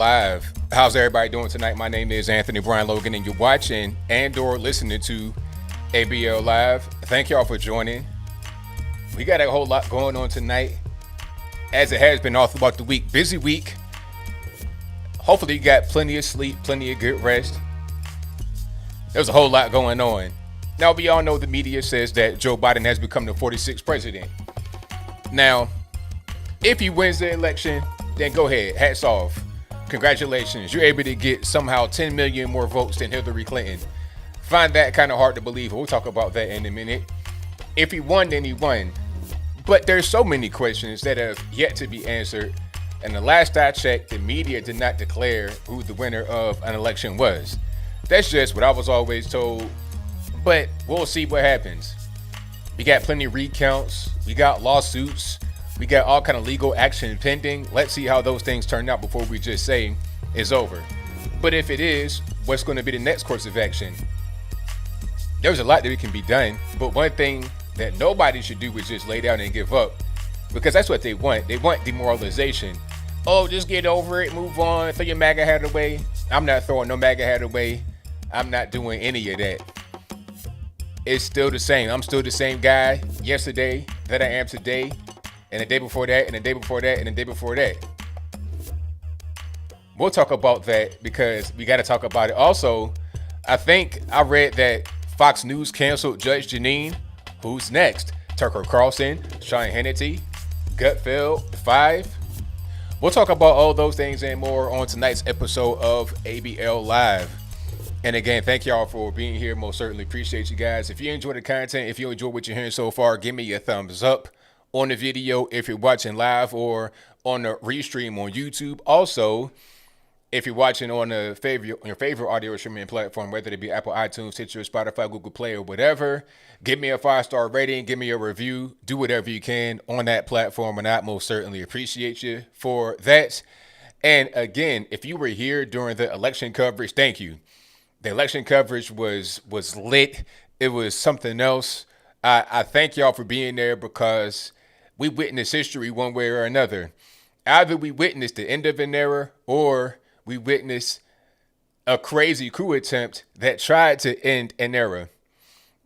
Live. How's everybody doing tonight? My name is Anthony Brian Logan, and you're watching and/or listening to ABL Live. Thank y'all for joining. We got a whole lot going on tonight, as it has been all throughout the week. Busy week. Hopefully, you got plenty of sleep, plenty of good rest. There's a whole lot going on. Now, we all know the media says that Joe Biden has become the 46th president. Now, if he wins the election, then go ahead. Hats off. Congratulations. You're able to get somehow 10 million more votes than Hillary Clinton. Find that kind of hard to believe. We'll talk about that in a minute. If he won, then he won. But there's so many questions that have yet to be answered. And the last I checked, the media did not declare who the winner of an election was. That's just what I was always told. But we'll see what happens. We got plenty of recounts. We got lawsuits. We got all kind of legal action pending. Let's see how those things turn out before we just say it's over. But if it is, what's going to be the next course of action? There's a lot that can be done. But one thing that nobody should do is just lay down and give up. Because that's what they want. They want demoralization. Oh, just get over it. Move on. Throw your MAGA hat away. I'm not throwing no MAGA hat away. I'm not doing any of that. It's still the same. I'm still the same guy yesterday that I am today. And the day before that, and the day before that, and the day before that. We'll talk about that because we got to talk about it. Also, I think I read that Fox News canceled Judge Jeanine. Who's next? Tucker Carlson, Sean Hannity, Gutfeld, 5. We'll talk about all those things and more on tonight's episode of ABL Live. And again, thank y'all for being here. Most certainly appreciate you guys. If you enjoy the content, if you enjoy what you're hearing so far, give me a thumbs up on the video if you're watching live or on the restream on YouTube. Also, if you're watching on your favorite audio streaming platform, whether it be Apple, iTunes, Stitcher, Spotify, Google Play, or whatever, give me a 5-star rating, give me a review, do whatever you can on that platform, and I most certainly appreciate you for that. And again, if you were here during the election coverage, thank you. The election coverage was lit. It was something else. I thank y'all for being there because we witnessed history one way or another. Either we witnessed the end of an era or we witnessed a crazy coup attempt that tried to end an era.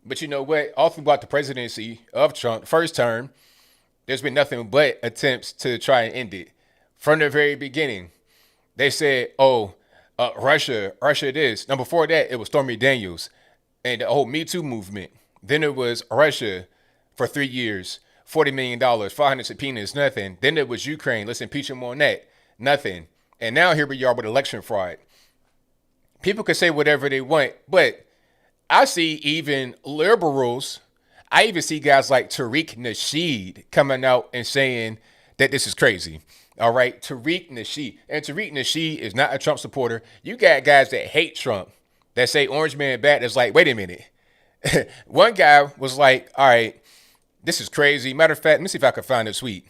But you know what? All throughout the presidency of Trump, first term, there's been nothing but attempts to try and end it. From the very beginning, they said, Russia this. Now, before that, it was Stormy Daniels and the whole Me Too movement. Then it was Russia for 3 years. $40 million, 500 subpoenas, nothing. Then it was Ukraine. Let's impeach him on that. Nothing. And now here we are with election fraud. People can say whatever they want, but I see even liberals, I even see guys like Tariq Nasheed coming out and saying that this is crazy. All right, Tariq Nasheed. And Tariq Nasheed is not a Trump supporter. You got guys that hate Trump, that say Orange Man bad. That's like, wait a minute. One guy was like, all right, this is crazy. Matter of fact, let me see if I can find a tweet.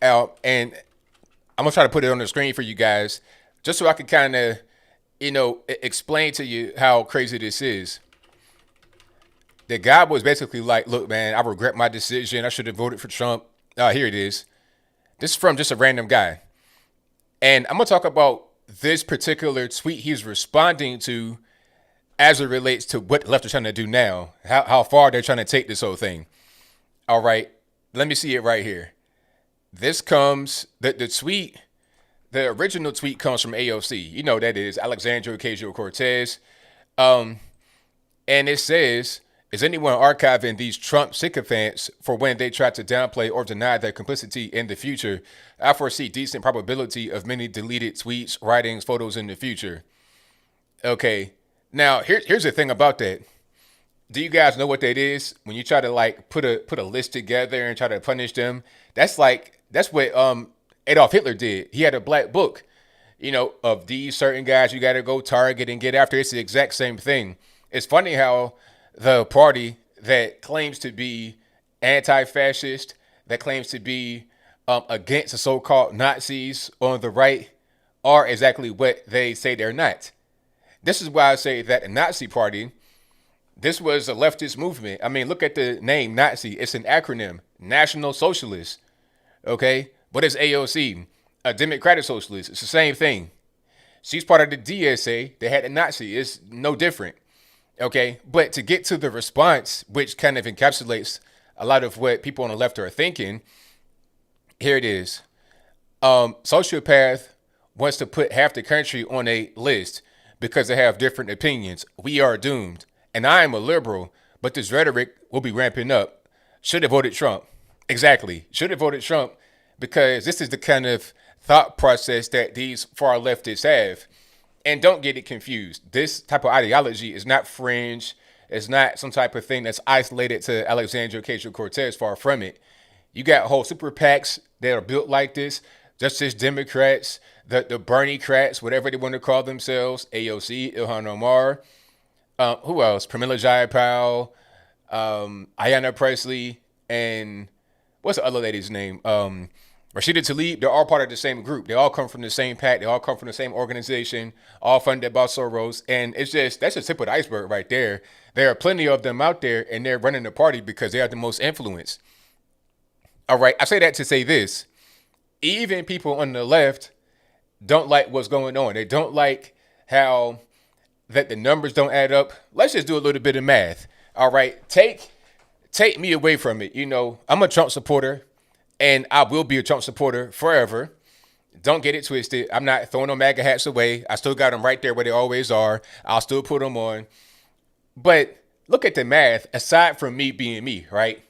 And I'm going to try to put it on the screen for you guys, just so I can kind of, explain to you how crazy this is. The guy was basically like, look, man, I regret my decision. I should have voted for Trump. Here it is. This is from just a random guy. And I'm going to talk about this particular tweet he's responding to as it relates to what the left is trying to do now, how far they're trying to take this whole thing. All right, let me see it right here. This comes, the original tweet comes from AOC. You know that is Alexandria Ocasio-Cortez. And it says, is anyone archiving these Trump sycophants for when they try to downplay or deny their complicity in the future? I foresee decent probability of many deleted tweets, writings, photos in the future. Okay. Now, here's the thing about that. Do you guys know what that is? When you try to like put a list together and try to punish them, that's what Adolf Hitler did. He had a black book, of these certain guys you got to go target and get after. It's the exact same thing. It's funny how the party that claims to be anti-fascist, that claims to be against the so-called Nazis on the right, are exactly what they say they're not. This is why I say that the Nazi party, this was a leftist movement. I mean, look at the name Nazi. It's an acronym, National Socialist. Okay? What is AOC? a Democratic socialist. It's the same thing. She's part of the DSA. They had a Nazi. It's no different. Okay. But to get to the response, which kind of encapsulates a lot of what people on the left are thinking, here it is. Sociopath wants to put half the country on a list because they have different opinions. We are doomed. And I am a liberal, but this rhetoric will be ramping up. Should have voted Trump. Exactly. Should have voted Trump because this is the kind of thought process that these far leftists have. And don't get it confused. This type of ideology is not fringe. It's not some type of thing that's isolated to Alexandria Ocasio-Cortez. Far from it. You got whole super PACs that are built like this. Justice Democrats, the Bernie Crats, whatever they want to call themselves, AOC, Ilhan Omar, who else? Pramila Jayapal, Ayanna Presley, and what's the other lady's name? Rashida Tlaib. They're all part of the same group. They all come from the same PAC. They all come from the same organization, all funded by Soros. And it's just, that's the tip of the iceberg right there. There are plenty of them out there, and they're running the party because they have the most influence. All right, I say that to say this. Even people on the left don't like what's going on. They don't like how that the numbers don't add up. Let's just do a little bit of math. All right, take me away from it. You know, I'm a Trump supporter, and I will be a Trump supporter forever. Don't get it twisted. I'm not throwing no MAGA hats away. I still got them right there where they always are. I'll still put them on. But look at the math, aside from me being me, right?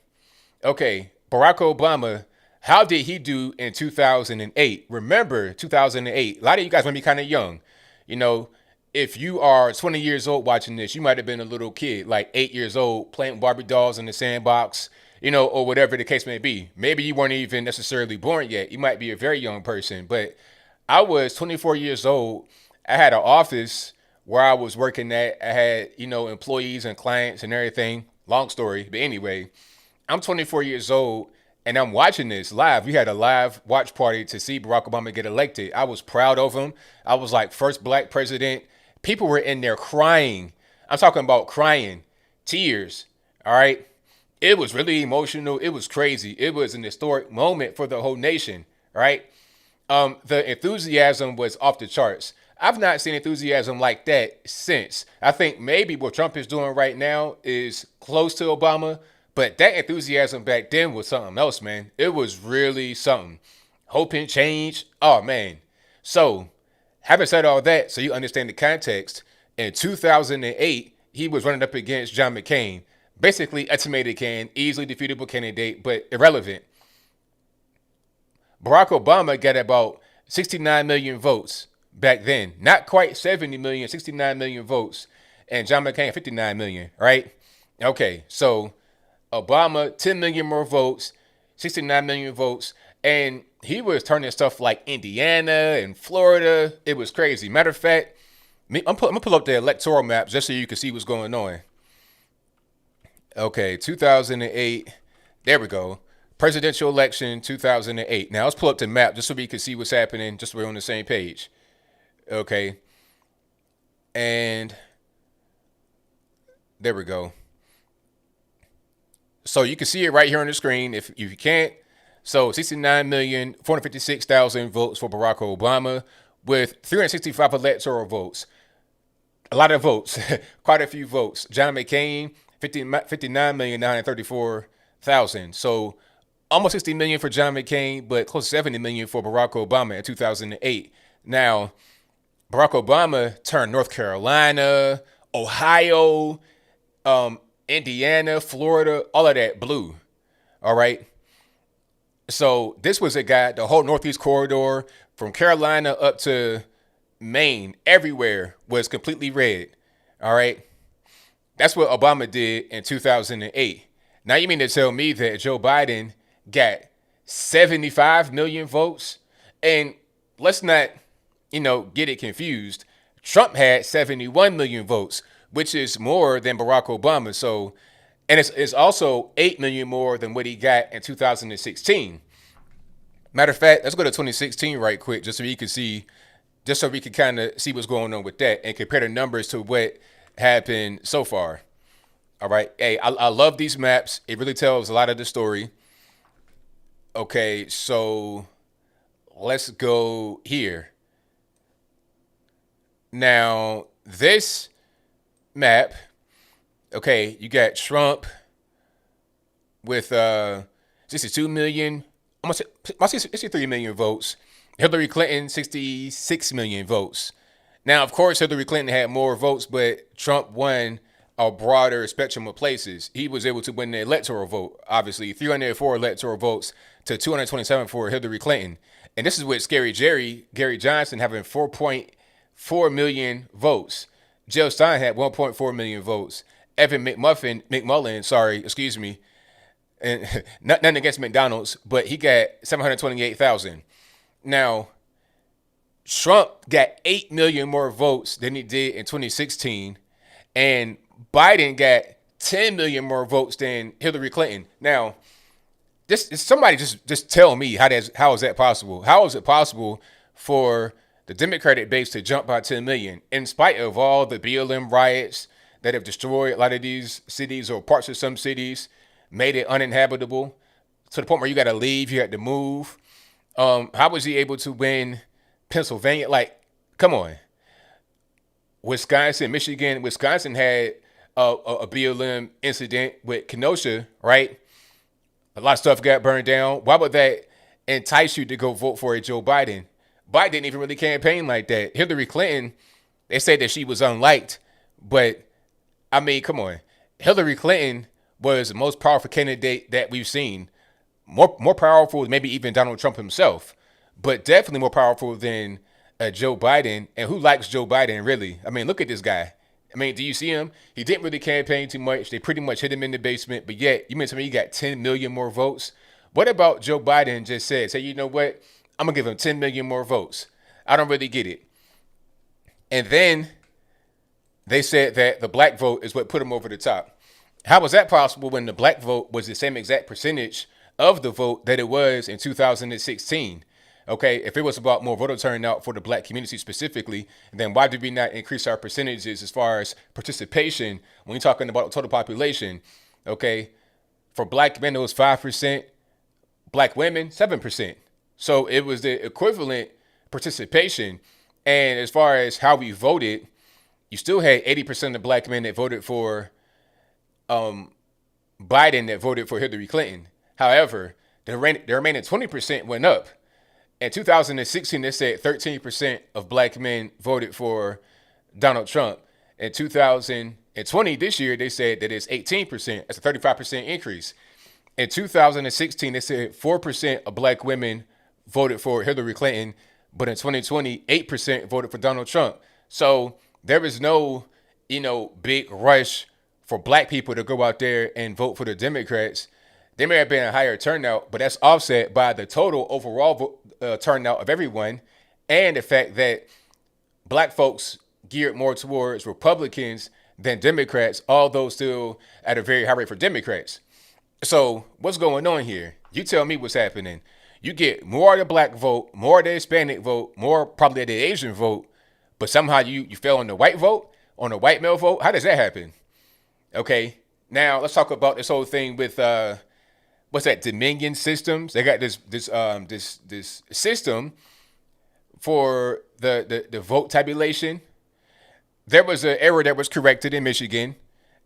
Okay, Barack Obama, how did he do in 2008? Remember 2008. A lot of you guys might be kind of young. You know, if you are 20 years old watching this, you might have been a little kid, like 8 years old, playing Barbie dolls in the sandbox, you know, or whatever the case may be. Maybe you weren't even necessarily born yet. You might be a very young person. But I was 24 years old. I had an office where I was working at. I had, you know, employees and clients and everything. Long story. But anyway, I'm 24 years old. And I'm watching this live. We had a live watch party to see Barack Obama get elected. I was proud of him. I was like, first black president. People were in there crying. I'm talking about crying, tears. All right. It was really emotional. It was crazy. It was an historic moment for the whole nation. All right. The enthusiasm was off the charts. I've not seen enthusiasm like that since. I think maybe what Trump is doing right now is close to Obama. But that enthusiasm back then was something else, man. It was really something. Hope and change. Oh, man. So, having said all that, so you understand the context, in 2008, he was running up against John McCain. Basically, a tomato can, easily defeatable candidate, but irrelevant. Barack Obama got about 69 million votes back then. Not quite 70 million, 69 million votes. And John McCain, 59 million, right? Okay, so Obama, 10 million more votes, 69 million votes, and he was turning stuff like Indiana and Florida. It was crazy. Matter of fact, I'm gonna pull up the electoral map just so you can see what's going on. Okay, 2008. There we go. Presidential election, 2008. Now let's pull up the map just so we can see what's happening, just so we're on the same page. Okay, and there we go. So you can see it right here on the screen if you can't. So 69,456,000 votes for Barack Obama with 365 electoral votes. A lot of votes, quite a few votes. John McCain, 59,934,000. So almost 60 million for John McCain, but close to 70 million for Barack Obama in 2008. Now, Barack Obama turned North Carolina, Ohio, Indiana, Florida, all of that blue. All right. So this was a guy, the whole Northeast corridor from Carolina up to Maine, everywhere was completely red. All right. That's what Obama did in 2008. Now you mean to tell me that Joe Biden got 75 million votes? And let's not, get it confused. Trump had 71 million votes, which is more than Barack Obama. So, and it's also 8 million more than what he got in 2016. Matter of fact, let's go to 2016 right quick, just so we can see, just so we can kind of see what's going on with that and compare the numbers to what happened so far. All right. Hey, I love these maps. It really tells a lot of the story. Okay, so let's go here. Now, this map, okay, you got Trump with 62 million, almost 63 million votes. Hillary Clinton, 66 million votes. Now, of course, Hillary Clinton had more votes, but Trump won a broader spectrum of places. He was able to win the electoral vote, obviously, 304 electoral votes to 227 for Hillary Clinton. And this is with Scary Gary Johnson, having 4.4 million votes. Jill Stein had 1.4 million votes. Evan McMullen, and nothing against McDonald's, but he got 728,000. Now, Trump got 8 million more votes than he did in 2016, and Biden got 10 million more votes than Hillary Clinton. Now, somebody just tell me how is that possible? How is it possible for the Democratic base to jump by 10 million in spite of all the BLM riots that have destroyed a lot of these cities or parts of some cities, made it uninhabitable to the point where you got to leave, you had to move? How was he able to win Pennsylvania? Like, come on. Wisconsin had a BLM incident with Kenosha, right? A lot of stuff got burned down. Why would that entice you to go vote for a Joe Biden? Biden didn't even really campaign like that. Hillary Clinton, they said that she was unliked, but I mean, come on. Hillary Clinton was the most powerful candidate that we've seen. More powerful than maybe even Donald Trump himself, but definitely more powerful than Joe Biden. And who likes Joe Biden, really? I mean, look at this guy. I mean, do you see him? He didn't really campaign too much. They pretty much hit him in the basement, but yet, you meant to me he got 10 million more votes? What about Joe Biden just said, say, you know what? I'm going to give him 10 million more votes. I don't really get it. And then they said that the black vote is what put him over the top. How was that possible when the black vote was the same exact percentage of the vote that it was in 2016? Okay, if it was about more voter turnout for the black community specifically, then why did we not increase our percentages as far as participation when you're talking about the total population? Okay, for black men, it was 5%, black women, 7%. So it was the equivalent participation. And as far as how we voted, you still had 80% of black men that voted for Biden that voted for Hillary Clinton. However, the remaining 20% went up. In 2016, they said 13% of black men voted for Donald Trump. In 2020, this year, they said that it's 18%. That's a 35% increase. In 2016, they said 4% of black women voted for Hillary Clinton, but in 2020, 8% voted for Donald Trump. So there was no, big rush for black people to go out there and vote for the Democrats. There may have been a higher turnout, but that's offset by the total overall turnout of everyone, and the fact that black folks geared more towards Republicans than Democrats, although still at a very high rate for Democrats. So what's going on here? You tell me what's happening. You get more of the black vote, more of the Hispanic vote, more probably the Asian vote, but somehow you fell on the white vote, on the white male vote. How does that happen? Okay, now let's talk about this whole thing with what's that, Dominion Systems. They got this system for the vote tabulation. There was an error that was corrected in Michigan,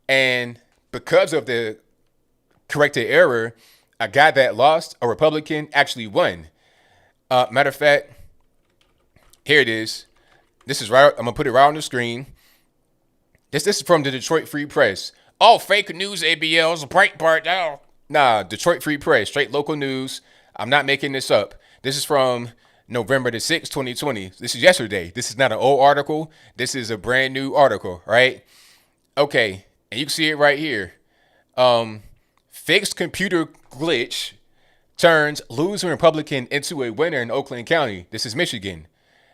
and because of the corrected error, a guy that lost, a Republican, actually won. Matter of fact, here it is. This is right. I'm gonna put it right on the screen. This is from the Detroit Free Press. Oh, fake news, ABL's Breitbart. Oh. Nah, Detroit Free Press, straight local news. I'm not making this up. This is from November the 6th, 2020. This is yesterday. This is not an old article. This is a brand new article, right? Okay, and you can see it right here. Fixed computer glitch turns losing Republican into a winner in Oakland County. This is Michigan.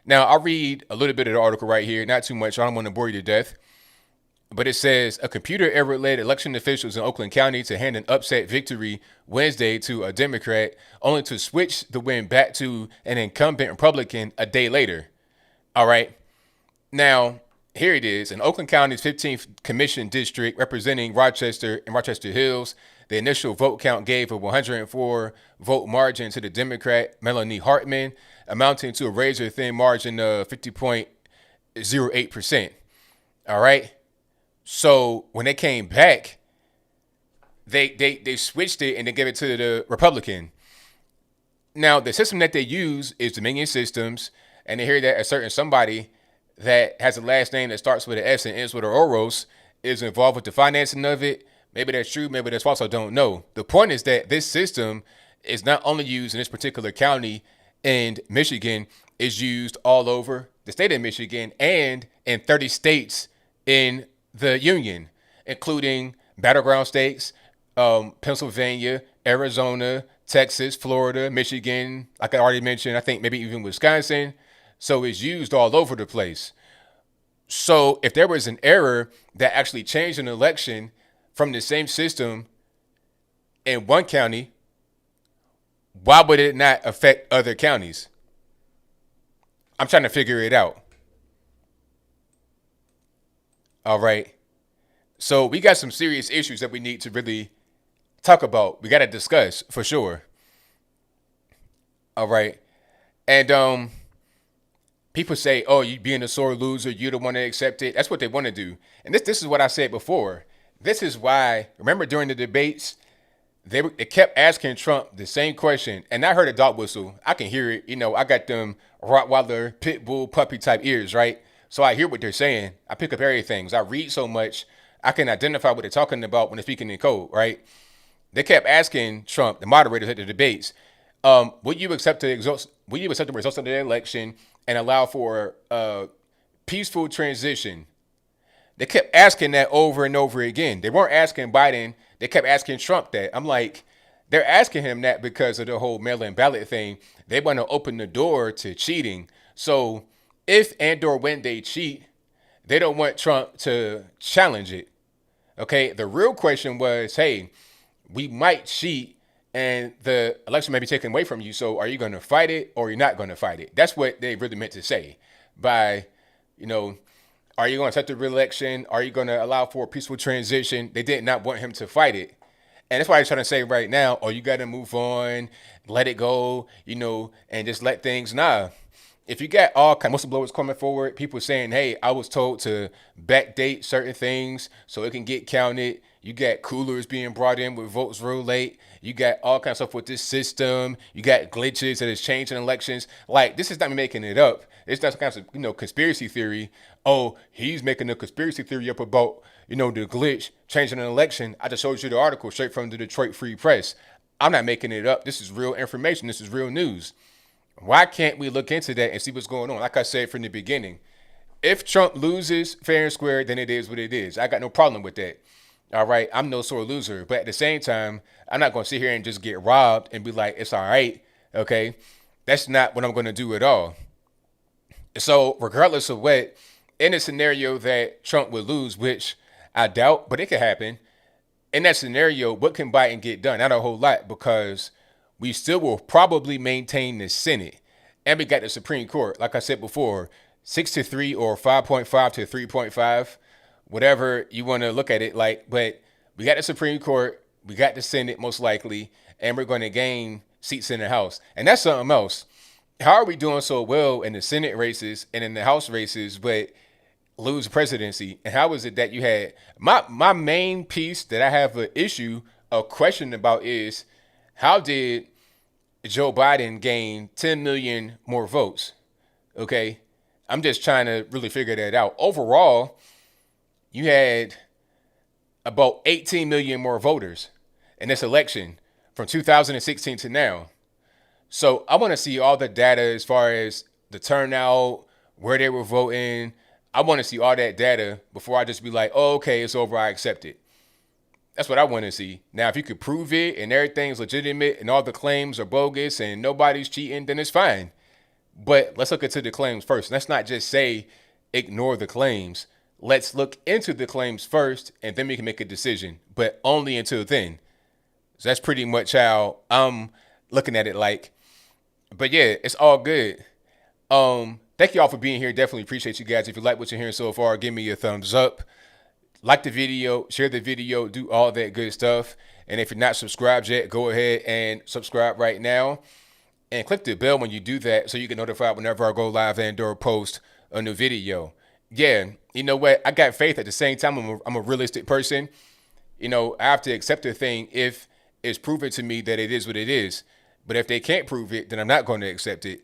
Now, I'll read a little bit of the article right here. Not too much. I don't want to bore you to death. But it says, a computer error led election officials in Oakland County to hand an upset victory Wednesday to a Democrat, only to switch the win back to an incumbent Republican a day later. All right. Now, here it is. In Oakland County's 15th Commission District, representing Rochester and Rochester Hills, the initial vote count gave a 104 vote margin to the Democrat Melanie Hartman amounting to a razor thin margin of 50.08%. All right. So when they came back, they switched it and they gave it to the Republican. Now, the system that they use is Dominion Systems, and they hear that a certain somebody that has a last name that starts with an S and ends with an Oros is involved with the financing of it. Maybe that's true, maybe that's false, I don't know. The point is that this system is not only used in this particular county in Michigan, it's used all over the state of Michigan and in 30 states in the union, including battleground states, Pennsylvania, Arizona, Texas, Florida, Michigan, like I already mentioned, I think maybe even Wisconsin. So it's used all over the place. So if there was an error that actually changed an election from the same system in one county, why would it not affect other counties? I'm trying to figure it out. All right. So we got some serious issues that we need to really talk about. We got to discuss for sure. All right. And people say, "Oh, you being a sore loser, you don't want to accept it." That's what they want to do. And this is what I said before. This is why. Remember during the debates, they kept asking Trump the same question, and I heard a dog whistle. I can hear it. You know, I got them Rottweiler, pit bull, puppy type ears, right? So I hear what they're saying. I pick up everything. I read so much, I can identify what they're talking about when they're speaking in code, right? They kept asking Trump, the moderators at the debates, would you accept the results? Would you accept the results of the election and allow for a peaceful transition? They kept asking that over and over again. They weren't asking Biden. They kept asking Trump that. I'm like, they're asking him that because of the whole mail-in ballot thing. They want to open the door to cheating. So if and or when they cheat, they don't want Trump to challenge it. Okay, the real question was, hey, we might cheat and the election may be taken away from you. So are you going to fight it or you're not going to fight it? That's what they really meant to say by, are you going to accept the re-election? Are you going to allow for a peaceful transition? They did not want him to fight it. And that's why I'm trying to say right now, you got to move on, let it go, and just let things, If you got all kind of whistleblowers coming forward, people saying, hey, I was told to backdate certain things so it can get counted. You got coolers being brought in with votes real late. You got all kinds of stuff with this system. You got glitches that is changing elections. Like, this is not me making it up. It's not some kind of, conspiracy theory. Oh, he's making a conspiracy theory up about, the glitch changing an election. I just showed you the article straight from the Detroit Free Press. I'm not making it up. This is real information. This is real news. Why can't we look into that and see what's going on? Like I said from the beginning, if Trump loses fair and square, then it is what it is. I got no problem with that. All right. I'm no sore loser. But at the same time, I'm not going to sit here and just get robbed and be like, it's all right. Okay. That's not what I'm going to do at all. So regardless of what, in a scenario that Trump would lose, which I doubt, but it could happen. In that scenario, what can Biden get done? Not a whole lot, because we still will probably maintain the Senate. And we got the Supreme Court, like I said before, 6-3 or 5.5 to 3.5, whatever you want to look at it like. But we got the Supreme Court, we got the Senate most likely, and we're going to gain seats in the House. And that's something else. How are we doing so well in the Senate races and in the House races, but lose the presidency? And how is it that you had my main piece that I have a question about is, how did Joe Biden gain 10 million more votes? Okay. I'm just trying to really figure that out. Overall, you had about 18 million more voters in this election from 2016 to now. So I want to see all the data as far as the turnout, where they were voting. I want to see all that data before I just be like, oh, okay, it's over, I accept it. That's what I want to see. Now, if you could prove it and everything's legitimate and all the claims are bogus and nobody's cheating, then it's fine. But let's look into the claims first. Let's not just say ignore the claims. Let's look into the claims first, and then we can make a decision, but only until then. So that's pretty much how I'm looking at it like. But yeah, it's all good. Thank you all for being here. Definitely appreciate you guys. If you like what you're hearing so far, give me a thumbs up. Like the video, share the video, do all that good stuff. And if you're not subscribed yet, go ahead and subscribe right now. and click the bell when you do that so you get notified whenever I go live and or post a new video. Yeah, you know what? I got faith at the same time. I'm a realistic person. I have to accept a thing if it's proven to me that it is what it is. But if they can't prove it, then I'm not going to accept it.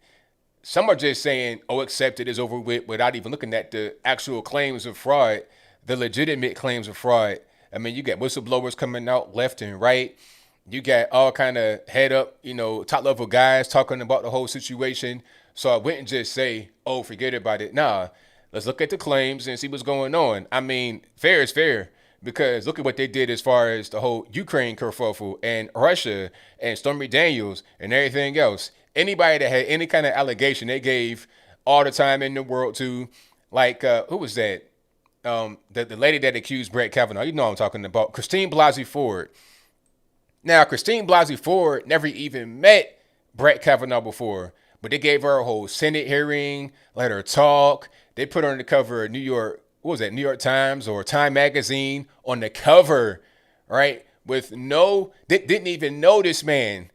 Some are just saying, oh, accept it is over with without even looking at the actual claims of fraud, the legitimate claims of fraud. I mean, you got whistleblowers coming out left and right. You got all kind of head up, top level guys talking about the whole situation. So I wouldn't just say, oh, forget about it. Nah, let's look at the claims and see what's going on. I mean, fair is fair because look at what they did as far as the whole Ukraine kerfuffle and Russia and Stormy Daniels and everything else. Anybody that had any kind of allegation, they gave all the time in the world to, like, who was that? The lady that accused Brett Kavanaugh. You know what I'm talking about. Christine Blasey Ford. Now, Christine Blasey Ford never even met Brett Kavanaugh before, but they gave her a whole Senate hearing, let her talk. They put her on the cover of New York, what was that, New York Times or Time Magazine on the cover, right? Didn't even know this man.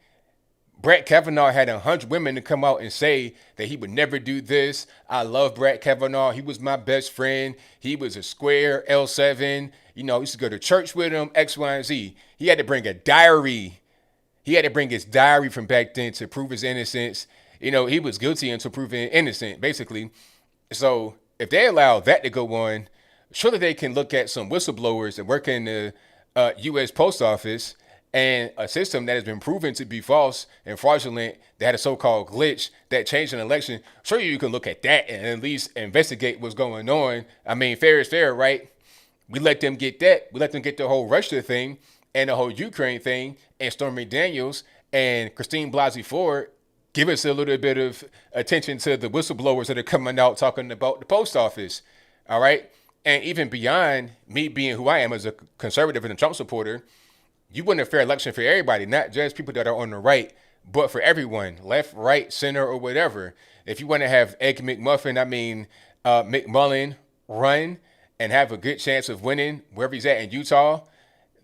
Brett Kavanaugh had 100 women to come out and say that he would never do this. I love Brett Kavanaugh. He was my best friend. He was a square L7. I used to go to church with him, X, Y, and Z. He had to bring a diary. He had to bring his diary from back then to prove his innocence. He was guilty until proven innocent, basically. So if they allow that to go on, surely they can look at some whistleblowers that work in the U.S. Post Office and a system that has been proven to be false and fraudulent, that had a so-called glitch that changed an election. Sure, you can look at that and at least investigate what's going on. I mean, fair is fair, right? We let them get that. We let them get the whole Russia thing and the whole Ukraine thing and Stormy Daniels and Christine Blasey Ford. Give us a little bit of attention to the whistleblowers that are coming out talking about the post office. All right. And even beyond me being who I am as a conservative and a Trump supporter, you want a fair election for everybody, not just people that are on the right, but for everyone, left, right, center, or whatever. If you want to have Egg McMuffin, McMullen run and have a good chance of winning wherever he's at in Utah,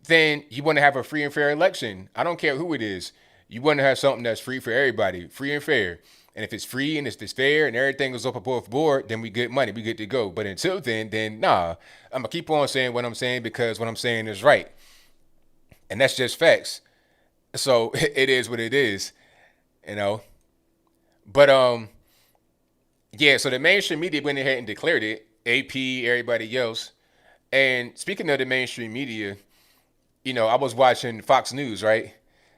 then you want to have a free and fair election. I don't care who it is. You want to have something that's free for everybody, free and fair. And if it's free and it's fair and everything goes up above board, then we get money, we get to go. But until then nah, I'm going to keep on saying what I'm saying because what I'm saying is right. And that's just facts. So it is what it is, But yeah, so the mainstream media went ahead and declared it, AP, everybody else. And speaking of the mainstream media, I was watching Fox News, right?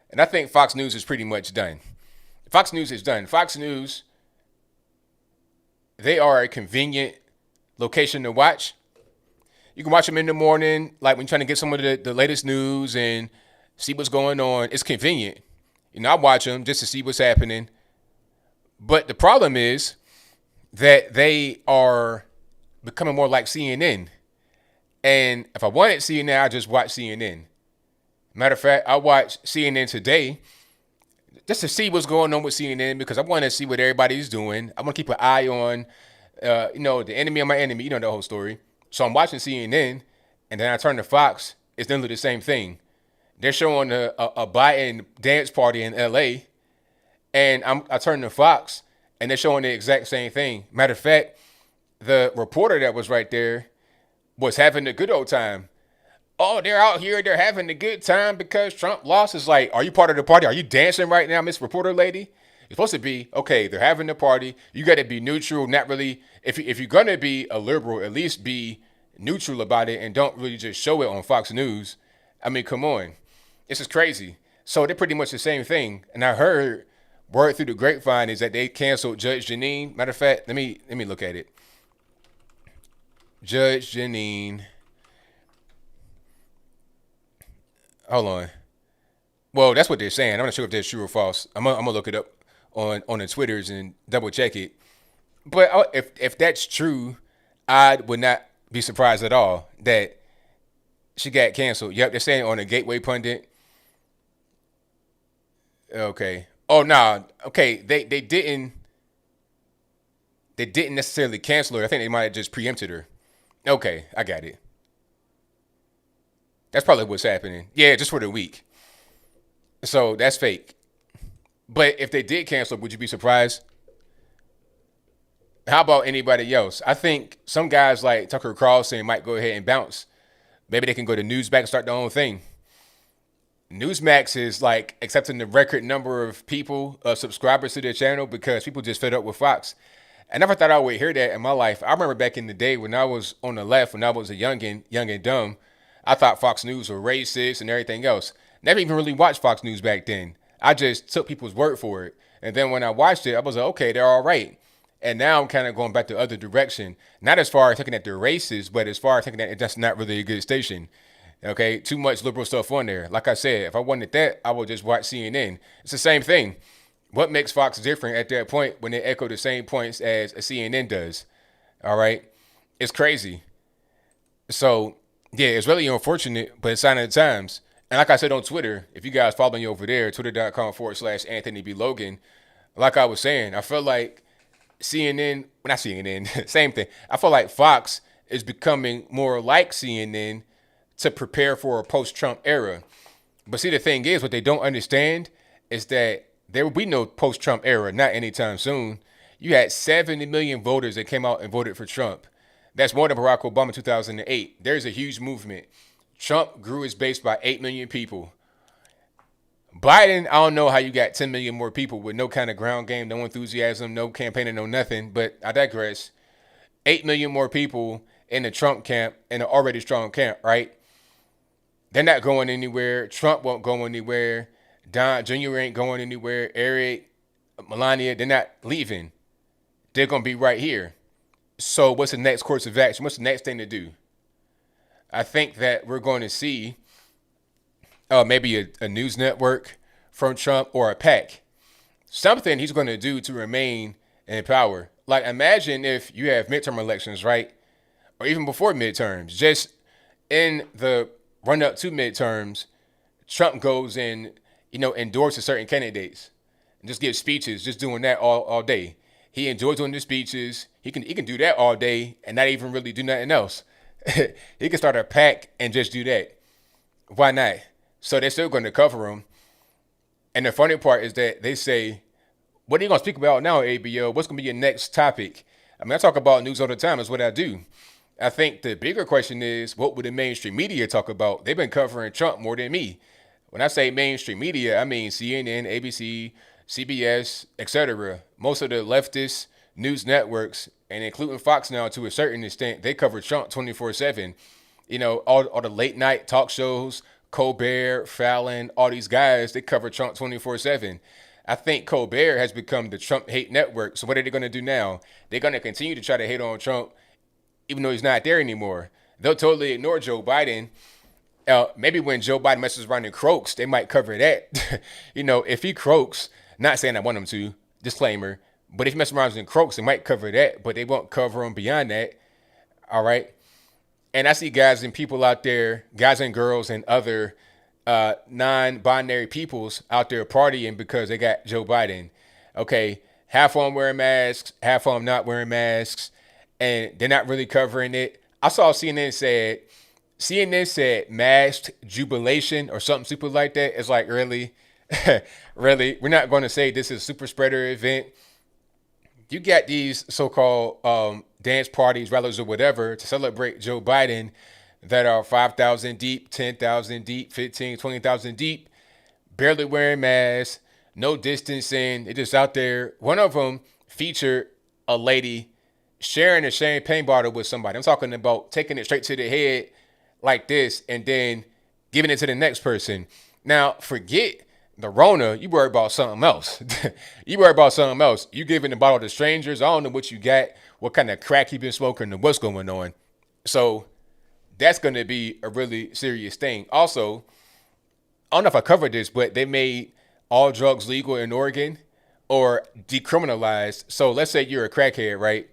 And I think Fox News is pretty much done. Fox News is done. Fox News, they are a convenient location to watch. You can watch them in the morning, like when you're trying to get some of the latest news and see what's going on. It's convenient. I watch them just to see what's happening. But the problem is that they are becoming more like CNN. And if I wanted CNN, I just watch CNN. Matter of fact, I watched CNN today just to see what's going on with CNN because I want to see what everybody's doing. I want to keep an eye on, the enemy of my enemy. You know the whole story. So I'm watching CNN, and then I turn to Fox. It's literally the same thing. They're showing a Biden dance party in L.A., and I turn to Fox, and they're showing the exact same thing. Matter of fact, the reporter that was right there was having a good old time. Oh, they're out here, they're having a good time because Trump lost. It's like, are you part of the party? Are you dancing right now, Miss Reporter Lady? You're supposed to be, okay, they're having a party. You got to be neutral, not really. If you're going to be a liberal, at least be neutral about it and don't really just show it on Fox News. I mean, come on. This is crazy. So they're pretty much the same thing. And I heard word through the grapevine is that they canceled Judge Jeanine. Matter of fact, let me look at it. Judge Jeanine. Hold on. Well, that's what they're saying. I'm not sure if that's true or false. I'm gonna look it up on the Twitters and double check it. But if that's true, I would not be surprised at all that she got canceled. Yep, they're saying on a Gateway Pundit. Okay. Oh no. Okay, they didn't necessarily cancel her. I think they might have just preempted her. Okay, I got it. That's probably what's happening. Yeah, just for the week. So that's fake. But if they did cancel, would you be surprised? How about anybody else? I think some guys like Tucker Carlson might go ahead and bounce. Maybe they can go to Newsmax and start their own thing. Newsmax is like accepting the record number of people, subscribers to their channel because people just fed up with Fox. I never thought I would hear that in my life. I remember back in the day when I was on the left, when I was a young and dumb, I thought Fox News were racist and everything else. Never even really watched Fox News back then. I just took people's word for it. And then when I watched it, I was like, okay, they're all right. And now I'm kind of going back the other direction. Not as far as thinking that they're racist, but as far as thinking that that's not really a good station. Okay, too much liberal stuff on there. Like I said, if I wanted that, I would just watch CNN. It's the same thing. What makes Fox different at that point when they echo the same points as a CNN does? All right, it's crazy. So yeah, it's really unfortunate, but it's a sign of the times. And like I said on Twitter, if you guys follow me over there, twitter.com/Anthony B. Logan, like I was saying, I feel like CNN, well, not CNN, same thing. I feel like Fox is becoming more like CNN to prepare for a post-Trump era. But see, the thing is, what they don't understand is that there will be no post-Trump era, not anytime soon. You had 70 million voters that came out and voted for Trump. That's more than Barack Obama in 2008. There's a huge movement. Trump grew his base by 8 million people. Biden, I don't know how you got 10 million more people with no kind of ground game, no enthusiasm, no campaigning, no nothing, but I digress. 8 million more people in the Trump camp, in an already strong camp, right? They're not going anywhere. Trump won't go anywhere. Don Jr. ain't going anywhere. Eric, Melania, they're not leaving. They're going to be right here. So what's the next course of action? What's the next thing to do? I think that we're going to see maybe a news network from Trump or a PAC. Something he's going to do to remain in power. Like, imagine if you have midterm elections, right? Or even before midterms, just in the run up to midterms, Trump goes and, endorses certain candidates and just gives speeches, just doing that all day. He enjoys doing the speeches. He can do that all day and not even really do nothing else. He can start a PAC and just do that. Why not? So they're still going to cover him. And the funny part is that they say, what are you going to speak about now, ABL? What's going to be your next topic? I mean, I talk about news all the time. That's what I do. I think the bigger question is, what would the mainstream media talk about? They've been covering Trump more than me. When I say mainstream media, I mean CNN, ABC, CBS, etc. Most of the leftist news networks, and including Fox now to a certain extent, they cover Trump 24/7. All the late night talk shows, Colbert, Fallon, all these guys, they cover Trump 24/7. I think Colbert has become the Trump hate network. So what are they going to do now? They're going to continue to try to hate on Trump, even though he's not there anymore. They'll totally ignore Joe Biden. Maybe when Joe Biden messes around and croaks, they might cover that. If he croaks, not saying I want him to, disclaimer, but if he messes around and croaks, they might cover that, but they won't cover him beyond that. All right. And I see guys and people out there, guys and girls and other non-binary peoples out there partying because they got Joe Biden. Okay, half of them wearing masks, half of them not wearing masks, and they're not really covering it. I saw CNN said masked jubilation or something stupid like that. It's like, really? Really? We're not going to say this is a super spreader event. You got these so-called dance parties, rallies, or whatever to celebrate Joe Biden that are 5,000 deep, 10,000 deep, 15, 20,000 deep, barely wearing masks, no distancing. They're just out there. One of them featured a lady sharing a champagne bottle with somebody. I'm talking about taking it straight to the head like this and then giving it to the next person. Now, forget the Rona, you worry about something else. You worry about something else. You giving the bottle to strangers. I don't know what you got, what kind of crack you been smoking, and what's going on. So that's going to be a really serious thing. Also, I don't know if I covered this, but they made all drugs legal in Oregon or decriminalized. So let's say you're a crackhead, right?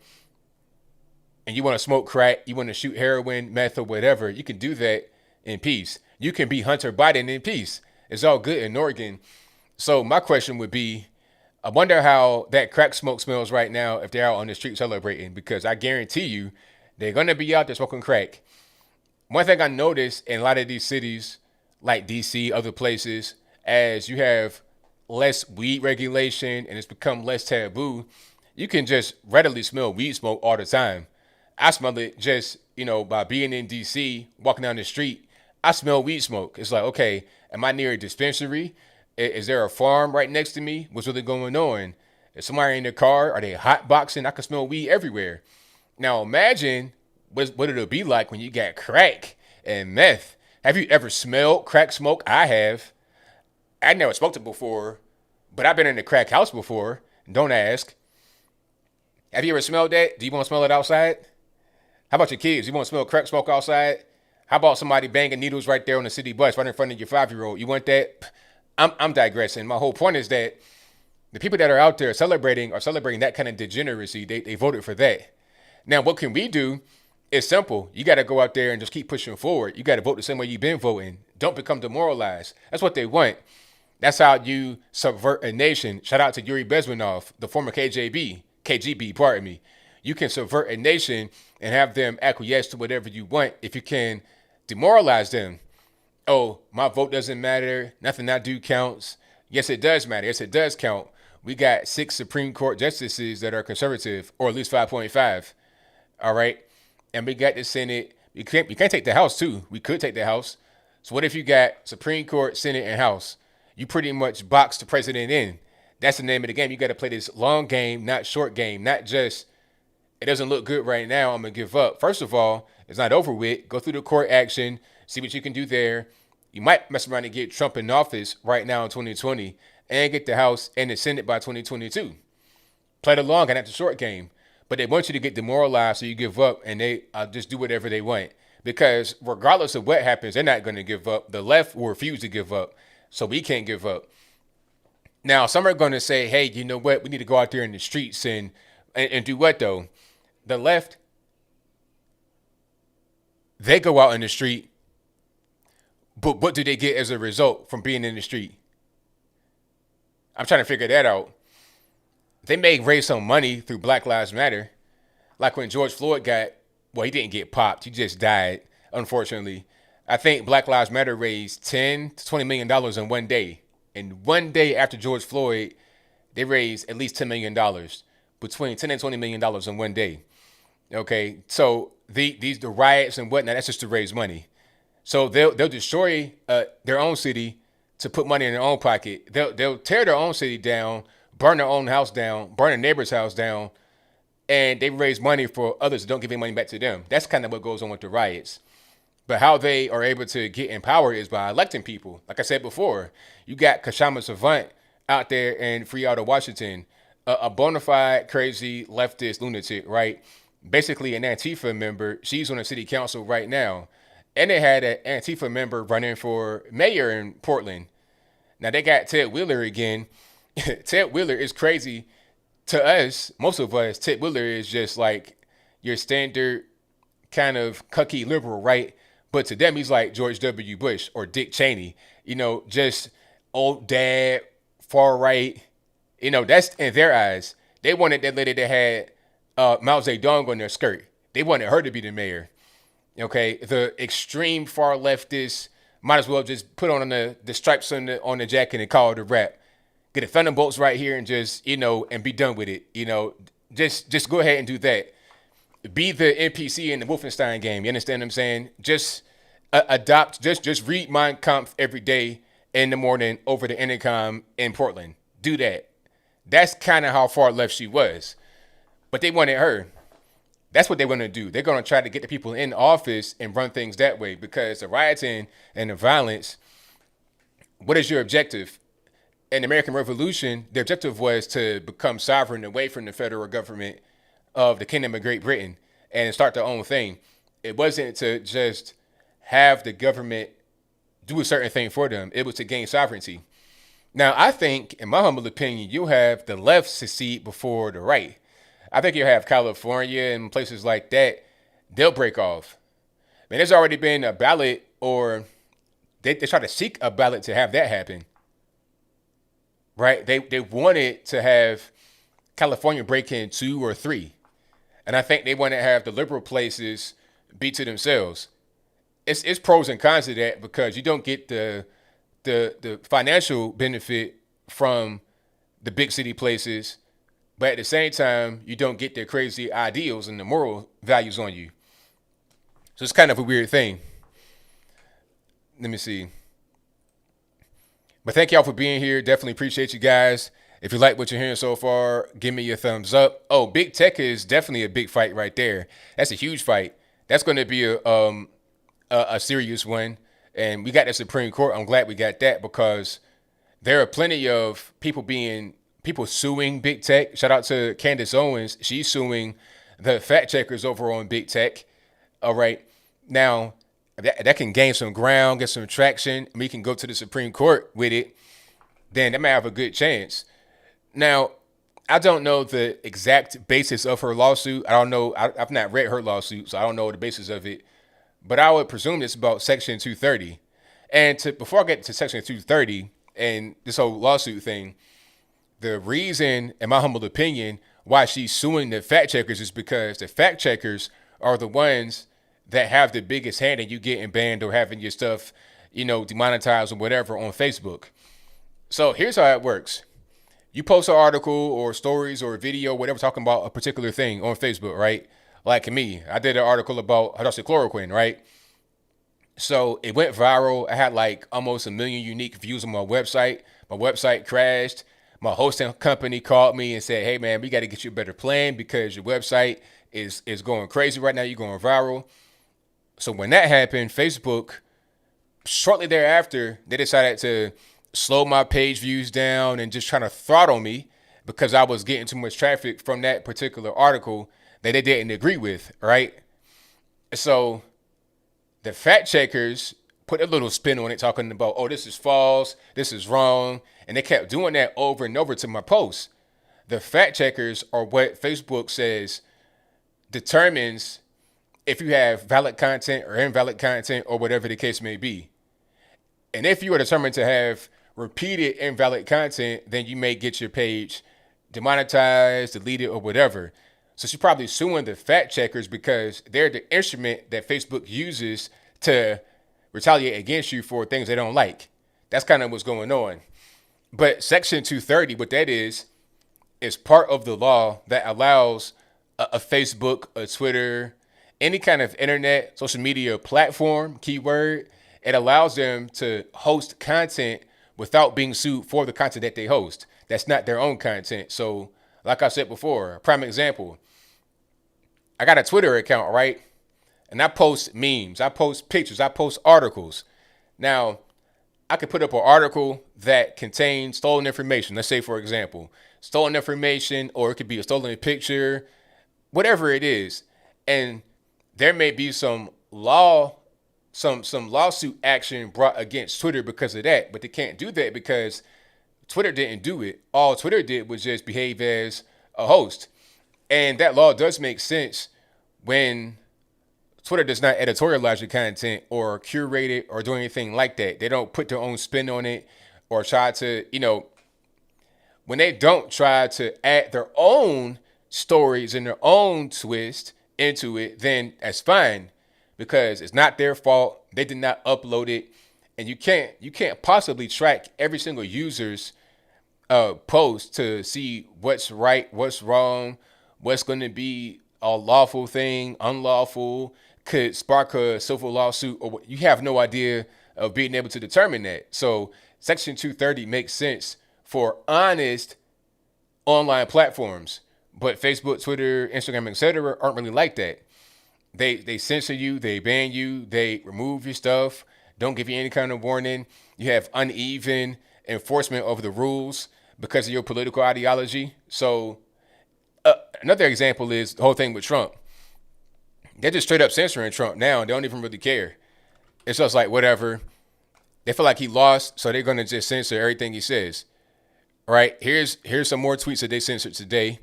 And you want to smoke crack, you want to shoot heroin, meth, or whatever. You can do that in peace. You can be Hunter Biden in peace. It's all good in Oregon. So my question would be, I wonder how that crack smoke smells right now if they're out on the street celebrating, because I guarantee you they're going to be out there smoking crack. One thing I noticed in a lot of these cities, like DC, other places, as you have less weed regulation and it's become less taboo, you can just readily smell weed smoke all the time. I smell it just, by being in DC, walking down the street, I smell weed smoke. It's like, okay, am I near a dispensary? Is there a farm right next to me? What's really going on? Is somebody in the car? Are they hot boxing? I can smell weed everywhere. Now imagine what it'll be like when you got crack and meth. Have you ever smelled crack smoke? I have. I never smoked it before, but I've been in the crack house before. Don't ask. Have you ever smelled that? Do you want to smell it outside? How about your kids? You want to smell crack smoke outside? How about somebody banging needles right there on the city bus right in front of your 5-year-old? You want that? I'm digressing. My whole point is that the people that are out there celebrating that kind of degeneracy. They voted for that. Now, what can we do? It's simple. You got to go out there and just keep pushing forward. You got to vote the same way you've been voting. Don't become demoralized. That's what they want. That's how you subvert a nation. Shout out to Yuri Bezmenov, the former KGB, pardon me. You can subvert a nation and have them acquiesce to whatever you want if you can demoralize them. Oh, my vote doesn't matter. Nothing I do counts. Yes, it does matter. Yes, it does count. We got 6 Supreme Court justices that are conservative, or at least 5.5. All right. And we got the Senate. We can't take the House too. We could take the House. So what if you got Supreme Court, Senate, and House? You pretty much box the president in. That's the name of the game. You got to play this long game, not short game, not just, it doesn't look good right now, I'm going to give up. First of all, it's not over with. Go through the court action, see what you can do there. You might mess around and get Trump in office right now in 2020 and get the House and the Senate by 2022. Play the long and not the short game. But they want you to get demoralized so you give up and they just do whatever they want. Because regardless of what happens, they're not going to give up. The left will refuse to give up. So we can't give up. Now, some are going to say, hey, you know what? We need to go out there in the streets and do what, though? The left, they go out in the street. But what do they get as a result from being in the street? I'm trying to figure that out. They may raise some money through Black Lives Matter. Like when George Floyd he didn't get popped. He just died, unfortunately. I think Black Lives Matter raised $10 to $20 million in one day. And one day after George Floyd, they raised at least $10 million. Between $10 and $20 million in one day. Okay, so the riots and whatnot, that's just to raise money. So they'll destroy their own city to put money in their own pocket. They'll tear their own city down, burn their own house down, burn a neighbor's house down, and they raise money for others that don't give any money back to them. That's kind of what goes on with the riots. But how they are able to get in power is by electing people. Like I said before, you got Kashama Savant out there in Freehold, Washington, a bona fide crazy leftist lunatic, right? Basically an Antifa member. She's on the city council right now. And they had an Antifa member running for mayor in Portland. Now they got Ted Wheeler again. Ted Wheeler is crazy to us, most of us. Ted Wheeler is just like your standard kind of cucky liberal, right? But to them, he's like George W. Bush or Dick Cheney, just old dad, far right. That's in their eyes. They wanted that lady that had Mao Zedong on their skirt. They wanted her to be the mayor. Okay, the extreme far leftists might as well just put on the stripes on the jacket and call it a rap. Get the thunderbolts right here and just and be done with it. Just go ahead and do that. Be the NPC in the Wolfenstein game. You understand what I'm saying? Just adopt. Just read Mein Kampf every day in the morning over the intercom in Portland. Do that. That's kind of how far left she was. But they wanted her. That's what they want to do. They're going to try to get the people in office and run things that way because the rioting and the violence, what is your objective? In the American Revolution, the objective was to become sovereign away from the federal government of the Kingdom of Great Britain and start their own thing. It wasn't to just have the government do a certain thing for them. It was to gain sovereignty. Now, I think, in my humble opinion, you'll have the left succeed before the right. I think you'll have California and places like that. They'll break off. There's already been a ballot, or they try to seek a ballot to have that happen. Right? They wanted to have California break in 2 or 3. And I think they want to have the liberal places be to themselves. It's pros and cons to that because you don't get the financial benefit from the big city places, but at the same time, you don't get their crazy ideals and the moral values on you. So it's kind of a weird thing. Let me see. But thank y'all for being here. Definitely appreciate you guys. If you like what you're hearing so far, give me your thumbs up. Oh, big tech is definitely a big fight right there. That's a huge fight. That's going to be a serious one. And we got the Supreme Court. I'm glad we got that because there are plenty of people suing big tech. Shout out to Candace Owens. She's suing the fact checkers over on big tech. All right. Now, that can gain some ground, get some traction. We can go to the Supreme Court with it. Then that may have a good chance. Now, I don't know the exact basis of her lawsuit. I don't know. I've not read her lawsuit, so I don't know the basis of it. But I would presume it's about Section 230. And before I get to Section 230 and this whole lawsuit thing, the reason, in my humble opinion, why she's suing the fact checkers is because the fact checkers are the ones that have the biggest hand in you getting banned or having your stuff, demonetized or whatever on Facebook. So here's how it works. You post an article or stories or a video, whatever, talking about a particular thing on Facebook, right? Like me, I did an article about hydroxychloroquine, right? So it went viral. I had like almost 1 million unique views on my website. My website crashed. My hosting company called me and said, hey, man, we got to get you a better plan because your website is going crazy right now. You're going viral. So when that happened, Facebook, shortly thereafter, they decided to slow my page views down and just trying to throttle me because I was getting too much traffic from that particular article that they didn't agree with, right? So the fact checkers put a little spin on it, talking about, oh, this is false, this is wrong. And they kept doing that over and over to my posts. The fact checkers are what Facebook says determines if you have valid content or invalid content or whatever the case may be. And if you are determined to have repeated invalid content, then you may get your page demonetized, deleted, or whatever. So she's probably suing the fact checkers because they're the instrument that Facebook uses to retaliate against you for things they don't like. That's kind of what's going on. But Section 230, what that is part of the law that allows a Facebook, a Twitter, any kind of internet, social media platform, keyword, it allows them to host content without being sued for the content that they host. That's not their own content. So like I said before, a prime example, I got a Twitter account, right? And I post memes, I post pictures, I post articles. Now, I could put up an article that contains stolen information. Let's say, for example, stolen information, or it could be a stolen picture, whatever it is. And there may be some lawsuit action brought against Twitter because of that, but they can't do that because Twitter didn't do it. All Twitter did was just behave as a host. And that law does make sense when Twitter does not editorialize your content or curate it or do anything like that. They don't put their own spin on it or try to, when they don't try to add their own stories and their own twist into it, then that's fine because it's not their fault. They did not upload it. And you can't possibly track every single user's post to see what's right, what's wrong, what's going to be a lawful thing, unlawful, could spark a civil lawsuit, or you have no idea of being able to determine that. So Section 230 makes sense for honest online platforms, but Facebook, Twitter, Instagram, etc. aren't really like that. They censor you, they ban you, they remove your stuff, don't give you any kind of warning. You have uneven enforcement of the rules because of your political ideology. So another example is the whole thing with Trump. They're just straight up censoring Trump now, and they don't even really care. It's just like whatever. They feel like he lost, so they're going to just censor everything he says. All right, here's some more tweets that they censored today.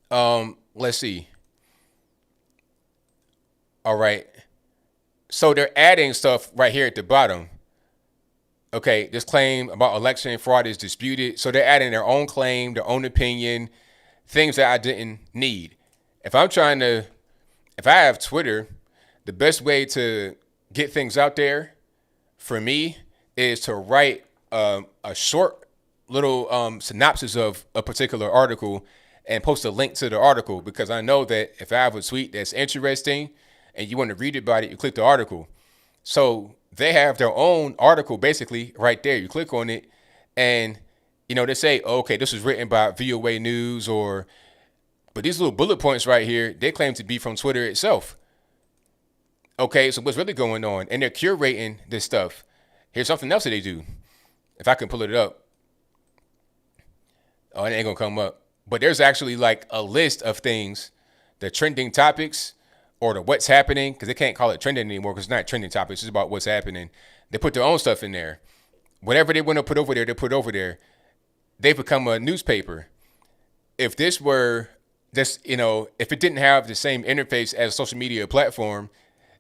Let's see. All right. So they're adding stuff right here at the bottom. Okay, this claim about election fraud is disputed. So they're adding their own claim, their own opinion, things that I didn't need. If I have Twitter, the best way to get things out there for me is to write a short little synopsis of a particular article and post a link to the article, because I know that if I have a tweet that's interesting and you want to read about it, you click the article. So they have their own article basically right there. You click on it and they say, oh, okay, this was written by VOA News, but these little bullet points right here, they claim to be from Twitter itself. Okay, so what's really going on? And they're curating this stuff. Here's something else that they do. If I can pull it up. Oh, it ain't gonna come up. But there's actually like a list of things, the trending topics or the what's happening, because they can't call it trending anymore because it's not trending topics. It's about what's happening. They put their own stuff in there. Whatever they want to put over there, they put over there. They become a newspaper. If this were just, if it didn't have the same interface as a social media platform,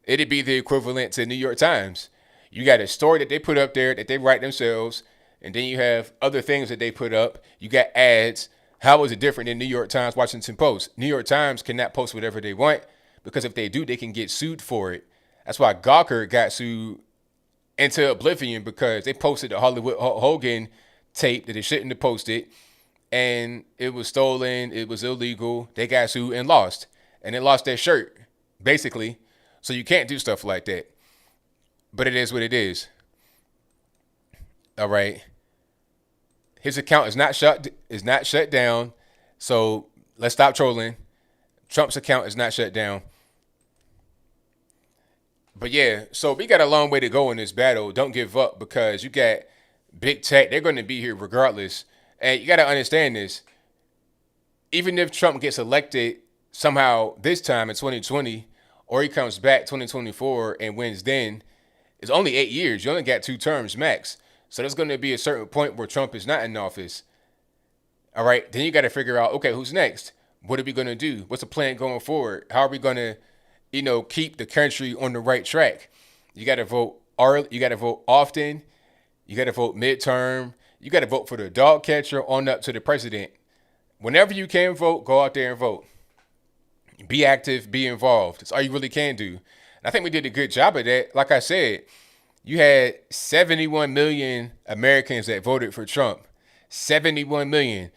it'd be the equivalent to New York Times. You got a story that they put up there that they write themselves, and then you have other things that they put up. You got ads. How is it different than New York Times, Washington Post? New York Times cannot post whatever they want, because if they do, they can get sued for it. That's why Gawker got sued into oblivion, because they posted the Hollywood Hogan tape that they shouldn't have posted, and it was stolen. It was illegal. They got sued and lost. And they lost their shirt, basically. So you can't do stuff like that. But it is what it is. All right. His account is not shut down. So let's stop trolling. Trump's account is not shut down. But yeah, so we got a long way to go in this battle. Don't give up, because you got big tech. They're going to be here regardless. And you got to understand this. Even if Trump gets elected somehow this time in 2020, or he comes back 2024 and wins then, it's only 8 years. You only got 2 terms max. So there's going to be a certain point where Trump is not in office. All right. Then you got to figure out, okay, who's next? What are we going to do? What's the plan going forward? How are we going to, keep the country on the right track? You got to vote early. You got to vote often. You got to vote midterm. You got to vote for the dog catcher on up to the president. Whenever you can vote, go out there and vote. Be active, be involved. That's all you really can do. And I think we did a good job of that. Like I said, you had 71 million Americans that voted for Trump. 71 million.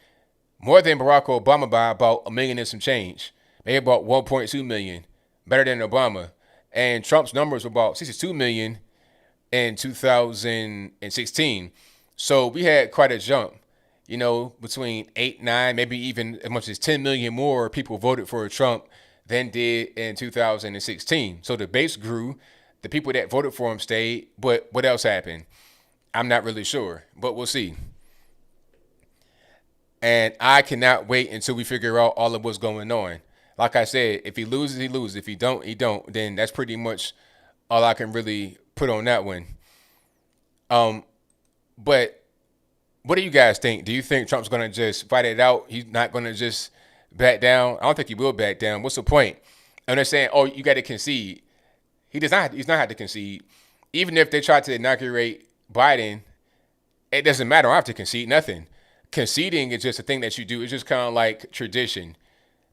More than Barack Obama by about 1 million and some change. Maybe about 1.2 million. Better than Obama. And Trump's numbers were about 62 million in 2016. So we had quite a jump. Between 8, 9, maybe even as much as 10 million more people voted for Trump than did in 2016. So the base grew. The people that voted for him stayed. But what else happened? I'm not really sure, but we'll see. And I cannot wait until we figure out all of what's going on. Like I said, if he loses, he loses. If he don't, he don't. Then that's pretty much all I can really put on that one. But what do you guys think? Do you think Trump's going to just fight it out? He's not going to just back down? I don't think he will back down. What's the point? And they're saying, oh, you got to concede. He's not have to concede. Even if they try to inaugurate Biden, it doesn't matter. I don't have to concede nothing. Conceding is just a thing that you do. It's just kind of like tradition.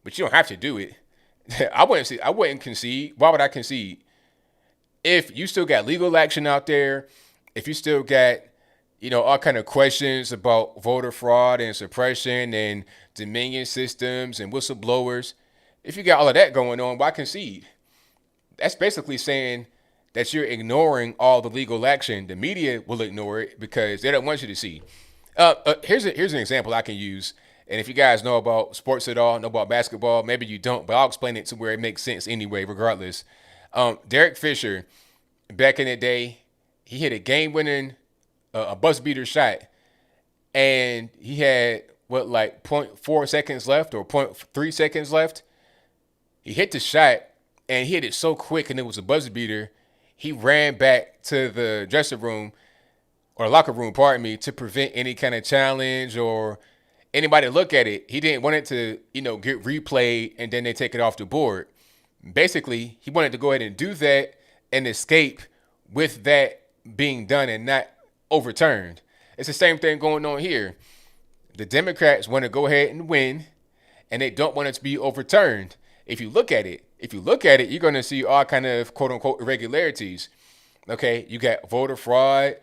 But you don't have to do it. I wouldn't concede. Why would I concede? If you still got legal action out there, if you still got all kind of questions about voter fraud and suppression and Dominion systems and whistleblowers. If you got all of that going on, why concede? That's basically saying that you're ignoring all the legal action. The media will ignore it because they don't want you to see. Here's an example I can use. And if you guys know about sports at all, know about basketball, maybe you don't, but I'll explain it to where it makes sense anyway, regardless. Derek Fisher, back in the day, he hit a game-winning a buzzer beater shot, and he had 0.4 seconds left or 0.3 seconds left. He hit the shot, and he hit it so quick, and it was a buzzer beater. He ran back to the dressing room or locker room, to prevent any kind of challenge or anybody to look at it. He didn't want it to, get replayed and then they take it off the board. Basically, he wanted to go ahead and do that and escape with that being done and not overturned. It's the same thing going on here. The Democrats want to go ahead and win, and they don't want it to be overturned. If you look at it, you're going to see all kind of quote unquote irregularities. Okay, you got voter fraud,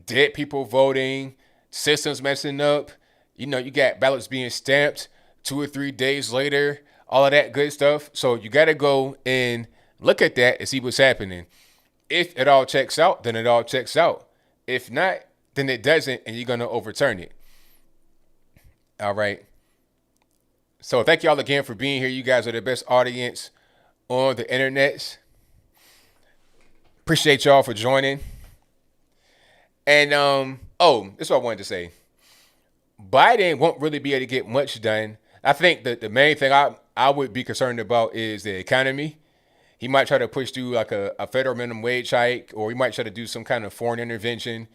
dead people voting, systems messing up. You got ballots being stamped 2 or 3 days later, all of that good stuff. So you got to go and look at that and see what's happening. If it all checks out, then it all checks out. If not, then it doesn't, and you're going to overturn it. All right. So thank y'all again for being here. You guys are the best audience on the internet. Appreciate y'all for joining. And this is what I wanted to say. Biden won't really be able to get much done. I think that the main thing I would be concerned about is the economy. He might try to push through like a federal minimum wage hike, or he might try to do some kind of foreign intervention.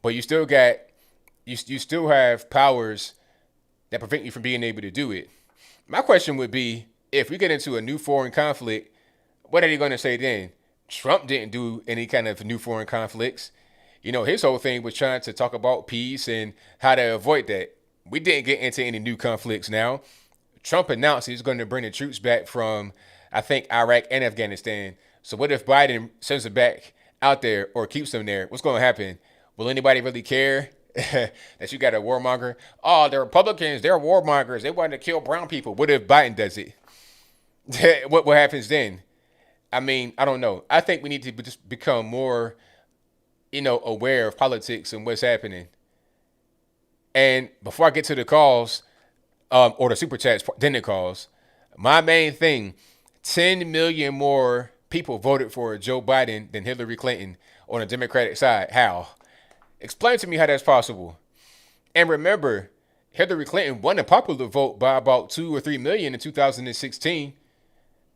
But you still have powers that prevent you from being able to do it. My question would be, if we get into a new foreign conflict, what are they going to say then? Trump didn't do any kind of new foreign conflicts. His whole thing was trying to talk about peace and how to avoid that. We didn't get into any new conflicts now. Trump announced he's going to bring the troops back from, I think, Iraq and Afghanistan. So what if Biden sends them back out there or keeps them there? What's going to happen? Will anybody really care that you got a warmonger? Oh, the Republicans, they're warmongers. They want to kill brown people. What if Biden does it? What happens then? I mean, I don't know. I think we need to just become more, aware of politics and what's happening. And before I get to the calls, or the super chats, then the calls, my main thing, 10 million more people voted for Joe Biden than Hillary Clinton on the Democratic side. How? Explain to me how that's possible. And remember, Hillary Clinton won the popular vote by about 2 or 3 million in 2016.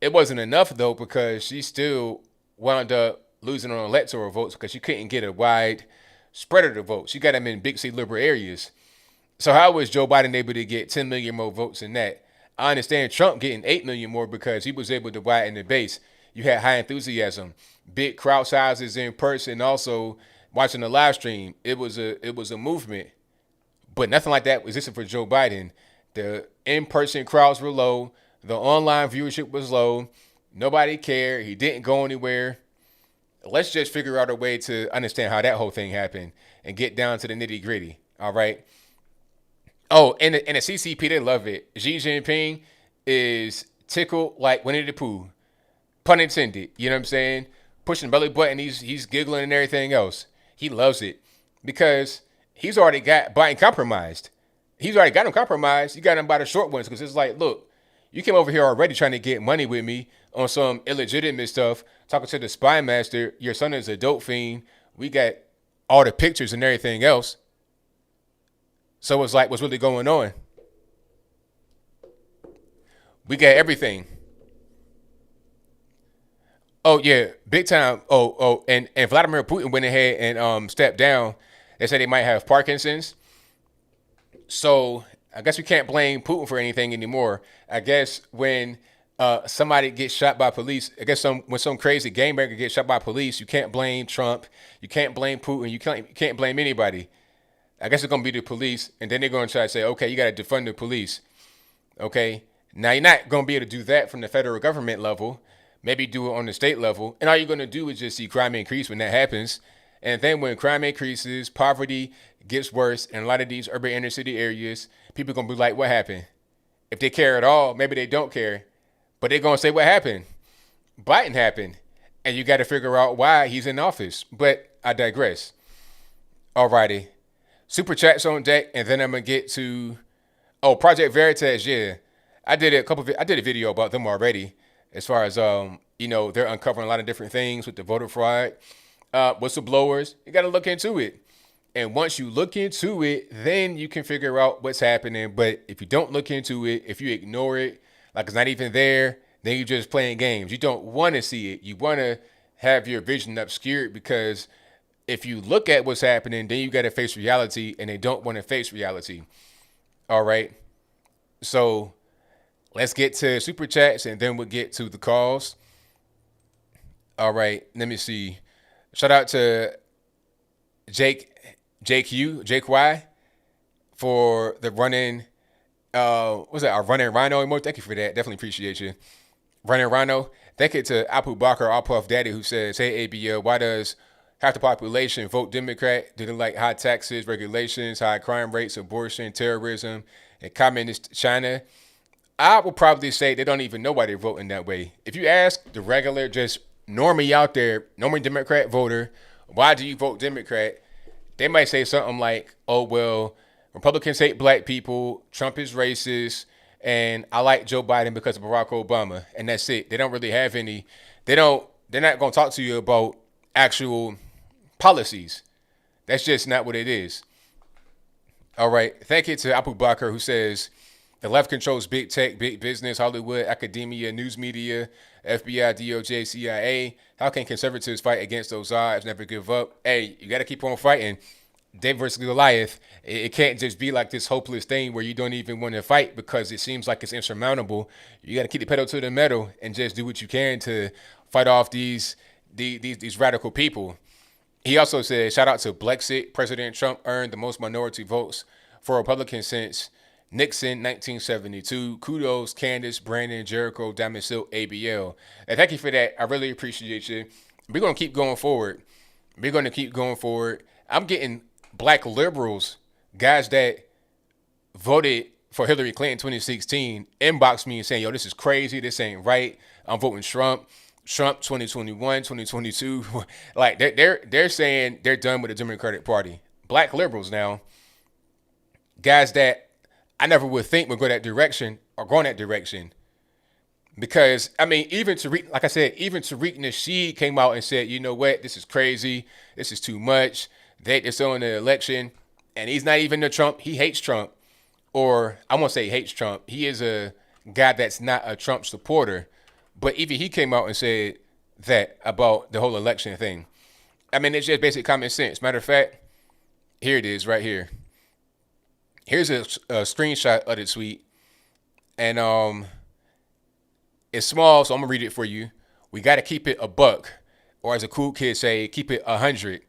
It wasn't enough, though, because she still wound up losing on electoral votes because she couldn't get a wide spread of the votes. She got them in big city liberal areas. So how was Joe Biden able to get 10 million more votes than that? I understand Trump getting 8 million more because he was able to widen the base. You had high enthusiasm, big crowd sizes in person, also watching the live stream. It was a movement. But nothing like that existed for Joe Biden. The in-person crowds were low. The online viewership was low. Nobody cared. He didn't go anywhere. Let's just figure out a way to understand how that whole thing happened and get down to the nitty gritty. All right. Oh, and the CCP, they love it. Xi Jinping is tickled like Winnie the Pooh. Pun intended. You know what I'm saying? Pushing the belly button. He's giggling and everything else. He loves it because he's already got Biden compromised. He's already got him compromised. You got him by the short ones because it's like, look, you came over here already trying to get money with me on some illegitimate stuff, talking to the spy master. Your son is a dope fiend. We got all the pictures and everything else. So it's like, what's really going on? We got everything. Oh, yeah, big time. And Vladimir Putin went ahead and stepped down. They said they might have Parkinson's. So I guess we can't blame Putin for anything anymore. I guess when somebody gets shot by police, when some crazy game breaker gets shot by police, you can't blame Trump. You can't blame Putin. You can't blame anybody. I guess it's going to be the police, and then they're going to try to say, okay, you got to defund the police. Okay? Now, you're not going to be able to do that from the federal government level. Maybe do it on the state level. And all you're going to do is just see crime increase when that happens. And then when crime increases, poverty gets worse in a lot of these urban inner city areas, people are going to be like, what happened? If they care at all, maybe they don't care. But they're going to say, what happened? Biden happened. And you got to figure out why he's in office. But I digress. Alrighty. Super chats on deck, and then I'm going to get to, Project Veritas, yeah. I did a video about them already as far as, they're uncovering a lot of different things with the voter fraud. Whistleblowers, you got to look into it. And once you look into it, then you can figure out what's happening. But if you don't look into it, if you ignore it, like it's not even there, then you're just playing games. You don't want to see it. You want to have your vision obscured because if you look at what's happening, then you got to face reality, and they don't want to face reality. All right. So let's get to super chats, and then we'll get to the calls. All right. Let me see. Shout out to Jake Y for the running. What's that? Our running Rhino emoji. Thank you for that. Definitely appreciate you. Running Rhino. Thank you to Apu Bakar, All Puff Daddy, who says, hey, ABL, why does half the population vote Democrat due to like high taxes, regulations, high crime rates, abortion, terrorism, and communist China. I would probably say they don't even know why they're voting that way. If you ask the regular, just normie out there, normie Democrat voter, why do you vote Democrat? They might say something like, oh, well, Republicans hate black people, Trump is racist, and I like Joe Biden because of Barack Obama. And that's it. They don't really have any, they're not going to talk to you about actual policies. That's just not what it is. All right. Thank you to Abu Bakr, who says, the left controls big tech, big business, Hollywood, academia, news media, FBI, DOJ, CIA. How can conservatives fight against those odds? Never give up. Hey, you got to keep on fighting. David versus Goliath. It can't just be like this hopeless thing where you don't even want to fight because it seems like it's insurmountable. You got to keep the pedal to the metal and just do what you can to fight off these radical people. He also said, shout out to Brexit. President Trump earned the most minority votes for Republicans since Nixon, 1972. Kudos, Candace, Brandon, Jericho, Diamond Silk, ABL. And thank you for that. I really appreciate you. We're going to keep going forward. I'm getting black liberals, guys that voted for Hillary Clinton 2016, inbox me and saying, yo, this is crazy. This ain't right. I'm voting Trump 2021, 2022. Like they're saying they're done with the Democratic Party. Black liberals now, guys that I never would think would go that direction or go in that direction. Because, I mean, even Tariq Nasheed came out and said, you know what, this is crazy. This is too much. They're still in the election. And he's not even the Trump. He hates Trump. Or, I won't say hates Trump. He is a guy that's not a Trump supporter. But even he came out and said that about the whole election thing. I mean, it's just basic common sense. Matter of fact, here it is right here. Here's a screenshot of the tweet, and it's small, so I'm gonna read it for you. We got to keep it a buck, or as a cool kid say, keep it 100.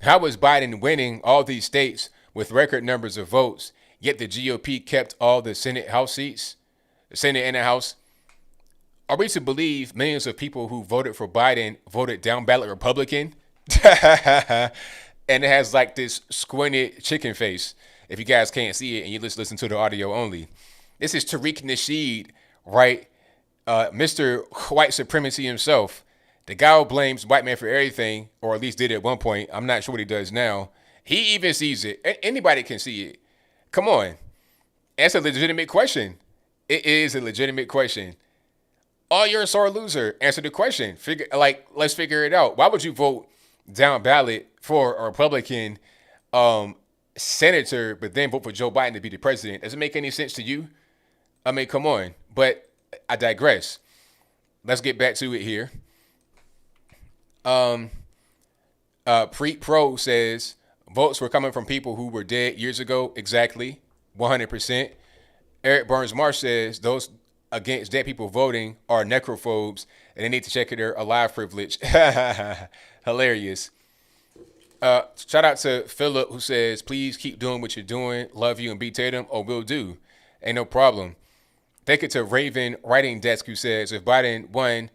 How is Biden winning all these states with record numbers of votes, yet the GOP kept all the Senate House seats, the Senate and the House? Are we to believe millions of people who voted for Biden voted down ballot Republican? And it has like this squinted chicken face. If you guys can't see it and you just listen to the audio only. This is Tariq Nasheed, right? Mr. White Supremacy himself. The guy who blames white men for everything, or at least did at one point. I'm not sure what he does now. He even sees it. Anybody can see it. Come on. That's a legitimate question. It is a legitimate question. Oh, you're a sore loser. Answer the question. Let's figure it out. Why would you vote down ballot for a Republican senator, but then vote for Joe Biden to be the president? Does it make any sense to you? I mean, come on. But I digress. Let's get back to it here. Preet Pro says votes were coming from people who were dead years ago. Exactly. 100%. Eric Burns Marsh says those against dead people voting are necrophobes and they need to check their alive privilege. Hilarious. Shout out to Philip, who says, please keep doing what you're doing. Love you and be Tatum. Oh, will do. Ain't no problem. Thank you to Raven Writing Desk, who says, if Biden won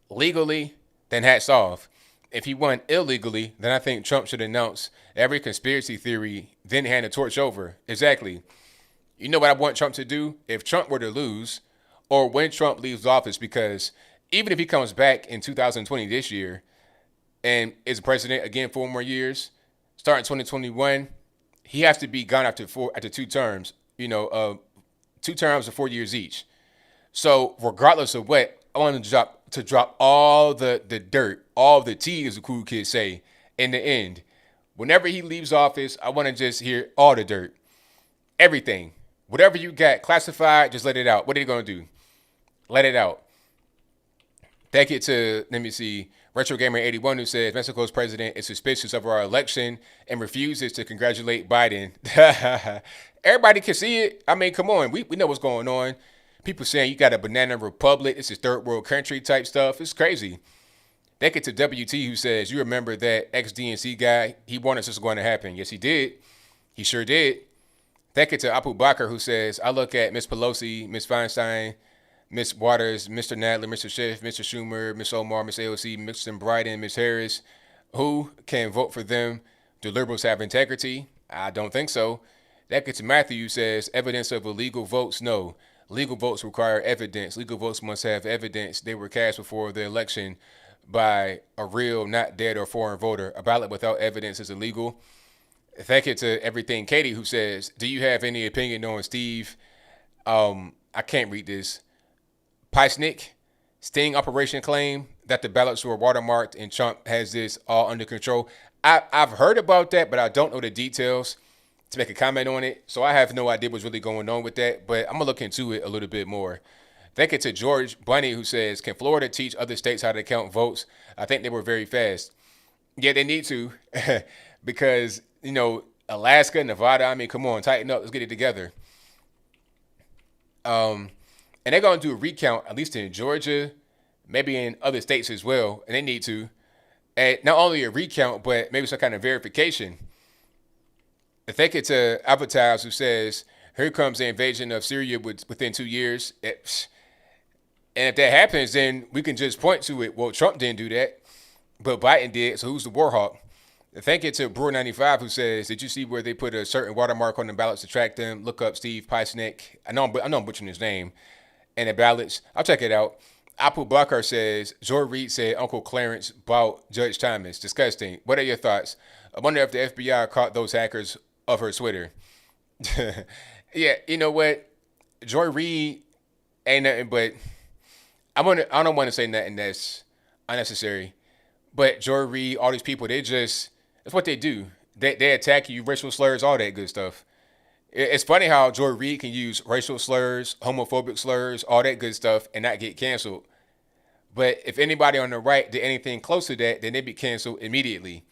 legally, then hats off. If he won illegally, then I think Trump should announce every conspiracy theory, then hand the torch over. Exactly. You know what I want Trump to do? If Trump were to lose, or when Trump leaves office, because even if he comes back in 2020 this year, and is president again 4 more years, starting 2021, he has to be gone after 2 terms. 2 terms of 4 years each. So regardless of what, I want to drop all the dirt, all the tea, as the cool kids say, in the end. Whenever he leaves office, I want to just hear all the dirt, everything, whatever you got classified, just let it out. What are you gonna do? Let it out. Thank you to, let me see, Retro Gamer 81, who says Mexico's president is suspicious of our election and refuses to congratulate Biden. Everybody can see it. I mean, come on. We know what's going on. People saying you got a banana republic. This is third world country type stuff. It's crazy. Thank you to WT, who says, you remember that ex-DNC guy? He warned us this was going to happen. Yes, he did. He sure did. Thank you to Apu Bakr, who says, I look at Miss Pelosi, Miss Feinstein, Miss Waters, Mr. Nadler, Mr. Schiff, Mr. Schumer, Miss Omar, Miss AOC, Mr. Bryden, Miss Harris, Who can vote for them? Do liberals have integrity? I don't think so. That gets to Matthew, says evidence of illegal votes. No. Legal votes require evidence. Legal votes must have evidence they were cast before the election by a real, not dead or foreign voter. A ballot without evidence is illegal. Thank you to everything Katie, who says, do you have any opinion on Steve? I can't read this. Peisnick sting operation claim that the ballots were watermarked and Trump has this all under control. I've heard about that, but I don't know the details to make a comment on it. So I have no idea what's really going on with that, but I'm going to look into it a little bit more. Thank you to George Bunny, who says, can Florida teach other states how to count votes? I think they were very fast. Yeah, they need to because, Alaska, Nevada, I mean, come on, tighten up. Let's get it together. And they're going to do a recount, at least in Georgia, maybe in other states as well. And they need to. And not only a recount, but maybe some kind of verification. I think it's Advertise who says, here comes the invasion of Syria within 2 years. And if that happens, then we can just point to it. Well, Trump didn't do that, but Biden did. So who's the war hawk? I think it's Brewer95 who says, did you see where they put a certain watermark on the ballots to track them? Look up Steve Peisnick. I know I'm butchering his name. And the ballots. I'll check it out. Apple Bucker says, Joy Reid said Uncle Clarence bought Judge Thomas. Disgusting. What are your thoughts? I wonder if the FBI caught those hackers of her Twitter. Yeah, you know what? Joy Reid ain't nothing but, I don't want to say nothing that's unnecessary. But Joy Reid, all these people, that's what they do. They attack you, racial slurs, all that good stuff. It's funny how Joy Reid can use racial slurs, homophobic slurs, all that good stuff, and not get canceled. But if anybody on the right did anything close to that, then they'd be canceled immediately.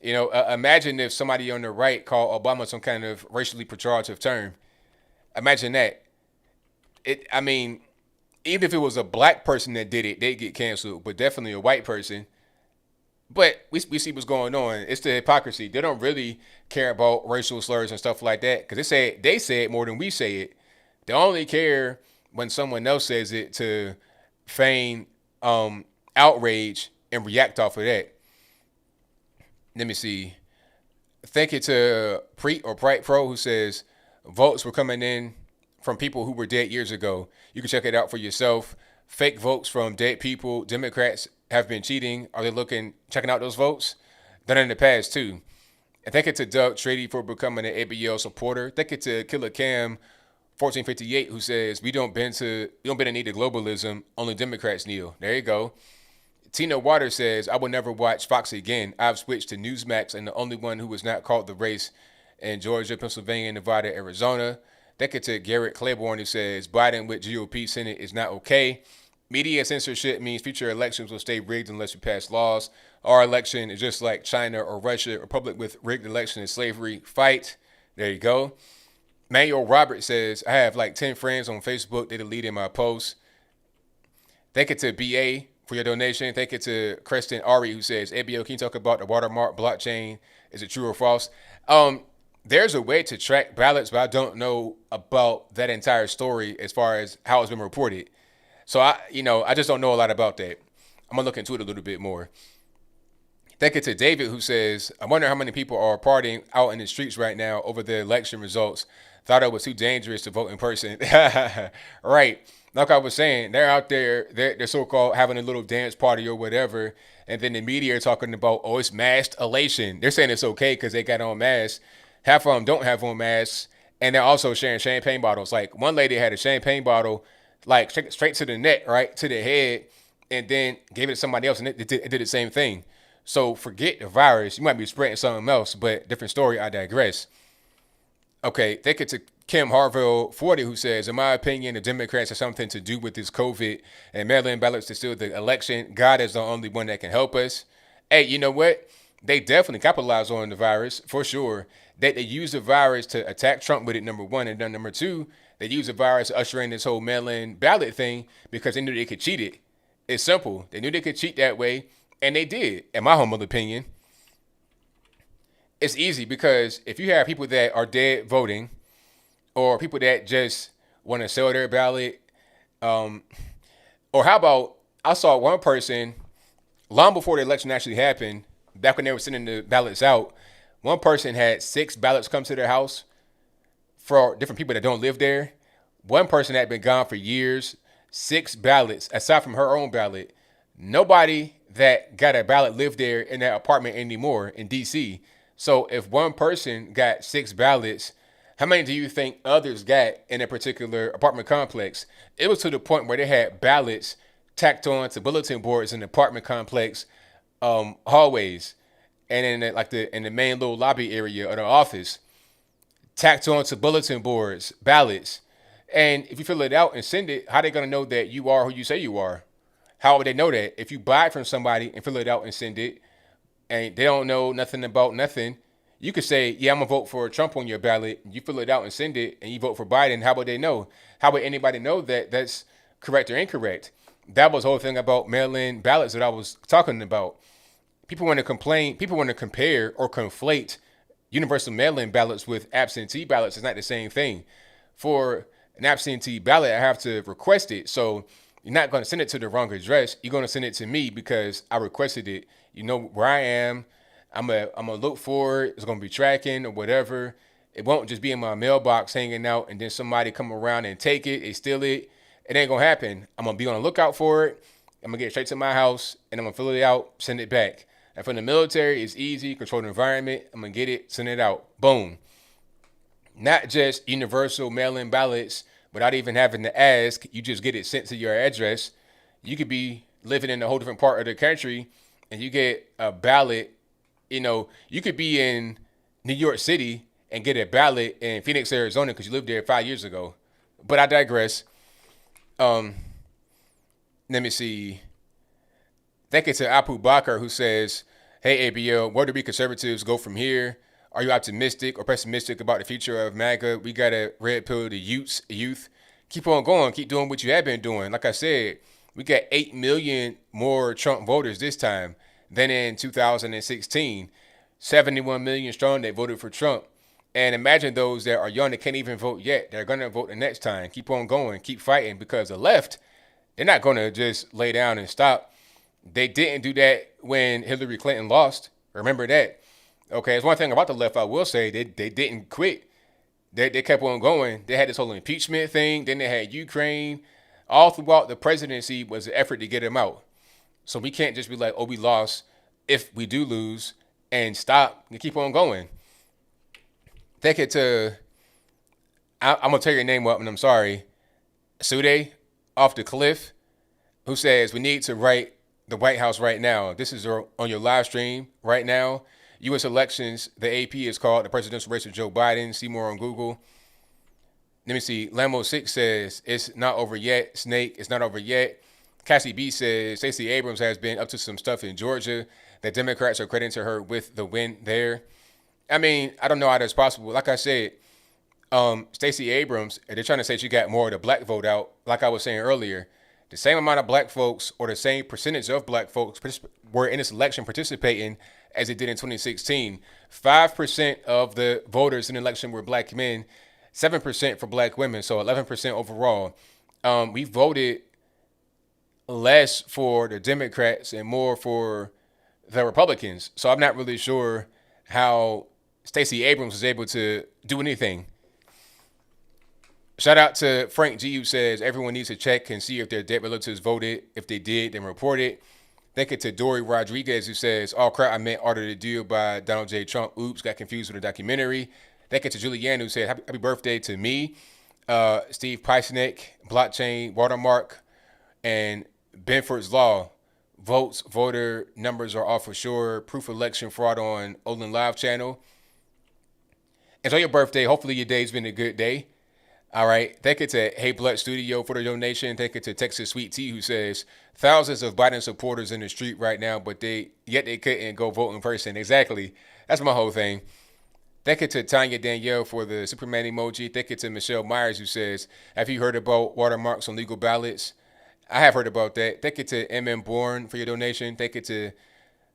Imagine if somebody on the right called Obama some kind of racially pejorative term. Imagine that. Even if it was a black person that did it, they'd get canceled, but definitely a white person. But we see what's going on. It's the hypocrisy. They don't really care about racial slurs and stuff like that because they say it more than we say it. They only care when someone else says it to feign outrage and react off of that. Let me see. Thank you to Preet or Prite Pro who says votes were coming in from people who were dead years ago. You can check it out for yourself. Fake votes from dead people. Democrats have been cheating. Are they checking out those votes? Done in the past too. And thank you to Doug Trady for becoming an ABL supporter. Thank you to Killer Cam 1458 who says we don't bend in need of globalism. Only Democrats kneel. There you go. Tina Waters says I will never watch Fox again. I've switched to Newsmax and the only one who was not called the race in Georgia, Pennsylvania, Nevada, Arizona. Thank you to Garrett Claiborne who says Biden with GOP Senate is not okay. Media censorship means future elections will stay rigged unless we pass laws. Our election is just like China or Russia. A republic with rigged election is slavery. Fight. There you go. Manuel Robert says, I have like 10 friends on Facebook. They deleted my posts. Thank you to BA for your donation. Thank you to Preston Ari who says, ABL, can you talk about the watermark blockchain? Is it true or false? There's a way to track ballots, but I don't know about that entire story as far as how it's been reported. So I just don't know a lot about that. I'm gonna look into it a little bit more. Thank you to David who says, I wonder how many people are partying out in the streets right now over the election results. Thought it was too dangerous to vote in person. Right. Like I was saying, they're out there, they're so-called having a little dance party or whatever. And then the media are talking about, oh, it's masked elation. They're saying it's okay because they got on masks. Half of them don't have on masks. And they're also sharing champagne bottles. Like one lady had a champagne bottle like straight to the neck, right, to the head, and then gave it to somebody else, and it did the same thing. So forget the virus. You might be spreading something else, but different story. I digress. Okay, thank you to Kim Harville 40 who says, in my opinion, the Democrats have something to do with this COVID and mail-in ballots to steal the election. God is the only one that can help us. Hey, you know what? They definitely capitalized on the virus, for sure. They used the virus to attack Trump with it, number one. And then number two, they used the virus to usher in this whole mail-in ballot thing because they knew they could cheat it. It's simple. They knew they could cheat that way, and they did, in my humble opinion. It's easy because if you have people that are dead voting or people that just want to sell their ballot, or how about I saw one person long before the election actually happened, back when they were sending the ballots out, one person had 6 ballots come to their house for different people that don't live there. One person had been gone for years, 6 ballots, aside from her own ballot. Nobody that got a ballot lived there in that apartment anymore in DC. So if one person got 6 ballots, how many do you think others got in a particular apartment complex? It was to the point where they had ballots tacked on to bulletin boards in the apartment complex hallways, and in the main little lobby area of the office, tacked on to bulletin boards, ballots. And if you fill it out and send it, how are they gonna know that you are who you say you are? How would they know that? If you buy it from somebody and fill it out and send it, and they don't know nothing about nothing, you could say, yeah, I'm gonna vote for Trump on your ballot. You fill it out and send it, and you vote for Biden. How would they know? How would anybody know that that's correct or incorrect? That was the whole thing about mail-in ballots that I was talking about. People want to complain. People want to compare or conflate universal mail-in ballots with absentee ballots. It's not the same thing. For an absentee ballot, I have to request it. So you're not going to send it to the wrong address. You're going to send it to me because I requested it. You know where I am. I'm gonna look for it. It's gonna be tracking or whatever. It won't just be in my mailbox hanging out and then somebody come around and take it, they steal it. It ain't gonna happen. I'm gonna be on the lookout for it. I'm gonna get it straight to my house and I'm gonna fill it out, send it back. And from the military, it's easy, control the environment. I'm gonna get it, send it out. Boom. Not just universal mail-in ballots without even having to ask. You just get it sent to your address. You could be living in a whole different part of the country and you get a ballot. You know, you could be in New York City and get a ballot in Phoenix, Arizona, because you lived there 5 years ago. But I digress. Let me see. Thank you to Apu Bakar, who says, hey, ABL, where do we conservatives go from here? Are you optimistic or pessimistic about the future of MAGA? We got to red pill the youth. Keep on going. Keep doing what you have been doing. Like I said, we got 8 million more Trump voters this time than in 2016. 71 million strong that voted for Trump. And imagine those that are young that can't even vote yet. They're going to vote the next time. Keep on going. Keep fighting, because the left, they're not going to just lay down and stop. They didn't do that when Hillary Clinton lost. Remember that. Okay, there's one thing about the left I will say. They didn't quit. They kept on going. They had this whole impeachment thing. Then they had Ukraine. All throughout the presidency was an effort to get him out. So we can't just be like, oh, we lost if we do lose and stop and keep on going. Take it to, I'm going to tear your name up and I'm sorry, Sude off the cliff, who says we need to write the White House right now. This is on your live stream right now. U.S. elections, the AP is called the presidential race with Joe Biden. See more on Google. Let me see. Lambo6 says it's not over yet. Snake, it's not over yet. Cassie B says Stacey Abrams has been up to some stuff in Georgia that Democrats are crediting her with the win there. I mean, I don't know how that's possible. Like I said, Stacey Abrams, they're trying to say she got more of the black vote out. Like I was saying earlier, the same amount of black folks or the same percentage of black folks were in this election participating as it did in 2016. 5% of the voters in the election were black men, 7% for black women, so 11% overall. We voted less for the Democrats and more for the Republicans. So I'm not really sure how Stacey Abrams was able to do anything. Shout out to Frank G, who says everyone needs to check and see if their dead relatives voted. If they did, then report it. Thank you to Dory Rodriguez, who says, oh crap, I meant Order the Deal by Donald J. Trump. Oops, got confused with the documentary. Thank you to Julianne, who said happy birthday to me. Steve Peisnick, Blockchain, Watermark, and Benford's Law. Votes, voter numbers are off for sure. Proof election fraud on Olin Live channel. Enjoy your birthday. Hopefully your day's been a good day. All right. Thank you to Hey Blood Studio for the donation. Thank you to Texas Sweet Tea, who says thousands of Biden supporters in the street right now, but they couldn't go vote in person. Exactly. That's my whole thing. Thank you to Tanya Danielle for the Superman emoji. Thank you to Michelle Myers, who says, have you heard about watermarks on legal ballots? I have heard about that. Thank you to MM Bourne for your donation. Thank you to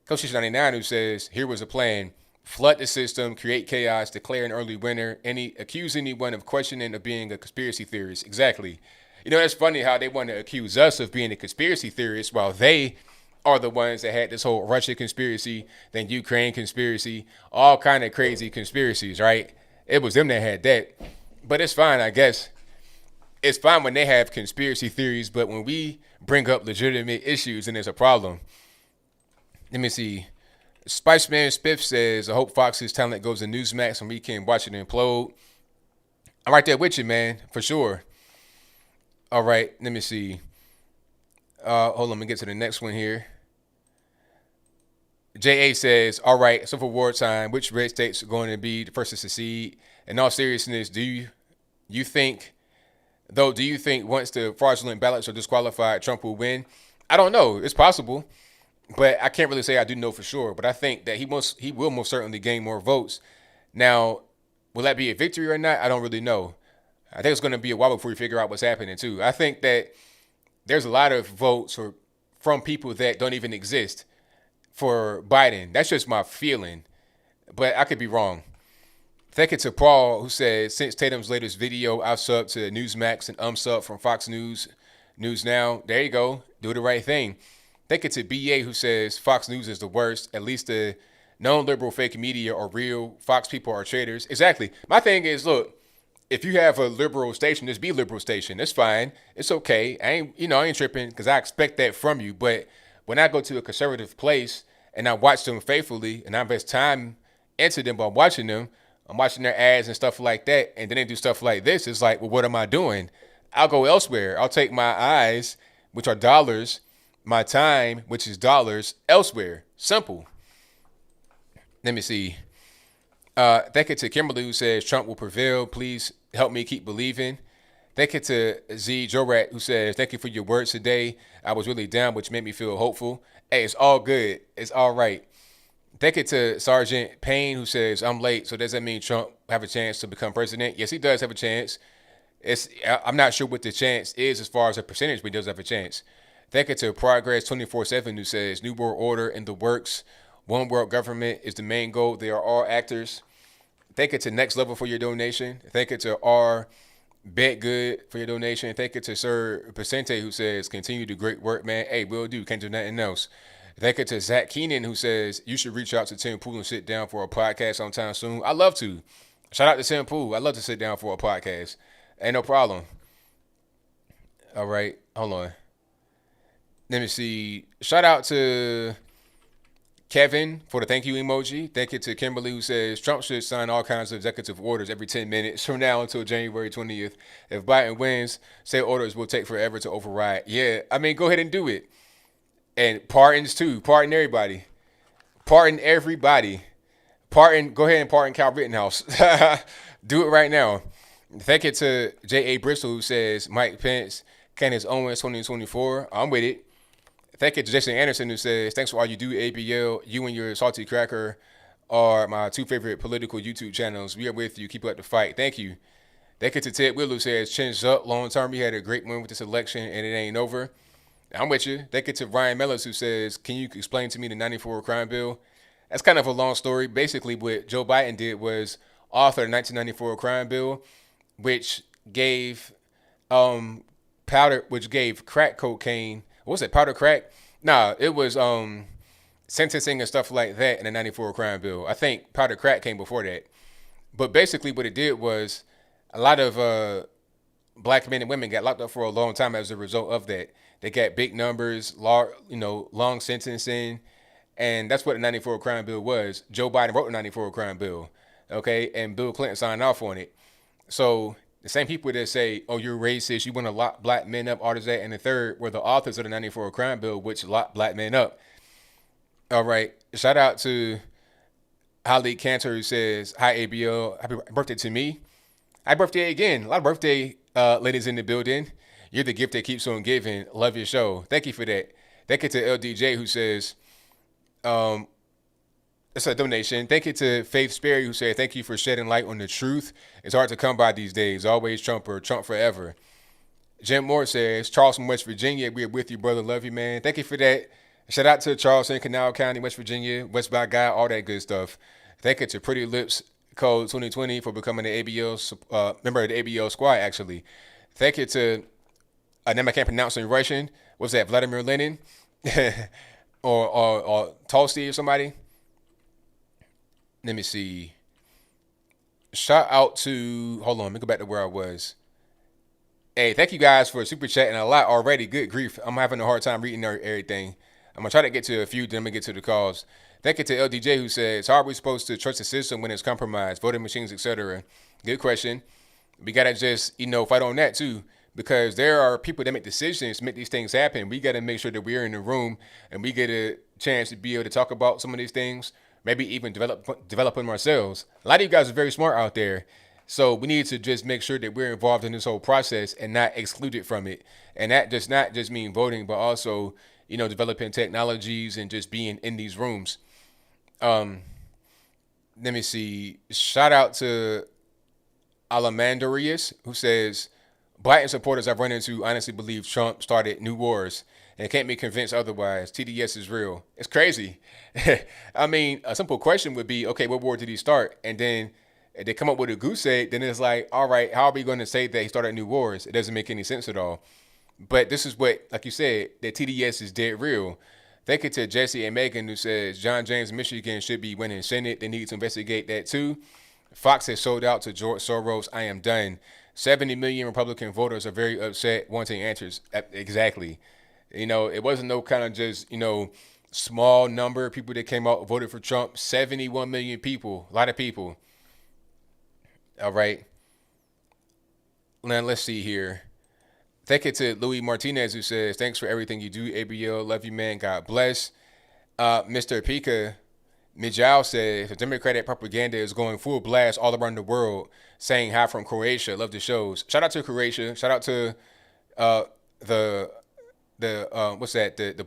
Coach 99, who says, here was a plan. Flood the system, create chaos, declare an early winner, accuse anyone of questioning or being a conspiracy theorist. Exactly. You know, it's funny how they want to accuse us of being a conspiracy theorist while they are the ones that had this whole Russia conspiracy, then Ukraine conspiracy, all kind of crazy conspiracies, right? It was them that had that. But it's fine, I guess. It's fine when they have conspiracy theories, but when we bring up legitimate issues, then there's a problem. Let me see. Spiceman Spiff says, I hope Fox's talent goes to Newsmax and we can watch it implode. I'm right there with you, man, for sure. All right, let me see. Hold on, let me get to the next one here. JA says, all right, so for wartime, which red states are going to be the first to secede? In all seriousness, do you think once the fraudulent ballots are disqualified, Trump will win? I don't know. It's possible, but I can't really say I do know for sure. But I think that he will most certainly gain more votes. Now, will that be a victory or not? I don't really know. I think it's going to be a while before we figure out what's happening too. I think that there's a lot of votes from people that don't even exist for Biden. That's just my feeling, but I could be wrong. Thank you to Paul, who says, since Tatum's latest video, I've subbed to Newsmax and sub from Fox News Now. There you go. Do the right thing. Thank you to BA, who says, Fox News is the worst. At least the known liberal fake media are real. Fox people are traitors. Exactly. My thing is, look, if you have a liberal station, just be a liberal station. It's fine. It's okay. I ain't tripping because I expect that from you. But when I go to a conservative place and I watch them faithfully and I invest time into them by watching them, I'm watching their ads and stuff like that, and then they do stuff like this. It's like, well, what am I doing? I'll go elsewhere. I'll take my eyes, which are dollars, my time, which is dollars, elsewhere. Simple. Let me see. Thank you to Kimberly, who says Trump will prevail. Please help me keep believing. Thank you to Z Jorat, who says, thank you for your words today. I was really down, which made me feel hopeful. Hey, it's all good. It's all right. Thank you to Sergeant Payne, who says, I'm late, so does that mean Trump have a chance to become president? Yes, he does have a chance. I'm not sure what the chance is as far as a percentage, but he does have a chance. Thank you to Progress 24/7, who says, New World Order in the works. One world government is the main goal. They are all actors. Thank you to Next Level for your donation. Thank you to R. Bet Good for your donation. Thank you to Sir Pacente, who says, continue the great work, man. Hey, will do. Can't do nothing else. Thank you to Zach Keenan, who says, you should reach out to Tim Pool and sit down for a podcast sometime soon. I love to. Shout out to Tim Pool. I love to sit down for a podcast. Ain't no problem. All right. Hold on. Let me see. Shout out to Kevin for the thank you emoji. Thank you to Kimberly, who says Trump should sign all kinds of executive orders every 10 minutes from now until January 20th. If Biden wins, say orders will take forever to override. Yeah, I mean, go ahead and do it. And pardons too. Pardon everybody. Pardon everybody. Go ahead and pardon Kyle Rittenhouse. Do it right now. Thank you to J.A. Bristol, who says Mike Pence, Candace Owens 2024. I'm with it. Thank you to Jason Anderson, who says, thanks for all you do, ABL. You and your Salty Cracker are my two favorite political YouTube channels. We are with you. Keep up the fight. Thank you. Thank you to Ted Wheeler, who says, chins up long term. We had a great win with this election, and it ain't over. I'm with you. Thank you to Ryan Mellis, who says, can you explain to me the 94 crime bill? That's kind of a long story. Basically, what Joe Biden did was author the 1994 crime bill, which gave crack cocaine. What was it? Powder crack? Nah, it was sentencing and stuff like that in the 94 crime bill. I think powder crack came before that. But basically what it did was a lot of black men and women got locked up for a long time as a result of that. They got big numbers, long sentencing, and that's what the 94 crime bill was. Joe Biden wrote the 94 crime bill, okay, and Bill Clinton signed off on it. So the same people that say, oh, you're racist, you want to lock black men up, all this, that, and the third were the authors of the 94 crime bill, which locked black men up. All right, shout out to Holly Cantor, who says, hi, ABL, happy birthday to me. Happy birthday again. A lot of birthday ladies in the building. You're the gift that keeps on giving. Love your show. Thank you for that. Thank you to LDJ, who says, it's a donation. Thank you to Faith Sperry, who said, thank you for shedding light on the truth. It's hard to come by these days. Always Trump or Trump forever. Jim Moore says, Charleston, West Virginia. We are with you, brother. Love you, man. Thank you for that. Shout out to Charleston, Canal County, West Virginia, West by Guy, all that good stuff. Thank you to Pretty Lips Code 2020 for becoming the ABL member of the ABL squad, actually. Thank you to a name I can't pronounce in Russian. What's that? Vladimir Lenin. or Tulsi or somebody. Let me see. Shout out to, hold on, let me go back to where I was. Hey, thank you guys for super chatting a lot already. Good grief. I'm having a hard time reading everything. I'm going to try to get to a few, then I'm going to get to the calls. Thank you to LDJ who says, how are we supposed to trust the system when it's compromised, voting machines, etc.? Good question. We got to just, fight on that too. Because there are people that make decisions, make these things happen. We got to make sure that we're in the room and we get a chance to be able to talk about some of these things, maybe even develop them ourselves. A lot of you guys are very smart out there. So we need to just make sure that we're involved in this whole process and not excluded from it. And that does not just mean voting, but also, developing technologies and just being in these rooms. Let me see. Shout out to Alamandorius, who says, Biden supporters I've run into honestly believe Trump started new wars and can't be convinced otherwise. TDS is real. It's crazy. I mean, a simple question would be, okay, what war did he start? And then if they come up with a goose egg, then it's like, all right, how are we going to say that he started new wars? It doesn't make any sense at all. But this is what, like you said, that TDS is dead real. Thank you to Jesse and Megan who says John James, Michigan should be winning Senate. They need to investigate that too. Fox has sold out to George Soros. I am done. 70 million Republican voters are very upset, wanting answers. Exactly. It wasn't no kind of just, small number of people that came out and voted for Trump. 71 million people. A lot of people. All right. Now, let's see here. Thank you to Louis Martinez who says, thanks for everything you do, ABL. Love you, man. God bless. Mr. Pika Mijal says, the Democratic propaganda is going full blast all around the world, saying hi from Croatia. Love the shows. Shout out to Croatia. Shout out to the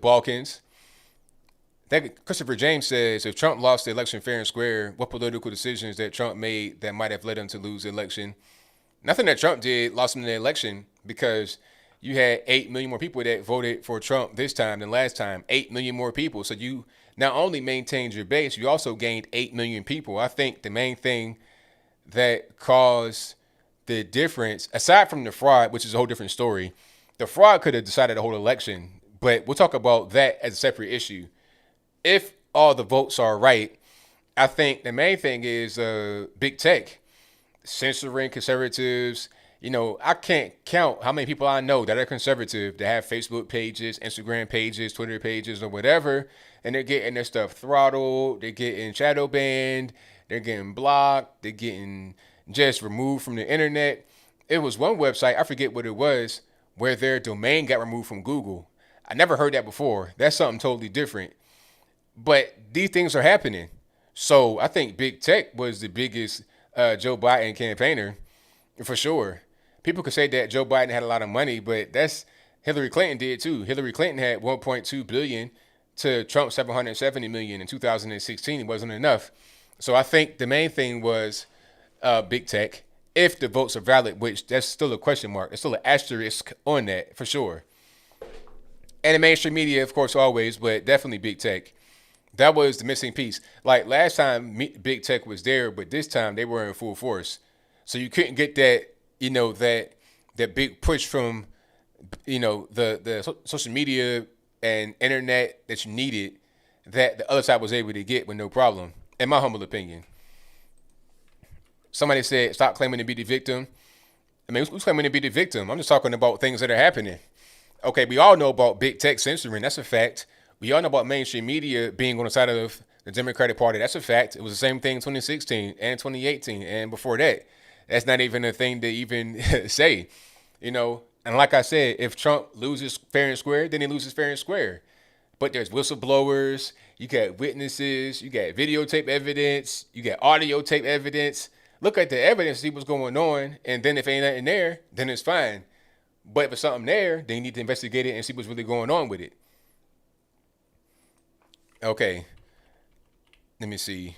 Balkans. Christopher James says, if Trump lost the election fair and square, what political decisions that Trump made that might have led him to lose the election? Nothing that Trump did lost him the election, because you had 8 million more people that voted for Trump this time than last time. 8 million more people. So you not only maintained your base, you also gained 8 million people. I think the main thing that caused the difference, aside from the fraud, which is a whole different story, the fraud could have decided the whole election, but we'll talk about that as a separate issue. If all the votes are right, I think the main thing is big tech censoring conservatives. I can't count how many people I know that are conservative that have Facebook pages, Instagram pages, Twitter pages, or whatever, and they're getting their stuff throttled, they're getting shadow banned, they're getting blocked, they're getting just removed from the internet. It was one website, I forget what it was, where their domain got removed from Google. I never heard that before. That's something totally different. But these things are happening. So I think big tech was the biggest Joe Biden campaigner, for sure. People could say that Joe Biden had a lot of money, but that's Hillary Clinton did too. Hillary Clinton had 1.2 billion to Trump's 770 million in 2016. It wasn't enough. So I think the main thing was big tech. If the votes are valid, which that's still a question mark. There's still an asterisk on that for sure. And the mainstream media, of course, always, but definitely big tech. That was the missing piece. Like last time, big tech was there, but this time they were in full force. So you couldn't get that, that big push from, the social media and internet that you needed, that the other side was able to get with no problem, in my humble opinion. Somebody said, stop claiming to be the victim. I mean, who's claiming to be the victim? I'm just talking about things that are happening. Okay, we all know about big tech censoring. That's a fact. We all know about mainstream media being on the side of the Democratic Party. That's a fact. It was the same thing in 2016 and 2018 and before that. That's not even a thing to even say, And like I said, if Trump loses fair and square, then he loses fair and square. But there's whistleblowers, you got witnesses, you got videotape evidence, you got audio tape evidence. Look at the evidence, see what's going on, and then if ain't nothing there, then it's fine. But if it's something there, then you need to investigate it and see what's really going on with it. Okay. Let me see.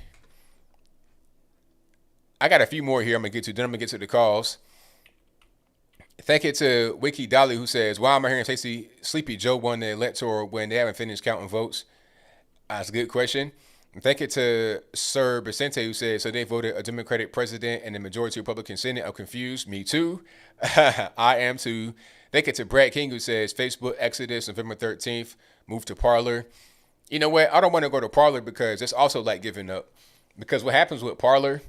I got a few more here I'm going to get to. Then I'm going to get to the calls. Thank you to Wiki Dolly who says, why am I hearing Stacey Sleepy Joe won the electoral when they haven't finished counting votes? That's a good question. And thank you to Sir Vicente who says, so they voted a Democratic president and a majority Republican Senate. I'm confused. Me too. I am too. Thank you to Brad King who says, Facebook Exodus November 13th, move to Parler. You know what? I don't want to go to Parlor because it's also like giving up. Because what happens with Parlor,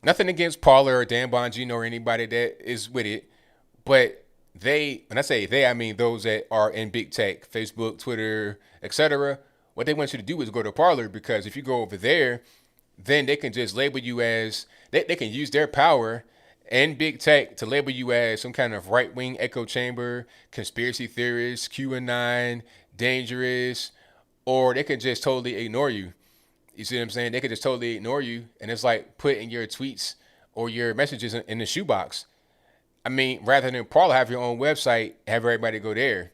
nothing against Parlor or Dan Bongino or anybody that is with it, but when I say they, I mean those that are in big tech, Facebook, Twitter, etc. What they want you to do is go to Parlor because if you go over there, then they can just label you as they can use their power and big tech to label you as some kind of right wing echo chamber, conspiracy theorist, QAnon, dangerous, or they could just totally ignore you. You see what I'm saying? They could just totally ignore you, and it's like putting your tweets or your messages in the shoebox. I mean, rather than Parler, have your own website, have everybody go there.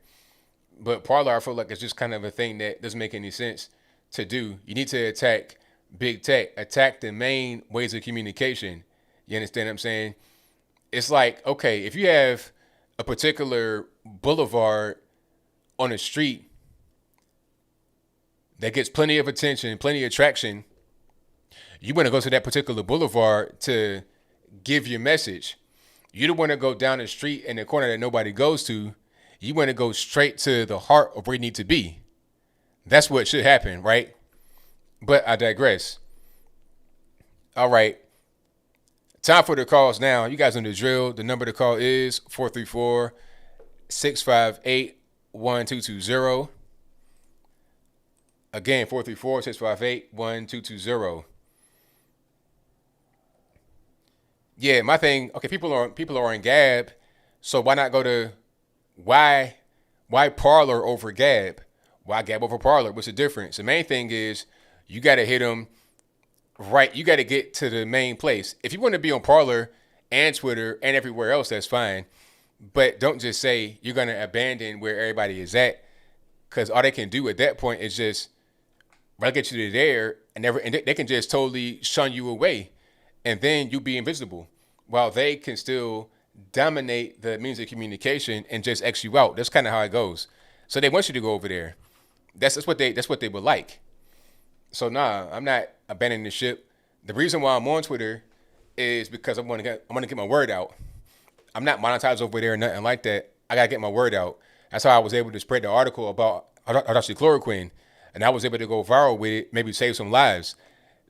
But Parler, I feel like it's just kind of a thing that doesn't make any sense to do. You need to attack big tech, attack the main ways of communication. You understand what I'm saying? It's like, okay, if you have a particular boulevard on a street that gets plenty of attention, plenty of traction, you want to go to that particular boulevard to give your message. You don't want to go down the street in the corner that nobody goes to. You want to go straight to the heart of where you need to be. That's what should happen, right? But I digress. All right. Time for the calls now. You guys know the drill. The number to call is 434-658-1220. Again, 434-658-1220. Yeah, my thing. Okay, people are on Gab, so why not go to why Parler over Gab? Why Gab over Parler? What's the difference? The main thing is you got to hit them right. You got to get to the main place. If you want to be on Parler and Twitter and everywhere else, that's fine. But don't just say you're gonna abandon where everybody is at, because all they can do at that point is just relegate you to there, and they can just totally shun you away, and then you'll be invisible, while they can still dominate the means of communication and just X you out. That's kind of how it goes. So they want you to go over there. That's what they would like. So nah, I'm not abandoning the ship. The reason why I'm on Twitter is because I want to get my word out. I'm not monetized over there or nothing like that. I gotta get my word out. That's how I was able to spread the article about hydroxychloroquine, and I was able to go viral with it, maybe save some lives.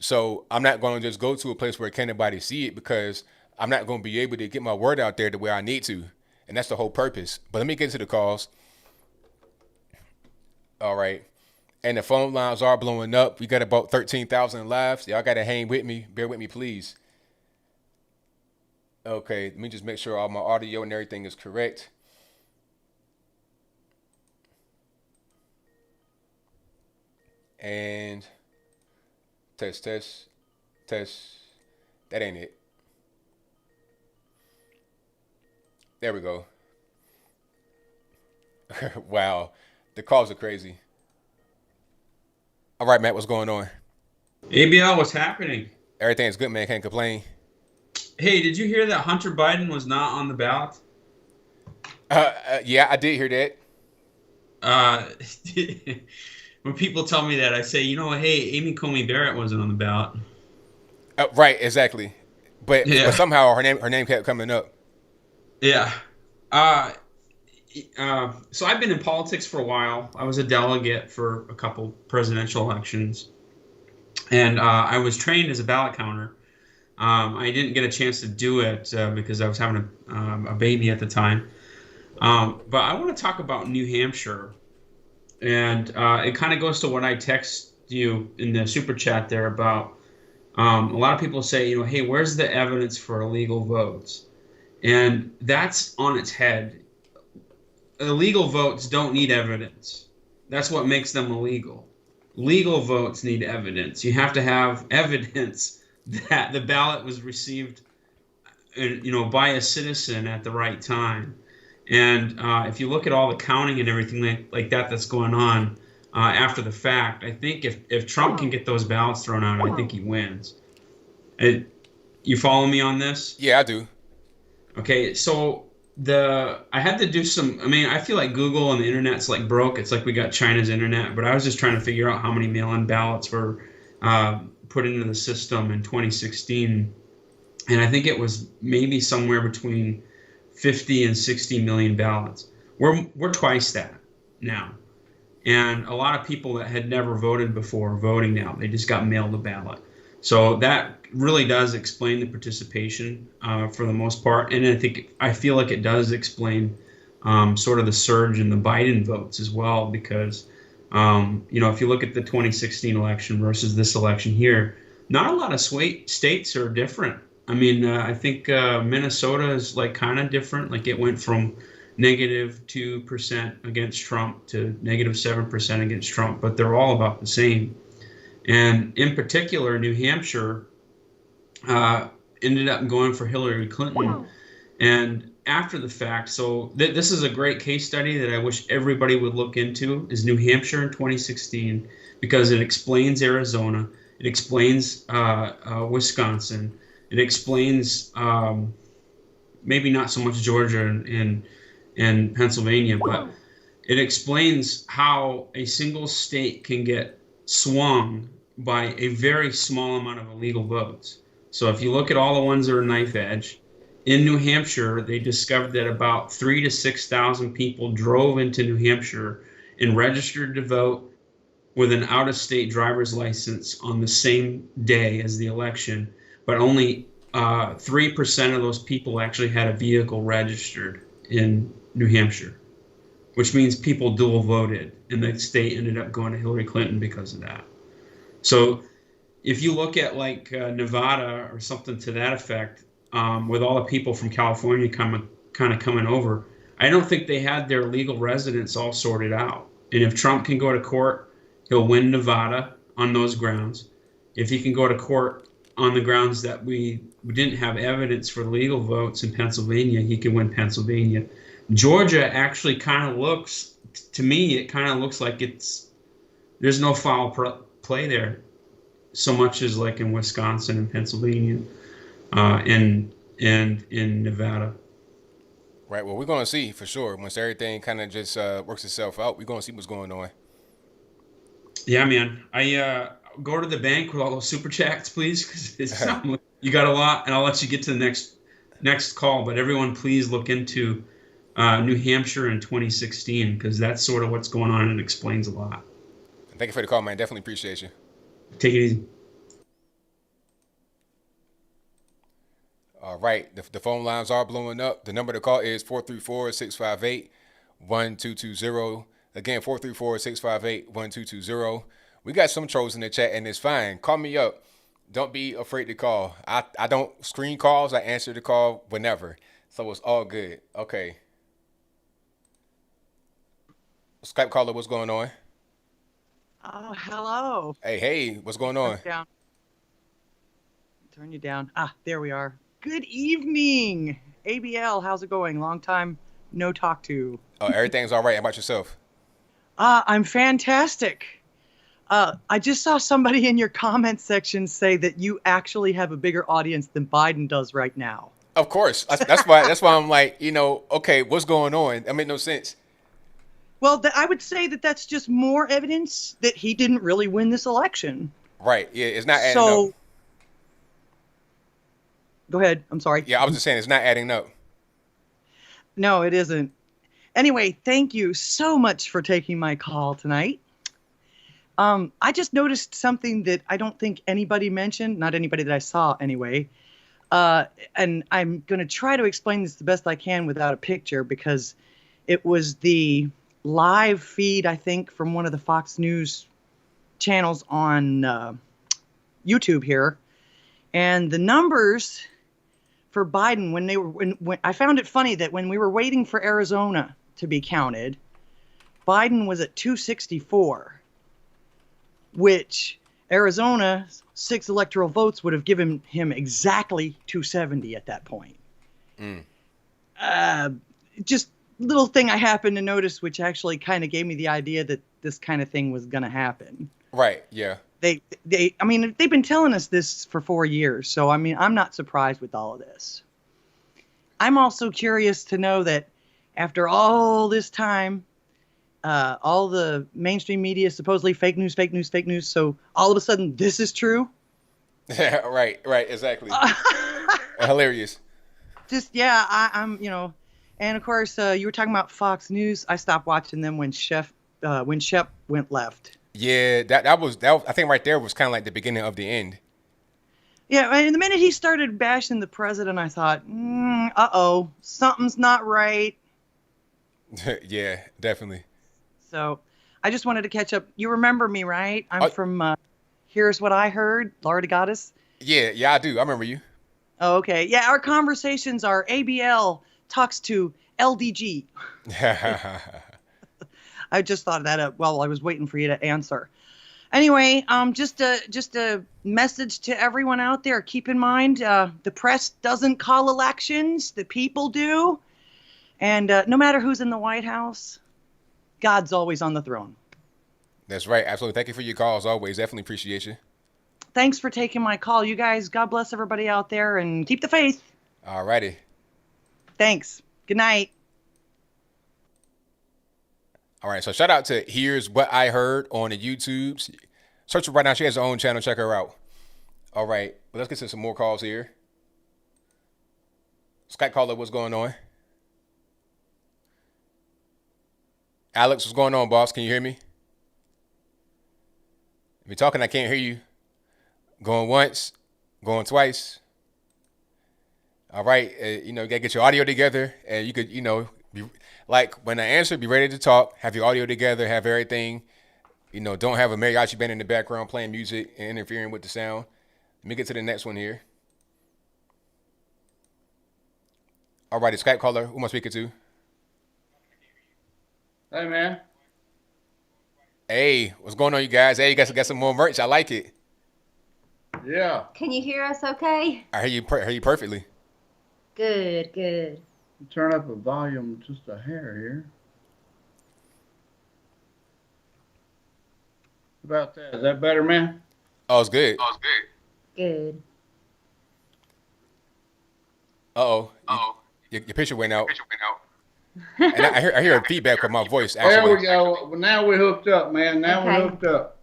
So I'm not going to just go to a place where can't nobody see it, because I'm not going to be able to get my word out there the way I need to, and that's the whole purpose. But let me get to the calls. All right. And the phone lines are blowing up. We got about 13,000 lives. Y'all got to hang with me. Bear with me, please. Okay, let me just make sure all my audio and everything is correct. And test. That ain't it. There we go. Wow, the calls are crazy. All right, Matt, what's going on? ABL, what's happening? Everything's good, man. Can't complain. Hey, did you hear that Hunter Biden was not on the ballot? Yeah, I did hear that. Uh, when people tell me that, I say, hey, Amy Coney Barrett wasn't on the ballot. Right, exactly. But Yeah, somehow her name kept coming up. yeah. Uh, so I've been in politics for a while. I was a delegate for a couple presidential elections, and I was trained as a ballot counter. I didn't get a chance to do it because I was having a baby at the time. But I want to talk about New Hampshire, and it kind of goes to what I text you in the super chat there about. A lot of people say, hey, where's the evidence for illegal votes? And that's on its head. Illegal votes don't need evidence. That's what makes them illegal. Legal votes need evidence. You have to have evidence that the ballot was received, by a citizen at the right time. And if you look at all the counting and everything like that that's going on after the fact, I think if Trump can get those ballots thrown out, I think he wins. You follow me on this? Yeah, I do. Okay, so I had to do some. I mean, I feel like Google and the internet's like broke. It's like we got China's internet, but I was just trying to figure out how many mail-in ballots were put into the system in 2016, and I think it was maybe somewhere between 50 and 60 million ballots. We're twice that now, and a lot of people that had never voted before are voting now. They just got mailed a ballot. So that really does explain the participation for the most part, and I feel like it does explain sort of the surge in the Biden votes as well, because if you look at the 2016 election versus this election here, not a lot of states are different. I mean, I think Minnesota is like kind of different. Like it went from -2% against Trump to -7% against Trump, but they're all about the same. And in particular, New Hampshire ended up going for Hillary Clinton. And after the fact, so this is a great case study that I wish everybody would look into, is New Hampshire in 2016, because it explains Arizona, it explains Wisconsin, it explains maybe not so much Georgia and Pennsylvania, but it explains how a single state can get swung by a very small amount of illegal votes. So if you look at all the ones that are knife edge, in New Hampshire, they discovered that about 3,000 to 6,000 people drove into New Hampshire and registered to vote with an out-of-state driver's license on the same day as the election, but only 3% of those people actually had a vehicle registered in New Hampshire, which means people dual voted, and the state ended up going to Hillary Clinton because of that. So if you look at like Nevada or something to that effect, with all the people from California kind of coming over, I don't think they had their legal residence all sorted out. And if Trump can go to court, he'll win Nevada on those grounds. If he can go to court on the grounds that we didn't have evidence for legal votes in Pennsylvania, he can win Pennsylvania. Georgia actually kind of looks, to me, it kind of looks like there's no foul play there, so much as like in Wisconsin and Pennsylvania, and in Nevada. Right. Well, we're going to see for sure. Once everything kind of just works itself out, we're going to see what's going on. Yeah, man. I go to the bank with all those super chats, please, because you got a lot, and I'll let you get to the next call. But everyone, please look into New Hampshire in 2016, because that's sort of what's going on, and it explains a lot. Thank you for the call, man. Definitely appreciate you. Take it easy. All right. The phone lines are blowing up. The number to call is 434-658-1220. Again, 434-658-1220. We got some trolls in the chat, and it's fine. Call me up. Don't be afraid to call. I don't screen calls. I answer the call whenever. So it's all good. Okay. Skype caller, what's going on? Oh, hello. Hey, what's going on? Turn you down. There we are. Good evening. ABL, how's it going? Long time no talk to. Oh, everything's all right. How about yourself? I'm fantastic. I just saw somebody in your comment section say that you actually have a bigger audience than Biden does right now. Of course. That's why I'm like, okay, what's going on? That made no sense. Well, I would say that that's just more evidence that he didn't really win this election. Right. Yeah, it's not adding up. Go ahead. I'm sorry. Yeah, I was just saying it's not adding up. No, it isn't. Anyway, thank you so much for taking my call tonight. I just noticed something that I don't think anybody mentioned, not anybody that I saw anyway. And I'm going to try to explain this the best I can without a picture, because it was the live feed, I think, from one of the Fox News channels on YouTube here. And the numbers for Biden, when I found it funny that when we were waiting for Arizona to be counted, Biden was at 264, which Arizona's 6 electoral votes would have given him exactly 270 at that point. Just little thing I happened to notice, which actually kind of gave me the idea that this kind of thing was going to happen. Right. Yeah. They've been telling us this for 4 years. So, I'm not surprised with all of this. I'm also curious to know that after all this time, all the mainstream media is supposedly fake news. So all of a sudden this is true. Right. Exactly. Hilarious. I'm, and of course, you were talking about Fox News. I stopped watching them when Chef when Shep went left. Yeah, that was I think right there was kind of like the beginning of the end. Yeah, and the minute he started bashing the president, I thought, uh-oh, something's not right. Yeah, definitely. So I just wanted to catch up. You remember me, right? I'm from Here's What I Heard, Laura Goddess. Yeah, I do. I remember you. Oh, okay. Yeah, our conversations are ABL talks to LDG. I just thought of that up while I was waiting for you to answer. Anyway, just a message to everyone out there. Keep in mind, the press doesn't call elections. The people do. And no matter who's in the White House, God's always on the throne. That's right. Absolutely. Thank you for your call as always. Definitely appreciate you. Thanks for taking my call. You guys, God bless everybody out there and keep the faith. All righty. Thanks. Good night. All right. So shout out to Here's What I Heard on the YouTubes. Search her right now. She has her own channel. Check her out. All right. Well, let's get to some more calls here. Skype caller, what's going on? Alex, what's going on, boss? Can you hear me? If you're talking, I can't hear you. Going once, going twice. All right. You got to get your audio together, and you could, be like when I answer, be ready to talk, have your audio together, have everything. Don't have a mariachi band in the background playing music and interfering with the sound. Let me get to the next one here. All right, Skype caller, who am I speaking to? Hey, man. Hey, what's going on, you guys? Hey, you guys got some more merch. I like it. Yeah. Can you hear us okay? I hear you perfectly. Good, good. Turn up the volume just a hair here. How about that? Is that better, man? Oh, it's good. Good. Uh-oh. Your picture went out. And I hear a feedback of my voice, actually. There we go. Well, now we're hooked up, man. Now Okay. we're hooked up.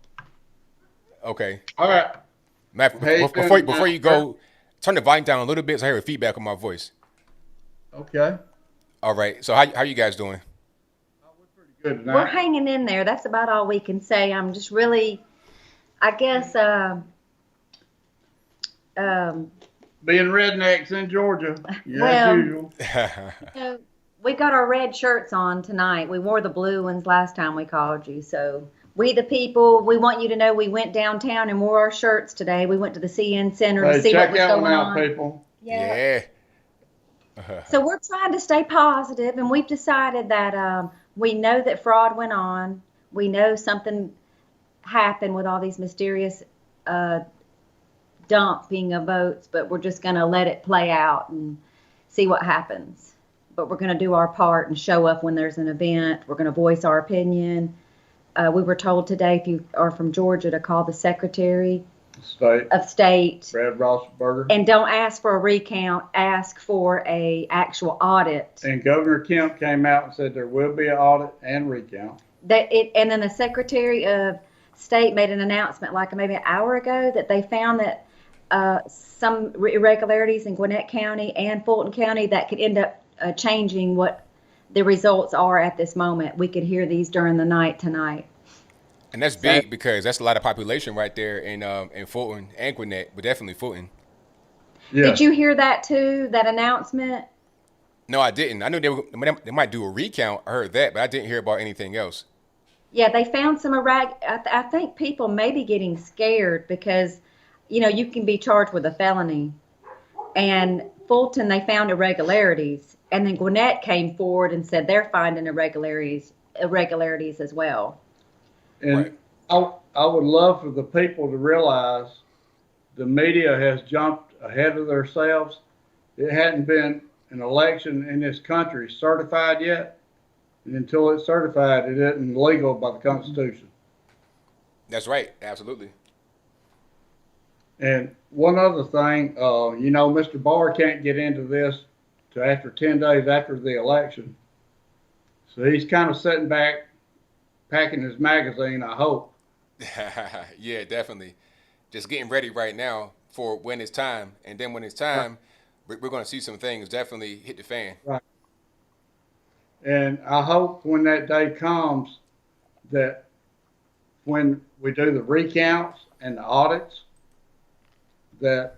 Okay. All right. Matt, Hey, before you go, turn the volume down a little bit so I hear a feedback of my voice. Okay. All right. So how you guys doing? Good tonight. We're hanging in there. That's about all we can say. I'm just really, I guess, Being rednecks in Georgia. Yeah, Well- as usual. we got our red shirts on tonight. We wore the blue ones last time we called you. So we the people, we want you to know we went downtown and wore our shirts today. We went to the CN Center to Hey, see what check was that going one out, on. people. Yeah. So we're trying to stay positive, and we've decided that we know that fraud went on. We know something happened with all these mysterious dumping of votes, but we're just going to let it play out and see what happens. But we're going to do our part and show up when there's an event. We're going to voice our opinion. We were told today, if you are from Georgia, to call the Secretary of State. Brad Rossberger. And don't ask for a recount, ask for a actual audit. And Governor Kemp came out and said there will be an audit and recount. And then the Secretary of State made an announcement like maybe an hour ago that they found that some irregularities in Gwinnett County and Fulton County that could end up changing what the results are at this moment. We could hear these during the night tonight. And that's big because that's a lot of population right there in Fulton and Gwinnett, but definitely Fulton. Yeah. Did you hear that too, that announcement? No, I didn't. I knew they might do a recount. I heard that, but I didn't hear about anything else. Yeah, they found some I think people may be getting scared because, you can be charged with a felony. And Fulton, they found irregularities. And then Gwinnett came forward and said they're finding irregularities as well. And I would love for the people to realize the media has jumped ahead of themselves. It hadn't been an election in this country certified yet. And until it's certified, it isn't legal by the Constitution. That's right. Absolutely. And one other thing, Mr. Barr can't get into this till after 10 days after the election. So he's kind of sitting back, packing his magazine, I hope. Yeah, definitely. Just getting ready right now for when it's time. And then when it's time, we're going to see some things definitely hit the fan. Right. And I hope when that day comes that when we do the recounts and the audits, that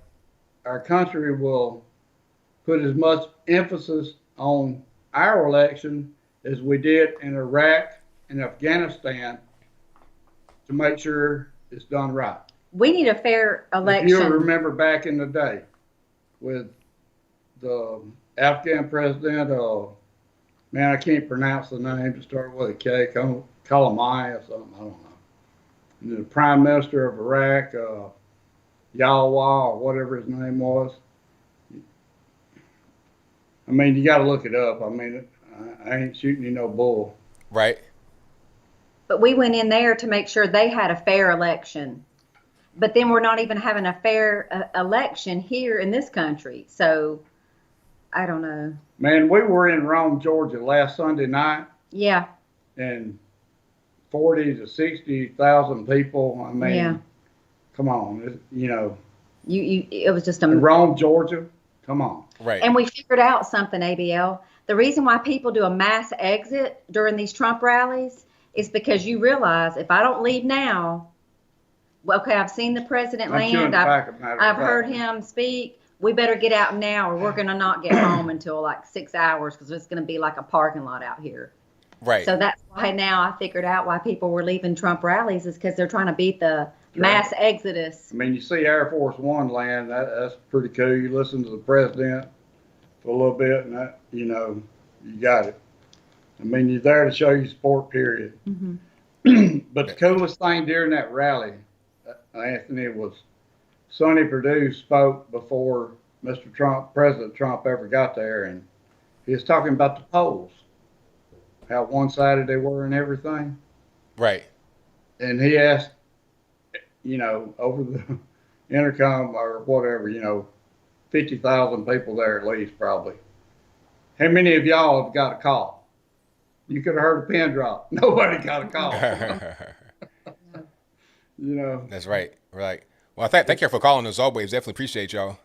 our country will put as much emphasis on our election as we did in Iraq and Afghanistan to make sure it's done right. We need a fair election. If you remember back in the day with the Afghan president, man, I can't pronounce the name, to start with a K, Kalamai or something, I don't know. And then the prime minister of Iraq, Yalwa, or whatever his name was. I mean, you got to look it up. I mean, I ain't shooting you no bull. Right. But we went in there to make sure they had a fair election. But then we're not even having a fair election here in this country. So, I don't know. Man, we were in Rome, Georgia last Sunday night. Yeah. And 40 to 60,000 people. I mean, yeah. Come on, you know. It was just Rome, Georgia. Come on. Right. And we figured out something, ABL. The reason why people do a mass exit during these Trump rallies is because you realize if I don't leave now, well, okay, I've seen the president land. I've heard him speak. We better get out now or we're going to not get home until like 6 hours because it's going to be like a parking lot out here. Right. So that's why now I figured out why people were leaving Trump rallies is because they're trying to beat the mass exodus. I mean, you see Air Force One land. That's pretty cool. You listen to the president for a little bit, and that, you know, you got it. I mean, you're there to show you support, period. Mm-hmm. But the coolest thing during that rally, Anthony, was Sonny Perdue spoke before Mr. Trump, President Trump, ever got there, and he was talking about the polls, how one-sided they were and everything. Right. And he asked, you know, over the intercom or whatever, you know, 50,000 people there at least probably. How many of y'all have got a call? You could have heard a pin drop. Nobody got a call. You know. That's right. Right. Well, thank you for calling as always. Definitely appreciate y'all.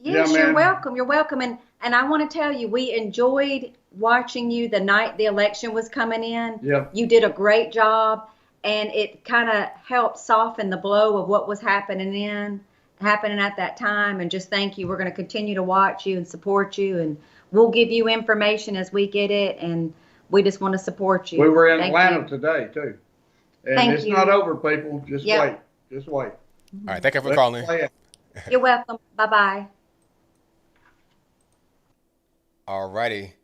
Yes, you're welcome. You're welcome. And I want to tell you, we enjoyed watching you the night the election was coming in. Yep. You did a great job. And it kind of helped soften the blow of what was happening at that time. And just thank you. We're going to continue to watch you and support you. And we'll give you information as we get it. And we just want to support you. We were in Atlanta today, too. And it's not over, people. Just wait. Just wait. All right. Thank you for calling. You're welcome. Bye-bye. All righty.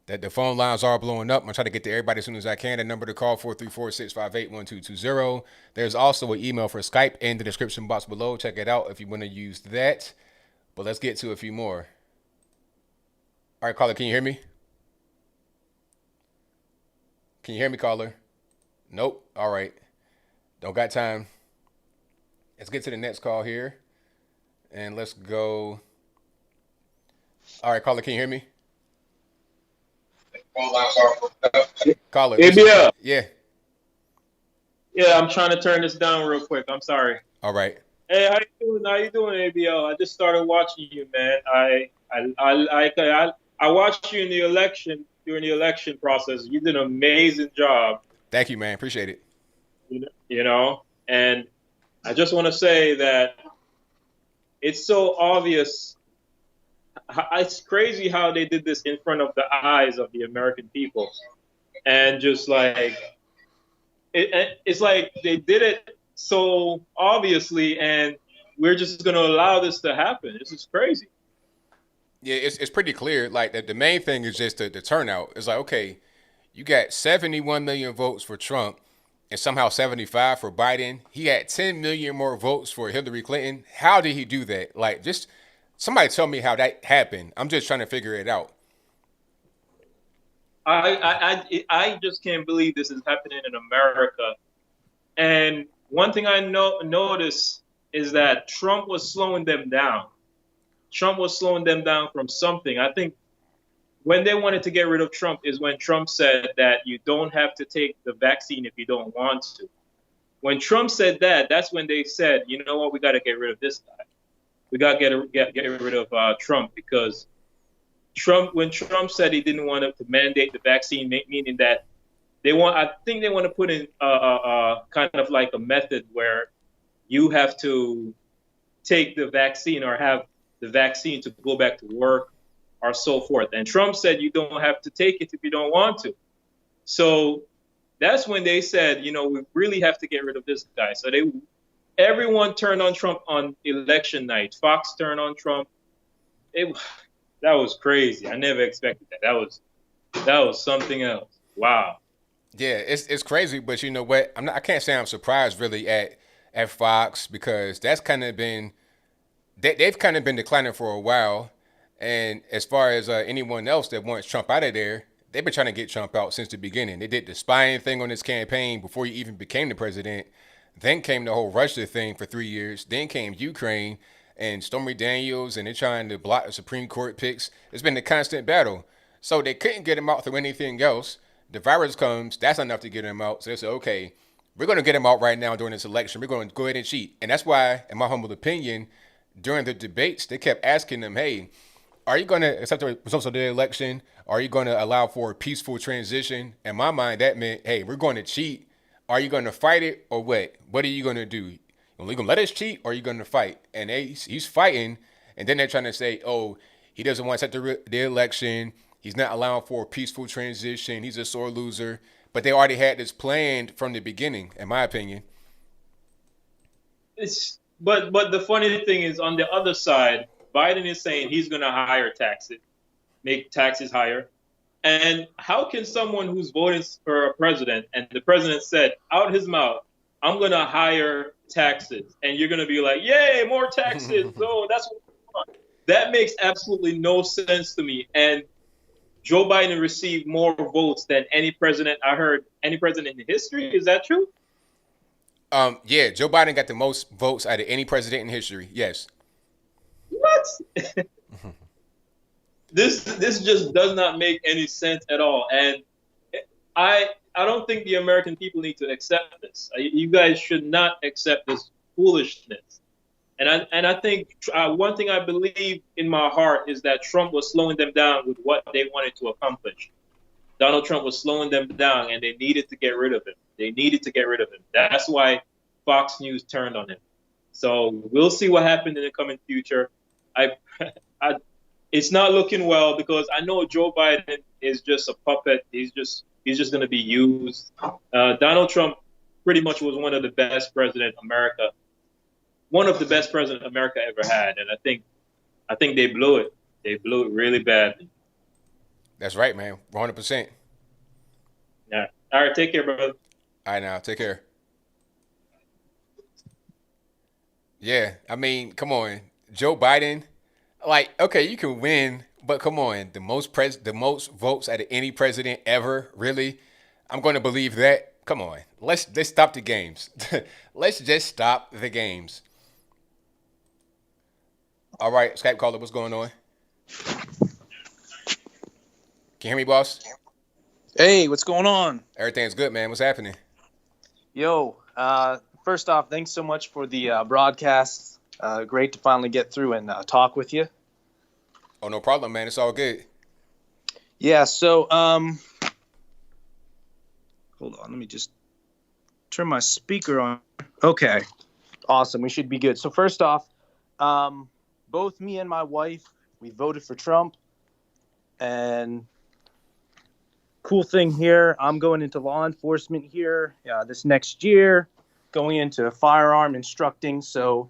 The phone lines are blowing up. I'm going to try to get to everybody as soon as I can. The number to call, 434-658-1220. There's also an email for Skype in the description box below. Check it out if you want to use that. But let's get to a few more. All right, caller, can you hear me? Can you hear me, caller? Nope. All right. Don't got time. Let's get to the next call here. And let's go. All right, caller, can you hear me? Caller. ABL. Yeah. Yeah, I'm trying to turn this down real quick. I'm sorry. All right. Hey, how you doing, ABL? I just started watching you, man. I watched you in the election during the election process. You did an amazing job. Thank you, man. Appreciate it. You know, and I just want to say that it's so obvious. It's crazy how they did this in front of the eyes of the American people, and just like it's like they did it so obviously, and we're just going to allow this to happen. This is crazy. Yeah, it's pretty clear. Like the main thing is just the turnout. It's like, okay, you got 71 million votes for Trump and somehow 75 for Biden. He had 10 million more votes for Hillary Clinton. How did he do that? Like, just somebody tell me how that happened. I'm just trying to figure it out. I just can't believe this is happening in America. And one thing I noticed is that Trump was slowing them down. Trump was slowing them down from something. I think when they wanted to get rid of Trump is when Trump said that you don't have to take the vaccine if you don't want to. When Trump said that, that's when they said, you know what, we got to get rid of this guy. We got to get rid of Trump, because when Trump said he didn't want to mandate the vaccine, meaning that I think they want to put in kind of like a method where you have to take the vaccine or have the vaccine to go back to work or so forth. And Trump said you don't have to take it if you don't want to. So that's when they said, we really have to get rid of this guy. So everyone turned on Trump on election night. Fox turned on Trump. That was crazy. I never expected that. That was something else. Wow. Yeah, it's crazy, but you know what? I can't say I'm surprised really at Fox, because that's kind of been they've kind of been declining for a while. And as far as anyone else that wants Trump out of there, they've been trying to get Trump out since the beginning. They did the spying thing on his campaign before he even became the president. Then came the whole Russia thing for 3 years. Then came Ukraine and Stormy Daniels, and they're trying to block the Supreme Court picks. It's been a constant battle. So they couldn't get him out through anything else. The virus comes, that's enough to get him out. So they said, okay, we're going to get him out right now during this election. We're going to go ahead and cheat. And that's why, in my humble opinion, during the debates, they kept asking them, hey, are you going to accept the results of the election? Are you going to allow for a peaceful transition? In my mind, that meant, hey, we're going to cheat. Are you going to fight it or what? What are you going to do? Are you going to let us cheat or are you going to fight? And he's fighting. And then they're trying to say, oh, he doesn't want to accept the election. He's not allowing for a peaceful transition. He's a sore loser. But they already had this planned from the beginning, in my opinion. But the funny thing is, on the other side, Biden is saying he's going to higher taxes, make taxes higher. And how can someone who's voting for a president, and the president said out his mouth, I'm going to higher taxes, and you're going to be like, yay, more taxes. Oh, that's what we want. That makes absolutely no sense to me. And Joe Biden received more votes than any president in history. Is that true? Yeah, Joe Biden got the most votes out of any president in history. Yes. What? This just does not make any sense at all. And I don't think the American people need to accept this. You guys should not accept this foolishness. And I think one thing I believe in my heart is that Trump was slowing them down with what they wanted to accomplish. Donald Trump was slowing them down, and they needed to get rid of him. That's why Fox News turned on him. So we'll see what happens in the coming future. It's not looking well, because I know Joe Biden is just a puppet. He's just going to be used. Donald Trump pretty much was one of the best presidents America ever had, and I think they blew it. They blew it really badly. That's right, man. 100%. Yeah. All right, take care, brother. All right, now, take care. Yeah, I mean, come on. Joe Biden, like, okay, you can win, but come on. The most votes out of any president ever, really? I'm going to believe that? Come on. Let's stop the games. Let's just stop the games. All right, Skype caller, what's going on? Can you hear me, boss? Hey, what's going on? Everything's good, man. What's happening? Yo, first off, thanks so much for the broadcast. Great to finally get through and talk with you. Oh, no problem, man. It's all good. Yeah, so, hold on. Let me just turn my speaker on. Okay, awesome. We should be good. So first off, both me and my wife, we voted for Trump. And cool thing here, I'm going into law enforcement here this next year, going into firearm instructing. So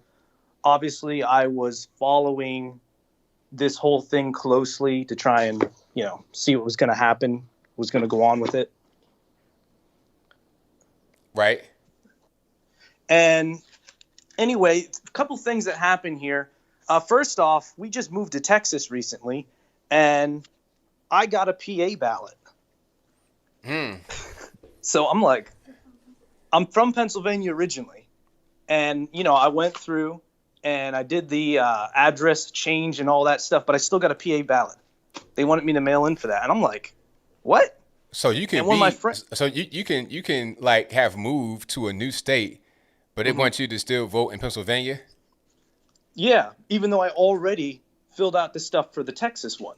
obviously I was following this whole thing closely to try and, see what was going to happen, was going to go on with it. Right. And anyway, a couple things that happened here. First off, we just moved to Texas recently, and I got a PA ballot. So I'm from Pennsylvania originally. And, I went through and I did the address change and all that stuff, but I still got a PA ballot. They wanted me to mail in for that. And I'm like, what? So you can you can like have moved to a new state, but they want you to still vote in Pennsylvania? Yeah, even though I already filled out the stuff for the Texas one.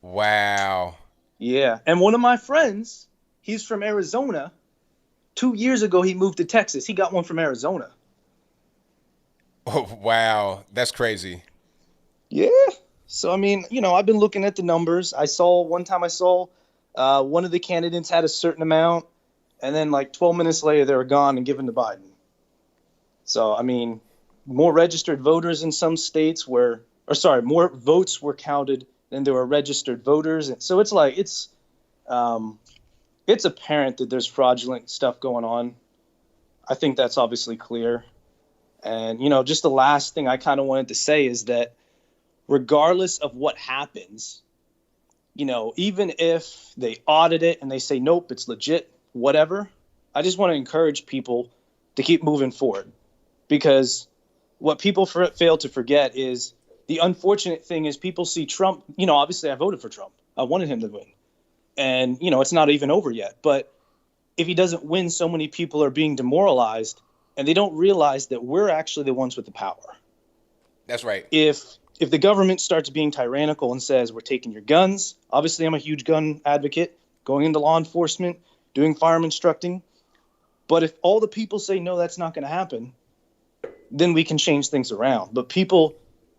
Wow. Yeah, and one of my friends, He's from Arizona. 2 years ago, he moved to Texas. He got one from Arizona. Oh, wow. That's crazy. Yeah. So, I mean, I've been looking at the numbers. One time I saw one of the candidates had a certain amount, and then like 12 minutes later, they were gone and given to Biden. So, I mean, more registered voters in some states more votes were counted than there were registered voters. And so it's like, it's apparent that there's fraudulent stuff going on. I think that's obviously clear. And, just the last thing I kind of wanted to say is that regardless of what happens, even if they audit it and they say, nope, it's legit, whatever, I just want to encourage people to keep moving forward. Because what people fail to forget is the unfortunate thing is people see Trump. Obviously I voted for Trump. I wanted him to win. And, it's not even over yet. But if he doesn't win, so many people are being demoralized and they don't realize that we're actually the ones with the power. That's right. If the government starts being tyrannical and says we're taking your guns, obviously I'm a huge gun advocate, going into law enforcement, doing firearm instructing. But if all the people say, no, that's not going to happen, then we can change things around. But people,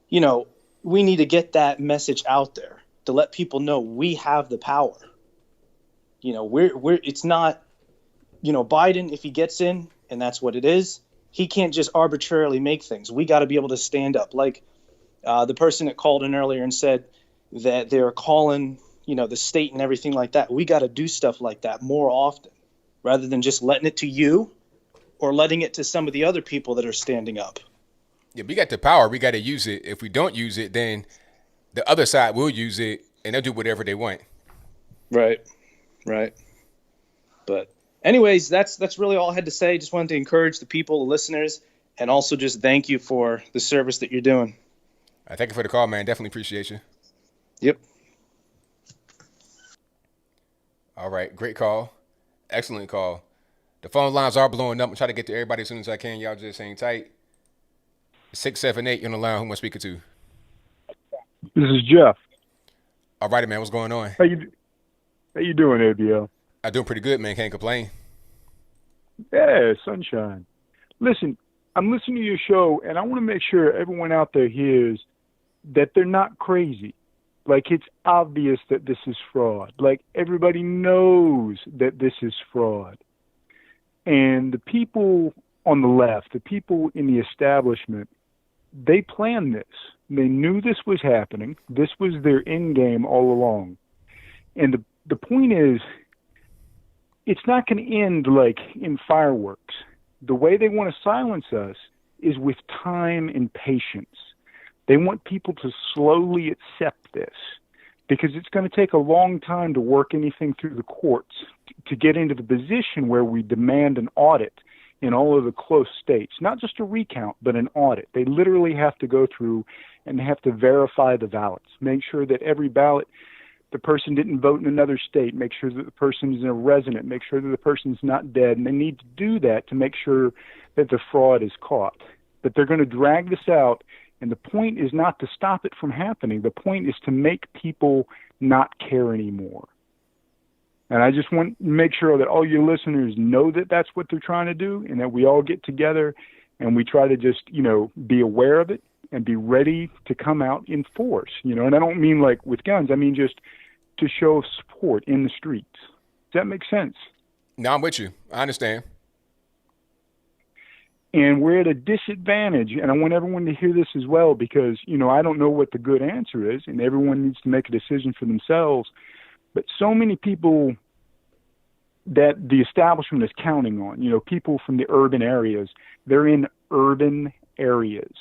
we need to get that message out there to let people know we have the power. It's not, Biden, if he gets in, and that's what it is, he can't just arbitrarily make things. We got to be able to stand up. Like the person that called in earlier and said that they're calling, the state and everything like that. We got to do stuff like that more often rather than just letting it to you or letting it to some of the other people that are standing up. Yeah, we got the power. We got to use it. If we don't use it, then the other side will use it, and they'll do whatever they want. Right. But anyways, that's really all I had to say. Just wanted to encourage the people, the listeners, and also just thank you for the service that you're doing. Thank you for the call, man. Definitely appreciate you. Yep. All right. Great call. Excellent call. The phone lines are blowing up. I'm trying to get to everybody as soon as I can. Y'all just hang tight. 678, you're on the line. Who am I speaking to? This is Jeff. All righty, man. What's going on? How you doing, ABL? I'm doing pretty good, man. Can't complain. Yeah, sunshine. Listen, I'm listening to your show, and I want to make sure everyone out there hears that they're not crazy. Like, it's obvious that this is fraud. Like, everybody knows that this is fraud. And the people on the left, the people in the establishment, they planned this. They knew this was happening. This was their end game all along. And the point is, it's not going to end like in fireworks. The way they want to silence us is with time and patience. They want people to slowly accept this because it's going to take a long time to work anything through the courts to get into the position where we demand an audit in all of the close states, not just a recount, but an audit. They literally have to go through and they have to verify the ballots, make sure that every ballot, the person didn't vote in another state, make sure that the person is a resident, make sure that the person's not dead, and they need to do that to make sure that the fraud is caught. But they're going to drag this out, and the point is not to stop it from happening. The point is to make people not care anymore. And I just want to make sure that all your listeners know that that's what they're trying to do, and that we all get together and we try to just, be aware of it and be ready to come out in force, and I don't mean like with guns. I mean just to show support in the streets. Does that make sense? No, I'm with you. I understand. And we're at a disadvantage, and I want everyone to hear this as well because, I don't know what the good answer is, and everyone needs to make a decision for themselves. But so many people that the establishment is counting on, people from the urban areas, they're in urban areas,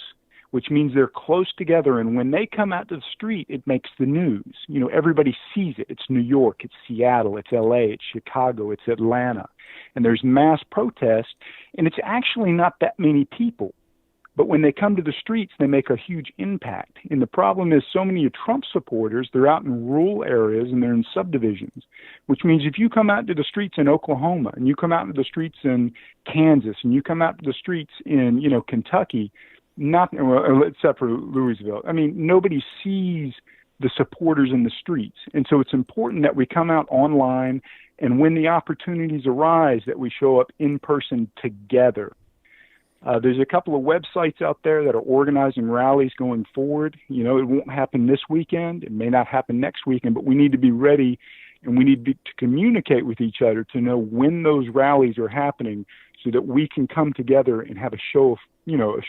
which means they're close together. And when they come out to the street, it makes the news. Everybody sees it. It's New York, it's Seattle, it's LA, it's Chicago, it's Atlanta. And there's mass protest, and it's actually not that many people. But when they come to the streets, they make a huge impact. And the problem is so many of Trump supporters, they're out in rural areas and they're in subdivisions, which means if you come out to the streets in Oklahoma and you come out to the streets in Kansas and you come out to the streets in, Kentucky, except for Louisville, nobody sees the supporters in the streets. And so it's important that we come out online and when the opportunities arise that we show up in person together. There's a couple of websites out there that are organizing rallies going forward. You know, it won't happen this weekend. It may not happen next weekend, but we need to be ready, and we need to communicate with each other to know when those rallies are happening so that we can come together and have a show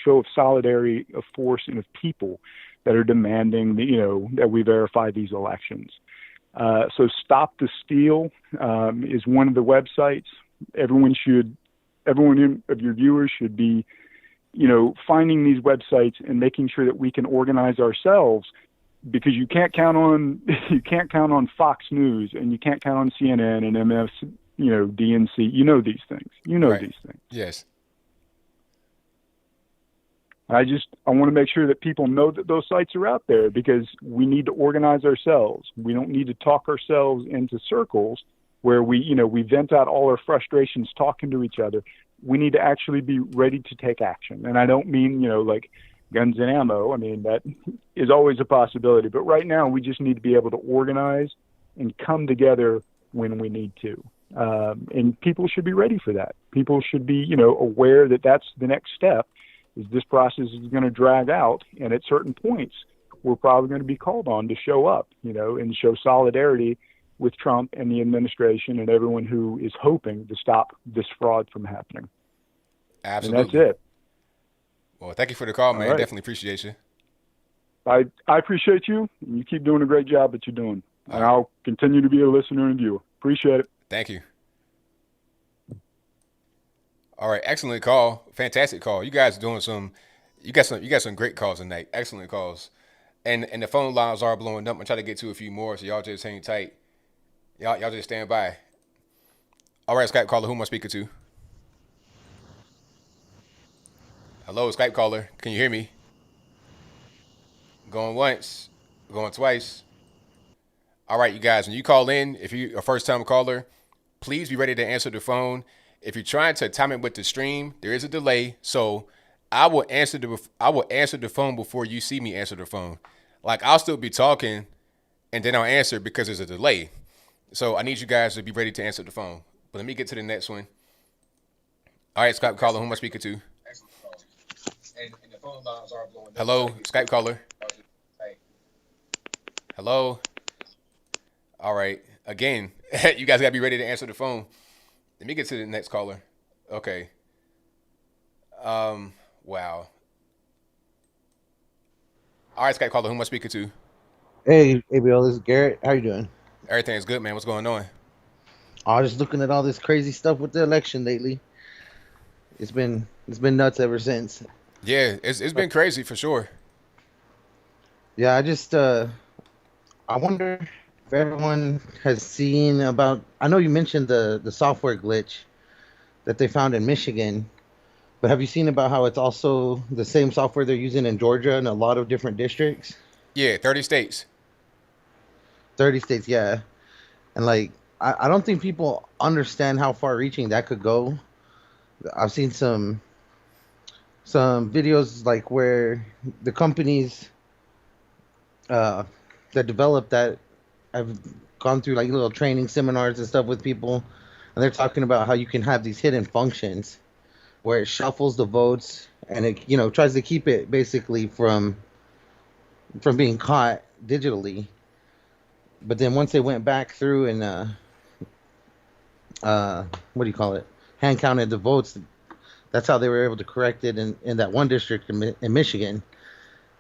of solidarity, of force, and of people that are demanding that we verify these elections. So Stop the Steal is one of the websites. Everyone of your viewers should be, finding these websites and making sure that we can organize ourselves, because you can't count on Fox News, and you can't count on CNN and MS, DNC. These things. Right. These things. Yes. I want to make sure that people know that those sites are out there, because we need to organize ourselves. We don't need to talk ourselves into circles where we vent out all our frustrations talking to each other. We need to actually be ready to take action. And I don't mean, like guns and ammo. I mean, that is always a possibility. But right now, we just need to be able to organize and come together when we need to. And people should be ready for that. People should be, aware that that's the next step. Is this process is going to drag out, and at certain points, we're probably going to be called on to show up, and show solidarity with Trump and the administration and everyone who is hoping to stop this fraud from happening. Absolutely. And that's it. Well, thank you for the call, man. Right. Definitely appreciate you. I appreciate you, and you keep doing a great job that you're doing. And I'll continue to be a listener and viewer. Appreciate it. Thank you. All right, excellent call. Fantastic call. You guys doing you got some great calls tonight. Excellent calls. And the phone lines are blowing up. I'm gonna try to get to a few more, so y'all just hang tight. Y'all just stand by. All right, Skype caller, who am I speaking to? Hello, Skype caller. Can you hear me? Going once, going twice. All right, you guys, when you call in, if you're a first-time caller, please be ready to answer the phone. If you're trying to time it with the stream, there is a delay, so I will answer the phone before you see me answer the phone. Like, I'll still be talking, and then I'll answer because there's a delay. So I need you guys to be ready to answer the phone. But let me get to the next one. All right, Skype caller, who am I speaking to? Hello, Skype caller. Hello. All right. Again, you guys got to be ready to answer the phone. Let me get to the next caller. Okay. Wow. All right, Skype caller, who am I speaking to? Hey, ABL, this is Garrett. How you doing? Everything's good, man. What's going on? I was just looking at all this crazy stuff with the election lately. It's been nuts ever since. Yeah, it's been crazy for sure. Yeah, I wonder if everyone has seen about. I know you mentioned the software glitch that they found in Michigan, but have you seen about how it's also the same software they're using in Georgia and a lot of different districts? Yeah, 30 states. 30 states, yeah. And like, I don't think people understand how far-reaching that could go. I've seen some videos like where the companies that developed that have gone through like little training seminars and stuff with people, and they're talking about how you can have these hidden functions where it shuffles the votes and it tries to keep it basically from being caught digitally. But then once they went back through and hand counted the votes, that's how they were able to correct it in that one district in Michigan.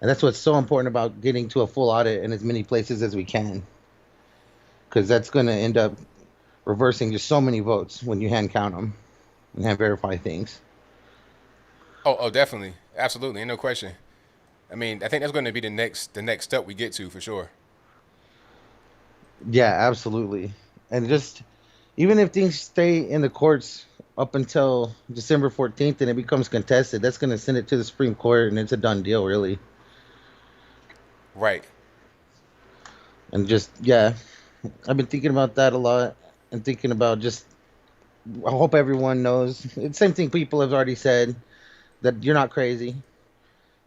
And that's what's so important about getting to a full audit in as many places as we can, because that's going to end up reversing just so many votes when you hand count them and hand verify things. Oh, definitely, absolutely, ain't no question. I mean, I think that's going to be the next step we get to for sure. Yeah, absolutely. And just even if things stay in the courts up until December 14th and it becomes contested, that's going to send it to the Supreme Court and it's a done deal, really. Right. And just, yeah, I've been thinking about that a lot and thinking about just, I hope everyone knows. It's the same thing people have already said, that you're not crazy.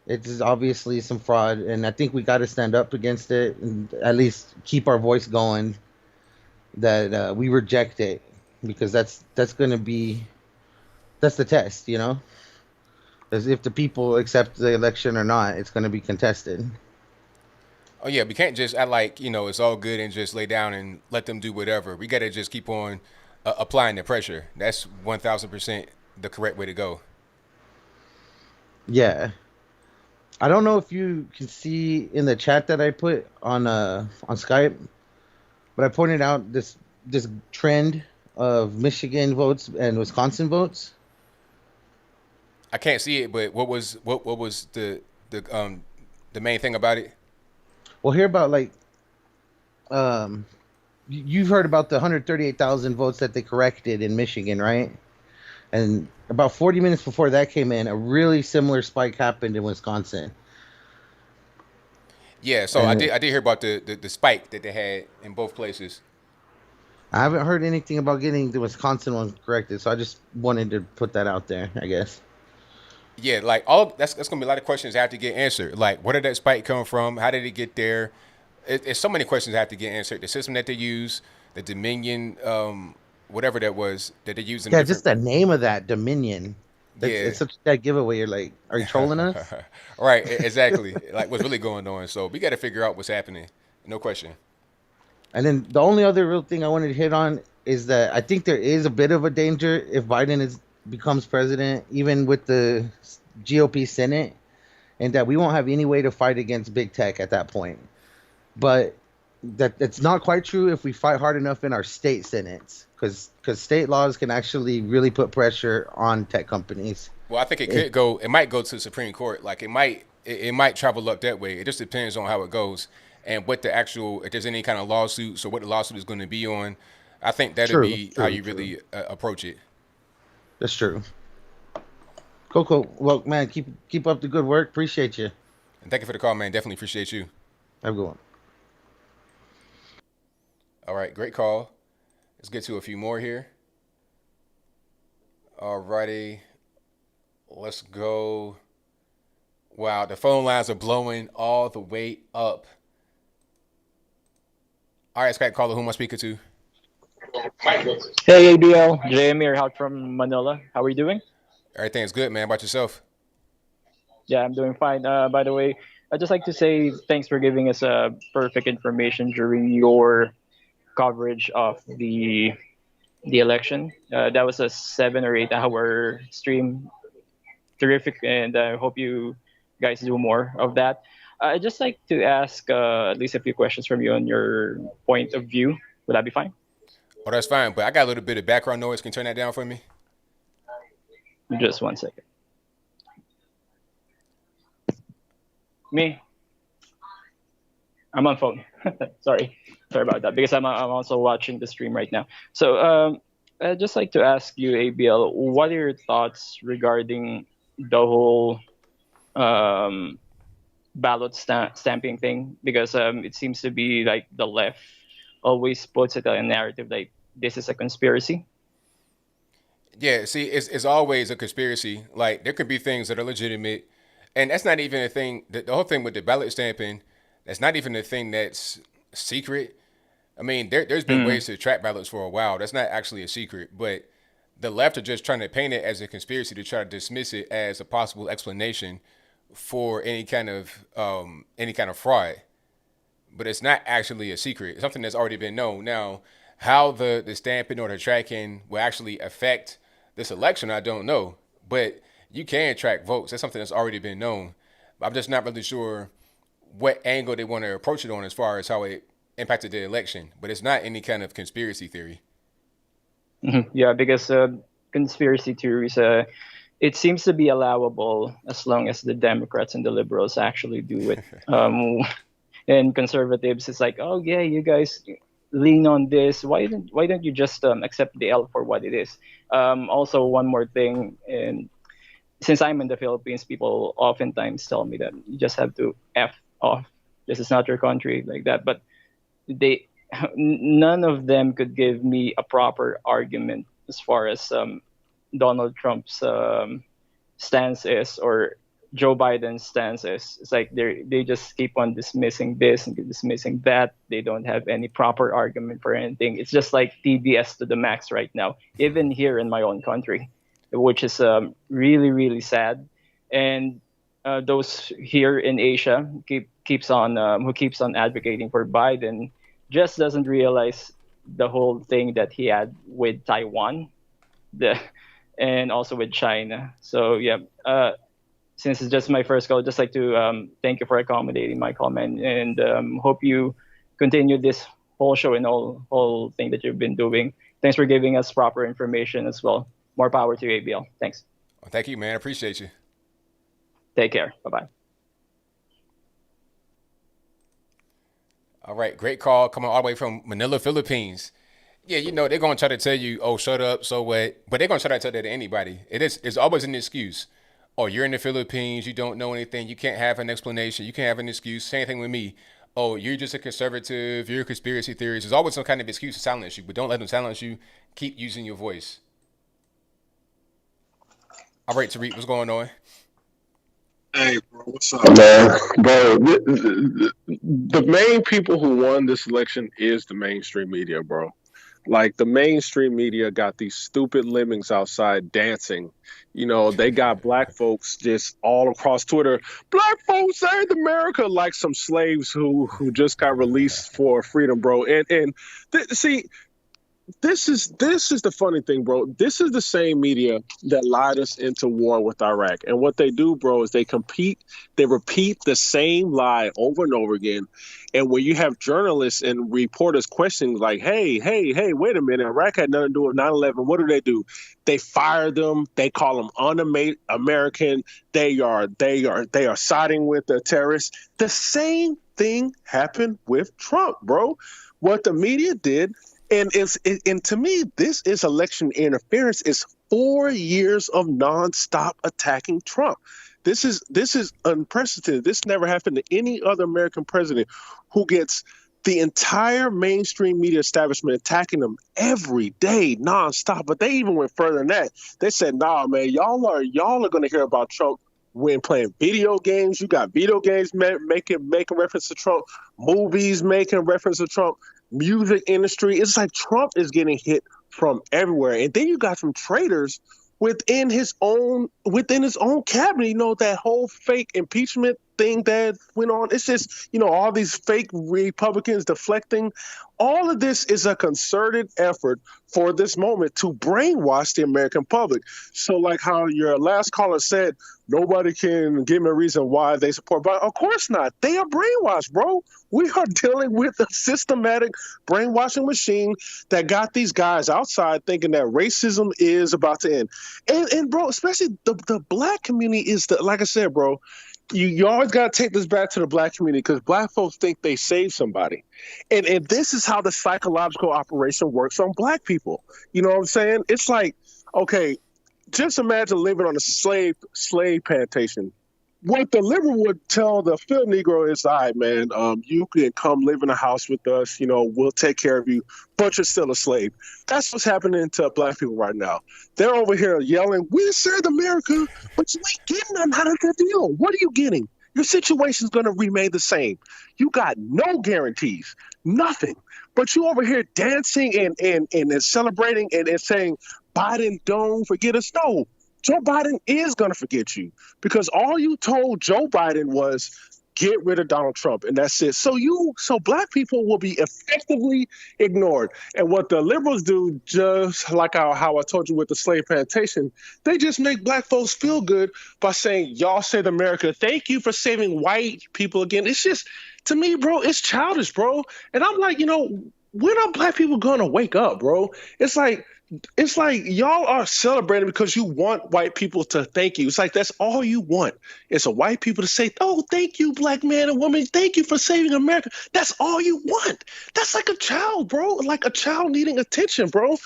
It's obviously some fraud, and I think we got to stand up against it and at least keep our voice going. that we reject it, because that's going to be, that's the test, as if the people accept the election or not, it's going to be contested. Oh yeah, we can't just act like it's all good and just lay down and let them do whatever. We got to just keep on applying the pressure. That's 1,000% the correct way to go. Yeah, I don't know if you can see in the chat that I put on Skype, but I pointed out this trend of Michigan votes and Wisconsin votes. I can't see it, but what was the main thing about it? Well, hear about you've heard about the 138,000 votes that they corrected in Michigan, right? And about 40 minutes before that came in, a really similar spike happened in Wisconsin. Yeah, so I did hear about the spike that they had in both places. I haven't heard anything about getting the Wisconsin one corrected, so I just wanted to put that out there, I guess. Yeah, like that's gonna be a lot of questions that have to get answered. Like, where did that spike come from? How did it get there? It's so many questions that have to get answered. The system that they use, the Dominion, whatever that was that they use. Yeah, just the name of that, Dominion. It's such that giveaway. You're like, are you trolling us? Right, exactly. Like, what's really going on? So we got to figure out what's happening. No question. And then the only other real thing I wanted to hit on is that I think there is a bit of a danger if Biden becomes president, even with the GOP Senate, and that we won't have any way to fight against big tech at that point. But that's not quite true if we fight hard enough in our state senates, because state laws can actually really put pressure on tech companies. Well, I think it might go to the Supreme Court. Like, it might travel up that way. It just depends on how it goes and what if there's any kind of lawsuit, so what the lawsuit is going to be on. I think that'll be how you really approach it. That's true. Cool. Well, man, keep up the good work. Appreciate you. And thank you for the call, man. Definitely appreciate you. Have a good one. All right, great call. Let's get to a few more here. All righty. Let's go. Wow, the phone lines are blowing all the way up. All right, Skype caller, who am I speaking to? Hey, ABL. Jamir out from Manila. How are you doing? Everything's good, man. How about yourself? Yeah, I'm doing fine. By the way, I'd just like to say thanks for giving us perfect information during your coverage of the election. That was a 7 or 8 hour stream. Terrific, and I hope you guys do more of that. I'd just like to ask at least a few questions from you on your point of view. Would that be fine? Oh, that's fine, but I got a little bit of background noise. Can you turn that down for me? Just 1 second. Me? I'm on phone. Sorry about that, because I'm also watching the stream right now. So I'd just like to ask you, ABL, what are your thoughts regarding the whole ballot stamping thing? Because it seems to be like the left always puts it a narrative like this is a conspiracy. Yeah, see, it's always a conspiracy. Like, there could be things that are legitimate, and that's not even a thing. The whole thing with the ballot stamping, that's not even a thing that's secret. I mean, there's been ways to track ballots for a while. That's not actually a secret, but the left are just trying to paint it as a conspiracy to try to dismiss it as a possible explanation for any kind of fraud. But it's not actually a secret. It's something that's already been known. Now, how the stamping or the tracking will actually affect this election, I don't know. But you can track votes. That's something that's already been known. I'm just not really sure what angle they want to approach it on as far as how it impacted the election. But it's not any kind of conspiracy theory. Mm-hmm. Yeah, because conspiracy theories, it seems to be allowable as long as the Democrats and the liberals actually do it. And conservatives, it's like, oh yeah, you guys lean on this. Why don't you just accept the L for what it is? Also, one more thing, and since I'm in the Philippines, people oftentimes tell me that you just have to F off. This is not your country, like that. But none of them could give me a proper argument as far as Donald Trump's stance is, or Joe Biden's stance is. It's like they just keep on dismissing this and dismissing that. They don't have any proper argument for anything. It's just like TBS to the max right now, even here in my own country, which is really, really sad. And those here in Asia who keeps on advocating for Biden just doesn't realize the whole thing that he had with Taiwan, and also with China. So yeah, since it's just my first call, I'd just like to thank you for accommodating my comment, and hope you continue this whole show and whole thing that you've been doing. Thanks for giving us proper information as well. More power to ABL. Thanks. Well, thank you, man. I appreciate you. Take care. Bye-bye. All right, great call coming all the way from Manila, Philippines. Yeah, they're going to try to tell you, oh, shut up, so what? But they're going to try to tell that to anybody. It's always an excuse. Oh, you're in the Philippines, you don't know anything, you can't have an explanation, you can't have an excuse. Same thing with me. Oh, you're just a conservative, you're a conspiracy theorist. There's always some kind of excuse to silence you, but don't let them silence you. Keep using your voice. All right, Tariq, what's going on? Hey, bro, what's up, man? Bro, the main people who won this election is the mainstream media, bro. Like, the mainstream media got these stupid lemmings outside dancing. They got black folks just all across Twitter. Black folks saved America, like some slaves who just got released for freedom, bro. See, this is the funny thing, bro. This is the same media that lied us into war with Iraq. And what they do, bro, is they repeat the same lie over and over again. And when you have journalists and reporters questioning, like, hey, wait a minute, Iraq had nothing to do with 9/11. What do? They fire them. They call them un-American. They are siding with the terrorists. The same thing happened with Trump, bro. What the media did. And to me, this is election interference. It's 4 years of nonstop attacking Trump. This is unprecedented. This never happened to any other American president who gets the entire mainstream media establishment attacking them every day, nonstop. But they even went further than that. They said, "Nah, man, y'all are going to hear about Trump when playing video games. You got video games making reference to Trump, movies making reference to Trump." Music industry. It's like Trump is getting hit from everywhere. And then you got some traitors within his own cabinet, that whole fake impeachment thing that went on. It's just, all these fake Republicans deflecting. All of this is a concerted effort for this moment to brainwash the American public. So like how your last caller said, nobody can give me a reason why they support Biden. Of course not. They are brainwashed, bro. We are dealing with a systematic brainwashing machine that got these guys outside thinking that racism is about to end. And bro, especially the black community like I said, bro, you always got to take this back to the black community because black folks think they saved somebody. And this is how the psychological operation works on black people. You know what I'm saying? It's like, okay, just imagine living on a slave plantation. What the liberal would tell the field Negro is, all right, man, you can come live in a house with us. We'll take care of you, but you're still a slave. That's what's happening to black people right now. They're over here yelling, we served America, but you ain't getting nothing out of the deal. What are you getting? Your situation's going to remain the same. You got no guarantees, nothing. But you over here dancing and celebrating and saying, Biden, don't forget us. No. Joe Biden is going to forget you because all you told Joe Biden was get rid of Donald Trump, and that's it. So black people will be effectively ignored. And what the liberals do, just like how I told you with the slave plantation, they just make black folks feel good by saying, y'all saved America. Thank you for saving white people again. It's just, to me, bro, it's childish, bro. And I'm like, when are black people going to wake up, bro? It's like y'all are celebrating because you want white people to thank you. It's like that's all you want. It's a white people to say, "Oh, thank you, black man and woman. Thank you for saving America." That's all you want. That's like a child, bro. Like a child needing attention, bro.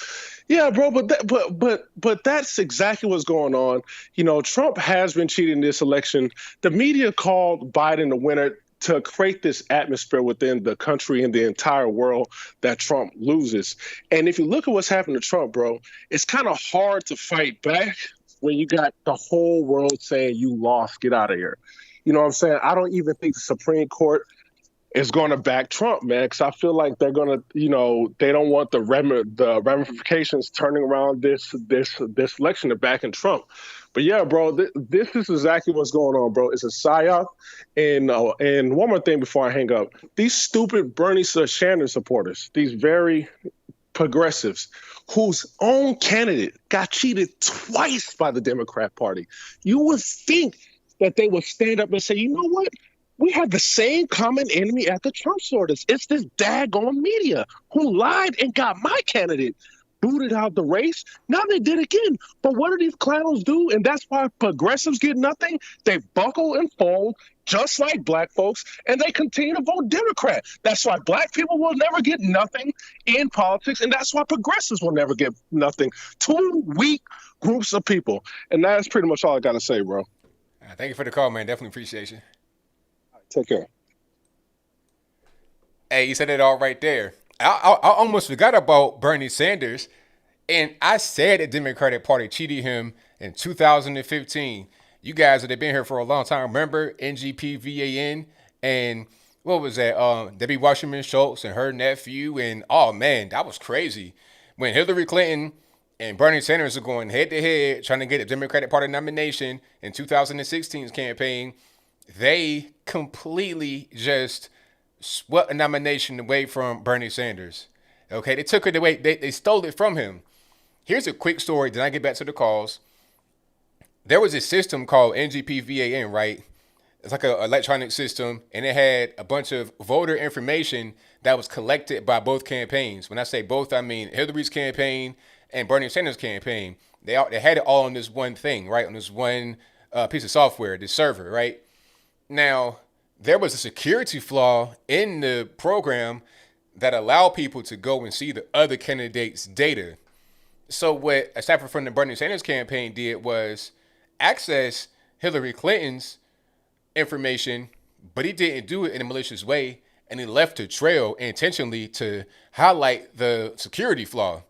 Yeah, bro. But that's exactly what's going on. Trump has been cheating this election. The media called Biden the winner to create this atmosphere within the country and the entire world that Trump loses. And if you look at what's happened to Trump, bro, it's kind of hard to fight back when you got the whole world saying you lost, get out of here. You know what I'm saying? I don't even think the Supreme Court is going to back Trump, man, because I feel like they're going to, they don't want the ramifications turning around this election to back in Trump. But yeah, bro, this is exactly what's going on, bro. It's a psyop. And one more thing before I hang up, these stupid Bernie Sanders supporters, these very progressives, whose own candidate got cheated twice by the Democrat Party. You would think that they would stand up and say, you know what? We have the same common enemy at the Trump supporters. It's this daggone media who lied and got my candidate booted out the race. Now they did again. But what do these clowns do? And that's why progressives get nothing. They buckle and fold just like black folks, and they continue to vote Democrat. That's why black people will never get nothing in politics, and that's why progressives will never get nothing. Two weak groups of people. And that's pretty much all I got to say, bro. Thank you for the call, man. Definitely appreciate you. Take care. Hey, you said it all right there. I almost forgot about Bernie Sanders, and I said the Democratic Party cheated him in 2015. You guys that have been here for a long time remember NGPVAN and what was that? Debbie Wasserman Schultz and her nephew, and oh man, that was crazy. When Hillary Clinton and Bernie Sanders are going head to head trying to get a Democratic Party nomination in 2016's campaign, they completely just swept a nomination away from Bernie Sanders. Okay, they took it away. They stole it from him. Here's a quick story. Then I get back to the calls. There was a system called NGPVAN, right? It's like an electronic system, and it had a bunch of voter information that was collected by both campaigns. When I say both, I mean Hillary's campaign and Bernie Sanders' campaign. They had it all on this one thing, right? On this one piece of software, this server, right? Now, there was a security flaw in the program that allowed people to go and see the other candidates' data. So what a staffer from the Bernie Sanders campaign did was access Hillary Clinton's information, but he didn't do it in a malicious way, and he left a trail intentionally to highlight the security flaw,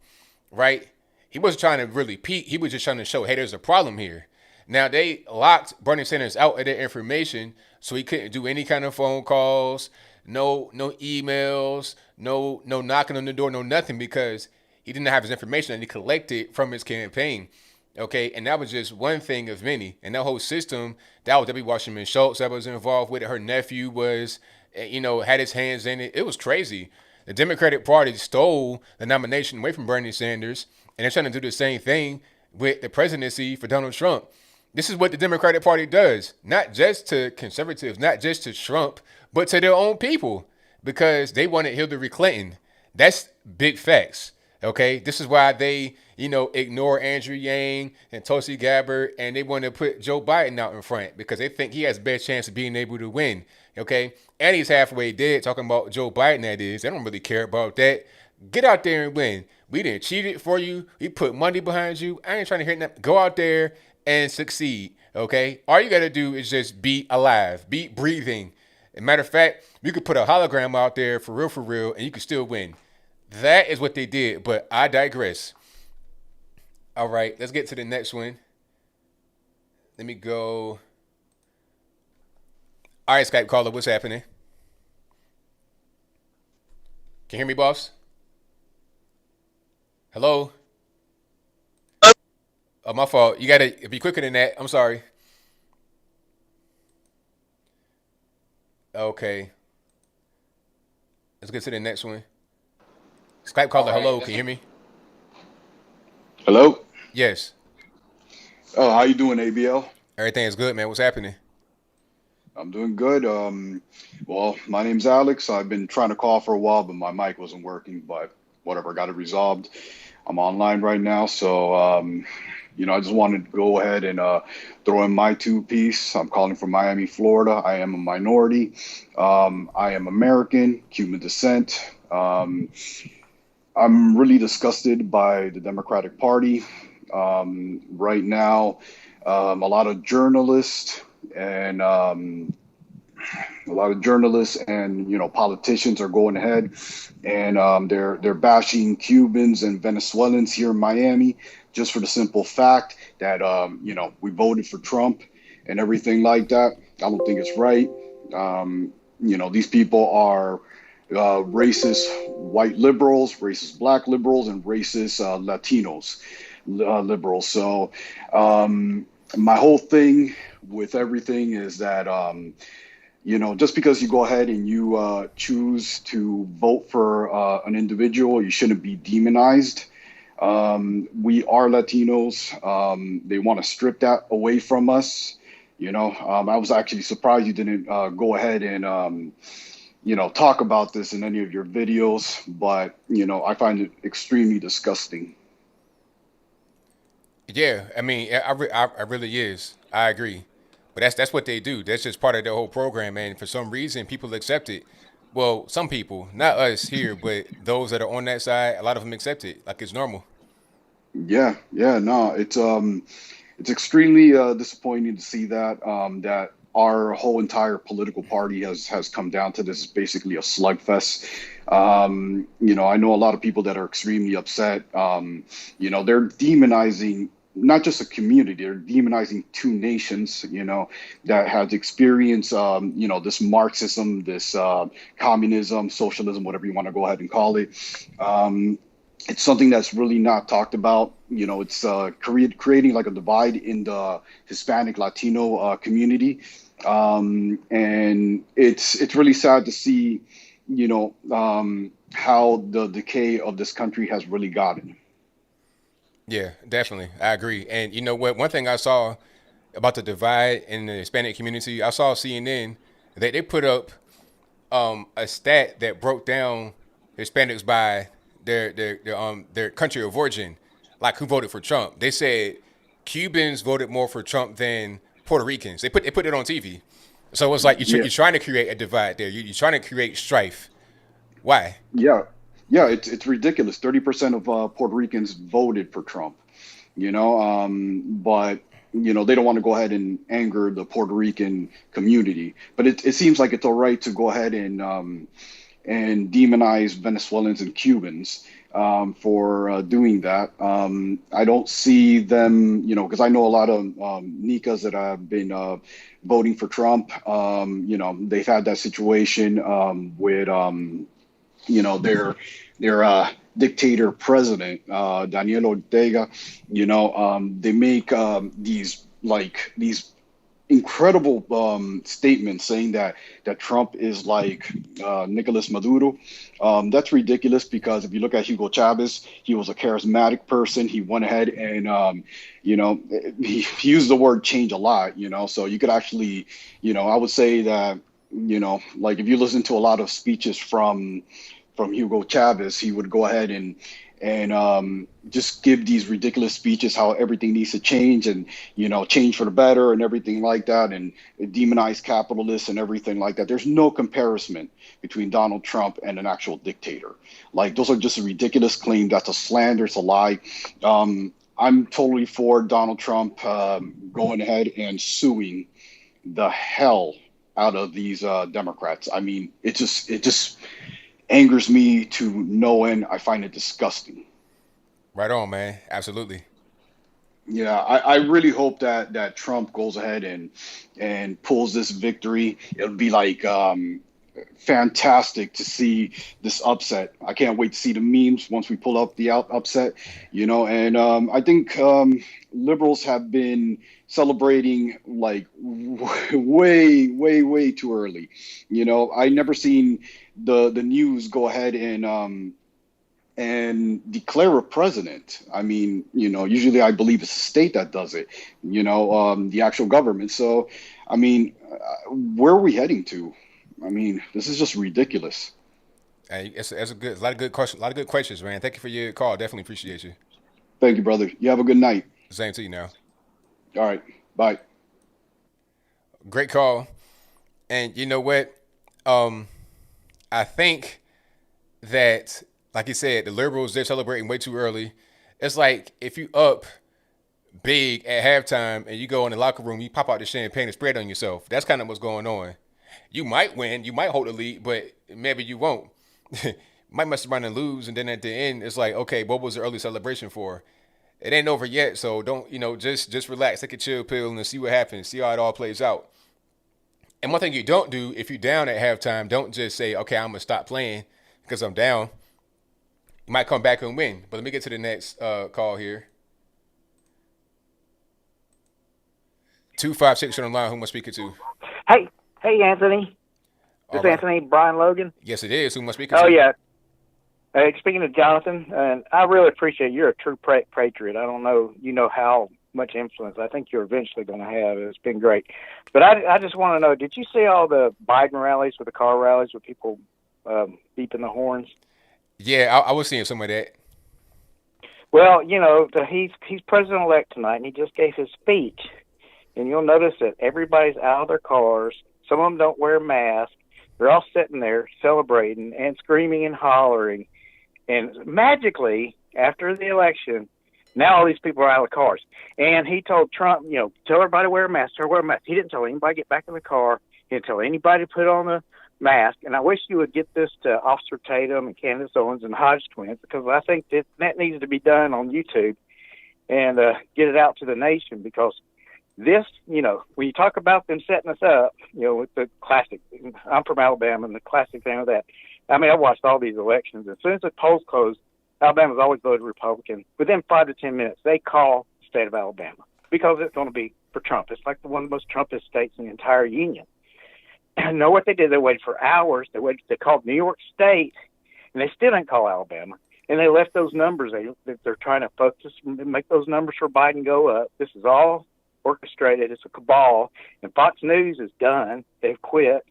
right? He wasn't trying to really peek. He was just trying to show, hey, there's a problem here. Now, they locked Bernie Sanders out of their information, so he couldn't do any kind of phone calls, no emails, no knocking on the door, no nothing, because he didn't have his information that he collected from his campaign. Okay, and that was just one thing of many. And that whole system, that was Debbie Wasserman Schultz that was involved with it. Her nephew was, had his hands in it. It was crazy. The Democratic Party stole the nomination away from Bernie Sanders, and they're trying to do the same thing with the presidency for Donald Trump. This is what the Democratic Party does, not just to conservatives, not just to Trump, but to their own people, because they wanted Hillary Clinton. That's big facts. Okay, this is why they, ignore Andrew Yang and Tulsi Gabbard, and they want to put Joe Biden out in front because they think he has the best chance of being able to win. Okay, and he's halfway dead talking about Joe Biden, that is. They don't really care about that. Get out there and win. We didn't cheat it for you. We put money behind you. I ain't trying to hear nothing. Go out there and succeed. Okay, all you got to do is just be alive, be breathing. As a matter of fact, you could put a hologram out there for real, and you could still win. That is what they did, but I digress. All right, let's get to the next one. Let me go. All right, Skype caller, what's happening? Can you hear me, boss? Hello? Oh, my fault. You got to be quicker than that. I'm sorry. Okay. Let's get to the next one. Skype caller, hello. Can you hear me? Hello? Yes. Oh, how you doing, ABL? Everything is good, man. What's happening? I'm doing good. Well, my name's Alex. I've been trying to call for a while, but my mic wasn't working, but whatever, got it resolved. I'm online right now, so, I just wanted to go ahead and throw in my two-piece. I'm calling from Miami, Florida. I am a minority. I am American, Cuban descent. I'm really disgusted by the Democratic Party. Right now, a lot of journalists and a lot of journalists and politicians are going ahead and they're bashing Cubans and Venezuelans here in Miami just for the simple fact that we voted for Trump and everything like that. I don't think it's right. These people are racist white liberals, racist black liberals, and racist Latinos liberals. So my whole thing with everything is that just because you go ahead and you choose to vote for an individual, you shouldn't be demonized. We are Latinos. They want to strip that away from us. I was actually surprised you didn't go ahead and talk about this in any of your videos, but I find it extremely disgusting. Yeah, I mean, I really is. I agree, but that's what they do. That's just part of their whole program, and for some reason, people accept it. Well, some people, not us here, but those that are on that side, a lot of them accept it like it's normal. Yeah, no, it's extremely disappointing to see that that our whole entire political party has come down to this basically a slugfest. I know a lot of people that are extremely upset. They're demonizing not just a community, they're demonizing two nations, that has experienced, this Marxism, this communism, socialism, whatever you want to go ahead and call it. It's something that's really not talked about. It's creating like a divide in the Hispanic Latino community. And it's really sad to see, how the decay of this country has really gotten. Yeah, definitely. I agree. And you know what? One thing I saw about the divide in the Hispanic community, I saw CNN, they put up a stat that broke down Hispanics by their country of origin, like who voted for Trump. They said Cubans voted more for Trump than Puerto Ricans. They put it on TV. So it's like you're trying to create a divide there. You're trying to create strife. Why? Yeah, it's ridiculous. 30% of Puerto Ricans voted for Trump, but they don't want to go ahead and anger the Puerto Rican community. But it seems like it's all right to go ahead and demonize Venezuelans and Cubans for doing that. I don't see them, because I know a lot of Nicas that have been voting for Trump. They've had that situation with their dictator president, Daniel Ortega. They make these incredible statements saying that Trump is like Nicolas Maduro. That's ridiculous because if you look at Hugo Chavez, he was a charismatic person. He went ahead and he used the word change a lot. So you could actually, I would say that like if you listen to a lot of speeches from Hugo Chavez, he would go ahead and just give these ridiculous speeches how everything needs to change and change for the better and everything like that, and demonize capitalists and everything like that. There's no comparison between Donald Trump and an actual dictator. Like those are just a ridiculous claim. That's a slander. It's a lie. I'm totally for Donald Trump going ahead and suing the hell out of these Democrats. I mean, it just angers me to no end. I find it disgusting. Right on, man. Absolutely. Yeah, I really hope that Trump goes ahead and pulls this victory. It'll be like fantastic to see this upset. I can't wait to see the memes once we pull up the upset, and I think liberals have been celebrating like way too early. I never seen the news go ahead and declare a president. I mean, usually I believe it's a state that does it, the actual government. So, I mean, where are we heading to? I mean, this is just ridiculous. Hey, it's a lot of good questions. A lot of good questions, man. Thank you for your call. Definitely appreciate you. Thank you, brother. You have a good night. Same to you now. All right. Bye. Great call. And you know what? I think that, like you said, the liberals, they're celebrating way too early. It's like if you up big at halftime and you go in the locker room, you pop out the champagne and spread it on yourself. That's kind of what's going on. You might win, you might hold the lead, but maybe you won't. Might mess around and lose, and then at the end, it's like, okay, what was the early celebration for? It ain't over yet, so don't, just relax, take a chill pill, and see what happens, see how it all plays out. And one thing you don't do, if you're down at halftime, don't just say, okay, I'm gonna stop playing because I'm down. You might come back and win. But let me get to the next call here. 256 on the line. Who am I speaking to? Hey, Anthony. This is Anthony Brian Logan. Yes, it is. Who am I speaking to? Oh, yeah. Speaking to Jonathan, and I really appreciate you're a true patriot. I don't know, how much influence I think you're eventually going to have. It's been great. But I just want to know, did you see all the Biden rallies with the car rallies with people beeping the horns? Yeah, I was seeing some of that. Well, he's president-elect tonight, and he just gave his speech. And you'll notice that everybody's out of their cars. Some of them don't wear masks. They're all sitting there celebrating and screaming and hollering. And magically, after the election, now all these people are out of the cars. And he told Trump, tell everybody to wear a mask, He didn't tell anybody to get back in the car. He didn't tell anybody to put on a mask. And I wish you would get this to Officer Tatum and Candace Owens and the Hodge twins, because I think that needs to be done on YouTube and get it out to the nation, because this, when you talk about them setting us up, with the classic, I'm from Alabama, and the classic thing of that. I mean, I watched all these elections. As soon as the polls closed, Alabama's always voted Republican. Within 5 to 10 minutes, they call the state of Alabama because it's going to be for Trump. It's like one of the most Trumpist states in the entire union. And know what they did? They waited for hours. They called New York State, and they still didn't call Alabama. And they left those numbers. They're trying to focus, make those numbers for Biden go up. This is all orchestrated. It's a cabal, and Fox News is done. They've quit.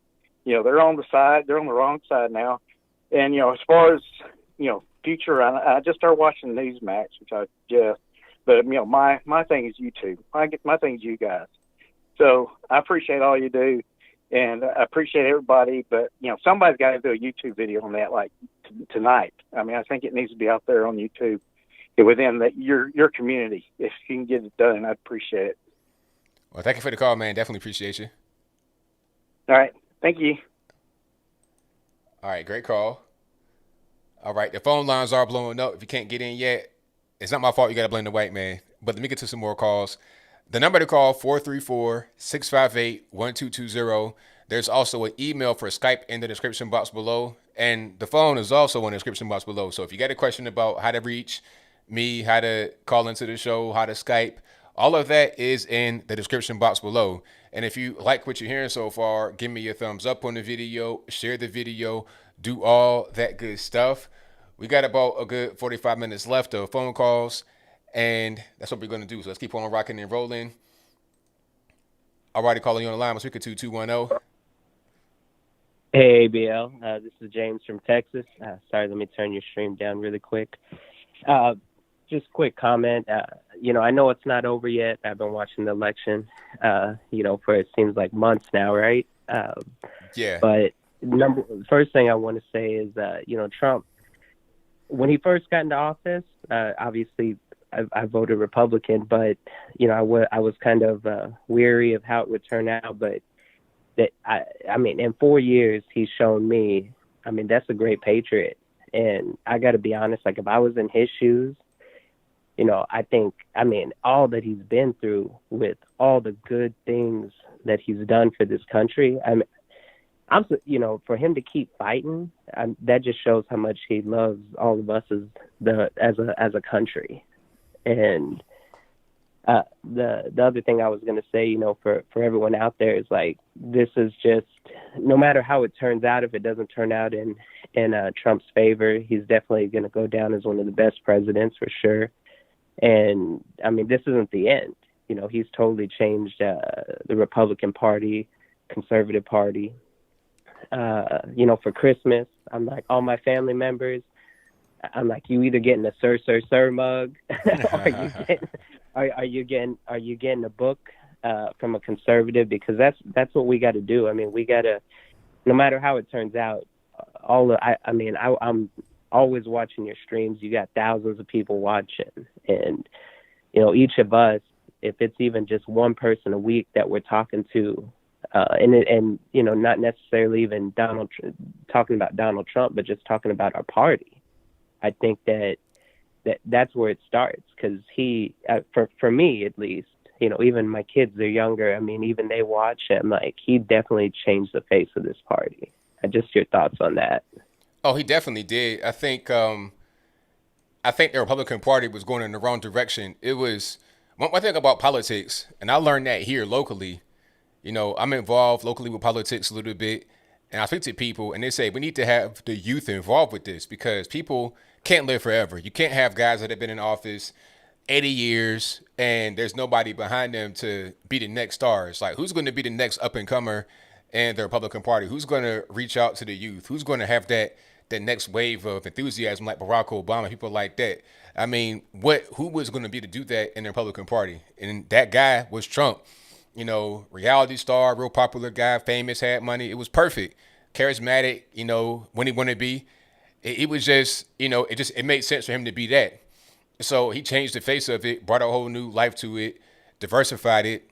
They're on the wrong side now. And as far as future, I just started watching Newsmax, but my thing is YouTube. My thing is you guys. So I appreciate all you do, and I appreciate everybody. But somebody's got to do a YouTube video on that, like tonight. I mean, I think it needs to be out there on YouTube within your community. If you can get it done, I'd appreciate it. Well, thank you for the call, man. Definitely appreciate you. All right. Thank you. All right. Great call. All right. The phone lines are blowing up. If you can't get in yet, it's not my fault. You got to blame the white man. But let me get to some more calls. The number to call, 434-658-1220. There's also an email for Skype in the description box below. And the phone is also in the description box below. So if you got a question about how to reach me, how to call into the show, how to Skype, all of that is in the description box below. And if you like what you're hearing so far, give me your thumbs up on the video, share the video, do all that good stuff. We got about a good 45 minutes left of phone calls, and that's what we're going to do. So let's keep on rocking and rolling. Alrighty, calling you on the line. I'm speaking to 210. Hey, ABL. This is James from Texas. Sorry, let me turn your stream down really quick. Just quick comment. I know it's not over yet. I've been watching the election, for it seems like months now, right? Yeah. But first thing I want to say is, Trump, when he first got into office, obviously I voted Republican, but, I was kind of weary of how it would turn out. But in 4 years, he's shown me, that's a great patriot. And I got to be honest, like if I was in his shoes, I think, all that he's been through with all the good things that he's done for this country, for him to keep fighting, that just shows how much he loves all of us as a country. And the other thing I was going to say, for everyone out there is like, this is just, no matter how it turns out, if it doesn't turn out in Trump's favor, he's definitely going to go down as one of the best presidents for sure. And this isn't the end. He's totally changed the Republican Party, Conservative Party. For Christmas, I'm like, all my family members, I'm like, you either getting a Sir mug, or are you getting a book from a conservative? Because that's what we got to do. We got to, no matter how it turns out, I'm always watching your streams. You got thousands of people watching, and each of us, if it's even just one person a week that we're talking to and you know, not necessarily even talking about Donald Trump, but just talking about our party. I think that's where it starts, because he, for me at least, you know, even my kids, they're younger. I mean, even they watch him. Like, he definitely changed the face of this party. Just your thoughts on that? Oh, he definitely did. I think the Republican Party was going in the wrong direction. It was one thing about politics, and I learned that here locally. You know, I'm involved locally with politics a little bit, and I speak to people, and they say we need to have the youth involved with this because people can't live forever. You can't have guys that have been in office 80 years and there's nobody behind them to be the next stars. Like, who's going to be the next up and comer in the Republican Party? Who's going to reach out to the youth? Who's going to have that next wave of enthusiasm like Barack Obama, people like that? I mean, who was going to be to do that in the Republican Party? And that guy was Trump. You know, reality star, real popular guy, famous, had money. It was perfect. Charismatic, you know, when he wanted to be. It was just, you know, it made sense for him to be that. So he changed the face of it, brought a whole new life to it, diversified it,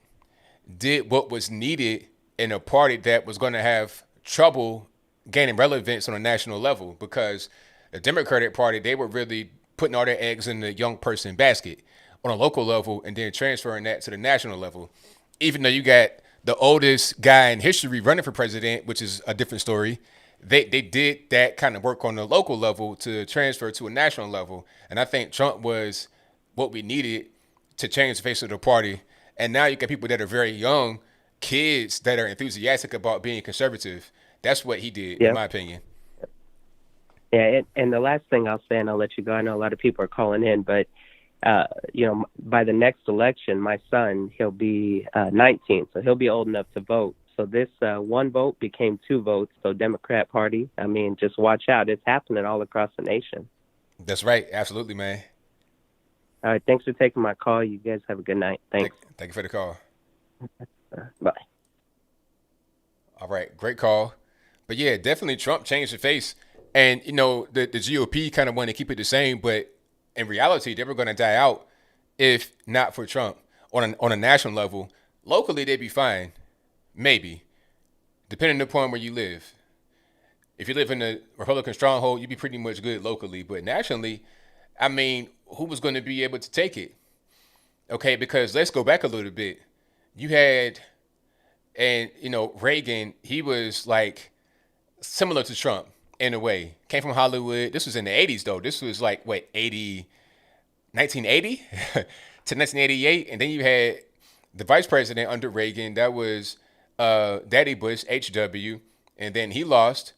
did what was needed in a party that was going to have trouble gaining relevance on a national level, because the Democratic Party, they were really putting all their eggs in the young person basket on a local level and then transferring that to the national level. Even though you got the oldest guy in history running for president, which is a different story, they did that kind of work on the local level to transfer to a national level. And I think Trump was what we needed to change the face of the party. And now you got people that are very young, kids that are enthusiastic about being conservative. That's what he did, in my opinion. Yeah, and the last thing I'll say, and I'll let you go, I know a lot of people are calling in, but, you know, by the next election, my son, he'll be 19, so he'll be old enough to vote. So this one vote became 2 votes, so Democrat Party, I mean, just watch out. It's happening all across the nation. That's right. Absolutely, man. All right, thanks for taking my call. You guys have a good night. Thanks. Thank you for the call. Bye. All right, great call. But yeah, definitely Trump changed the face. And, you know, the GOP kind of wanted to keep it the same, but in reality, they were going to die out if not for Trump on a national level. Locally, they'd be fine. Maybe. Depending upon where you live. If you live in the Republican stronghold, you'd be pretty much good locally. But nationally, I mean, who was going to be able to take it? Okay, because let's go back a little bit. You had, and, you know, Reagan, he was like similar to Trump in a way. Came from Hollywood. This was in the 80s, though. This was like, 1980 to 1988. And then you had the vice president under Reagan. That was Daddy Bush, HW. And then he lost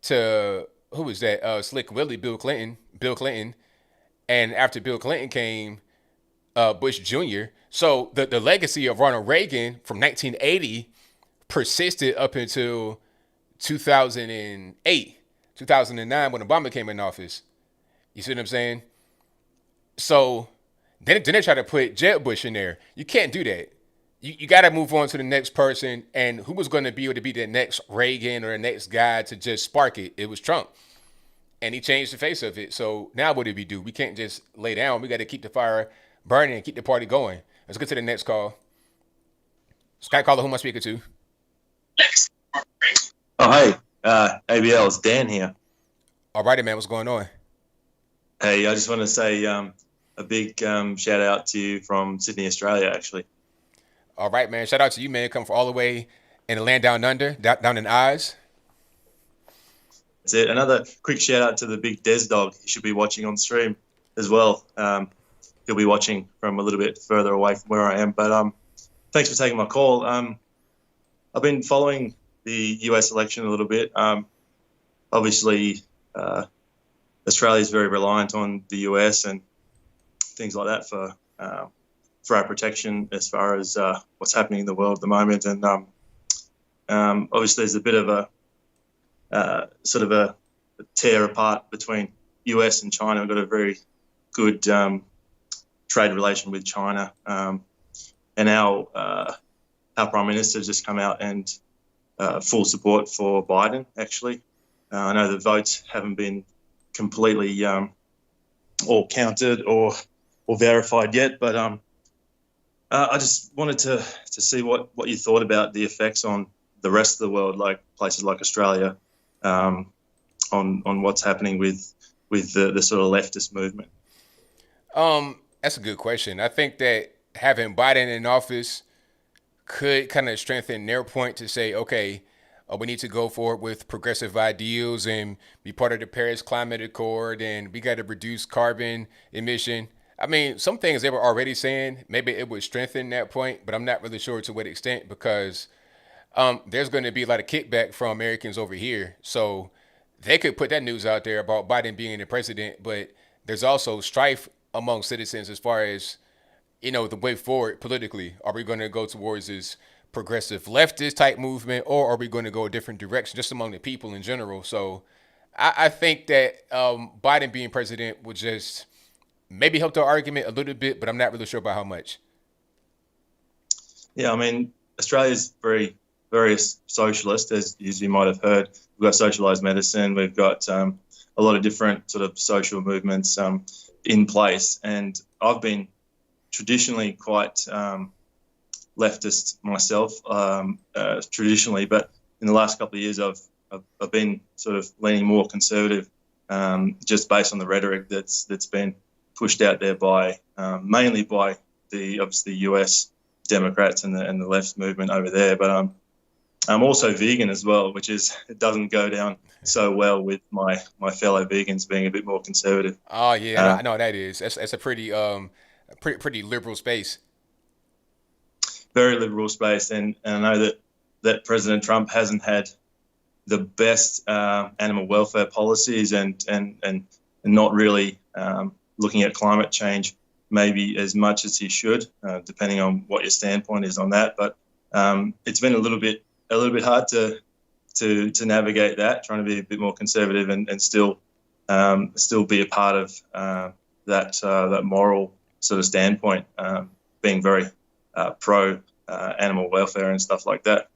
to, who was that? Slick Willie, Bill Clinton. And after Bill Clinton came Bush Jr. So the legacy of Ronald Reagan from 1980 persisted up until 2008, 2009 when Obama came in office. You see what I'm saying? So then they try to put Jeb Bush in there. You can't do that. You got to move on to the next person. And who was going to be able to be the next Reagan or the next guy to just spark it? It was Trump. And he changed the face of it. So now what do we do? We can't just lay down. We got to keep the fire burning and keep the party going. Let's get to the next call. Sky caller, who am I speaking to? Oh, hey, ABL, it's Dan here. All righty, man. What's going on? Hey, I just want to say a big shout out to you from Sydney, Australia, actually. All right, man. Shout out to you, man. Come from all the way in the land down under, down in Oz. That's it. Another quick shout out to the big Des dog. He should be watching on stream as well. He'll be watching from a little bit further away from where I am. But thanks for taking my call. I've been following the US election a little bit. Obviously, Australia is very reliant on the US and things like that for our protection as far as what's happening in the world at the moment. And obviously, there's a bit of a sort of a tear apart between US and China. We've got a very good trade relation with China, and our Prime Minister has just come out and full support for Biden, actually. I know the votes haven't been completely or counted or verified yet, but I just wanted to see what you thought about the effects on the rest of the world, like places like Australia, on what's happening with the sort of leftist movement? That's a good question. I think that having Biden in office could kind of strengthen their point to say, okay, we need to go forward with progressive ideals and be part of the Paris Climate Accord, and we got to reduce carbon emission. I mean, some things they were already saying, maybe it would strengthen that point, but I'm not really sure to what extent, because there's going to be a lot of kickback from Americans over here. So they could put that news out there about Biden being the president, but there's also strife among citizens as far as, the way forward politically. Are we going to go towards this progressive leftist type movement, or are we going to go a different direction just among the people in general? So I think that Biden being president would just maybe help the argument a little bit, but I'm not really sure about how much. Yeah, I mean, Australia's very socialist, as you might have heard. We've got socialised medicine. We've got a lot of different sort of social movements in place. And I've been traditionally quite leftist myself, traditionally, but in the last couple of years, I've been sort of leaning more conservative, just based on the rhetoric that's been pushed out there by mainly by the US Democrats and the left movement over there. But I'm also vegan as well, which it doesn't go down so well with my fellow vegans being a bit more conservative. Oh yeah, I know what that is. That's a pretty liberal space. Very liberal space, and I know that President Trump hasn't had the best animal welfare policies, and not really looking at climate change maybe as much as he should, depending on what your standpoint is on that. But it's been a little bit hard to navigate that, trying to be a bit more conservative and still be a part of that moral sort of standpoint, being very pro animal welfare and stuff like that.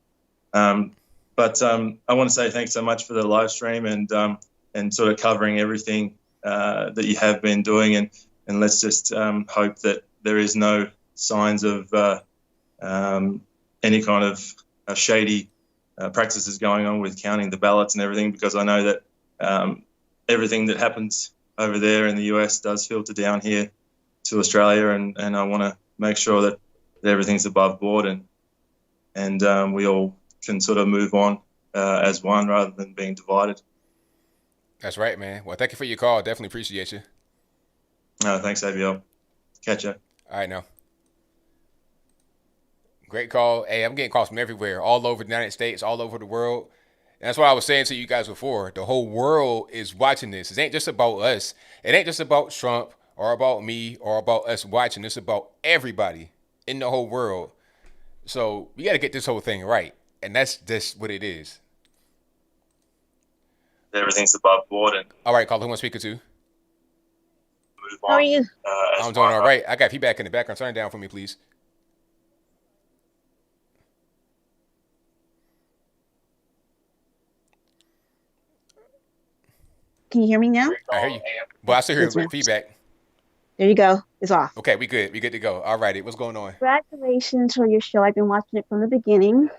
But I want to say thanks so much for the live stream and sort of covering everything that you have been doing, and let's just hope that there is no signs of any kind of shady practices going on with counting the ballots and everything, because I know that everything that happens over there in the US does filter down here to Australia, and I want to make sure that everything's above board and we all can sort of move on as one rather than being divided. That's right, man. Well, thank you for your call. Definitely appreciate you. Thanks, ABL. Catch ya. All right, now. Great call. Hey, I'm getting calls from everywhere, all over the United States, all over the world. And that's what I was saying to you guys before. The whole world is watching this. It ain't just about us. It ain't just about Trump or about me or about us watching. It's about everybody in the whole world. So we got to get this whole thing right. And that's just what it is. Everything's above board. All right, caller, who am I speaking to? How are you? I'm doing all right. I got feedback in the background. Turn it down for me, please. Can you hear me now? I hear you. Well, I still hear feedback. There you go. It's off. Okay, we good. We good to go. All righty. What's going on? Congratulations for your show. I've been watching it from the beginning,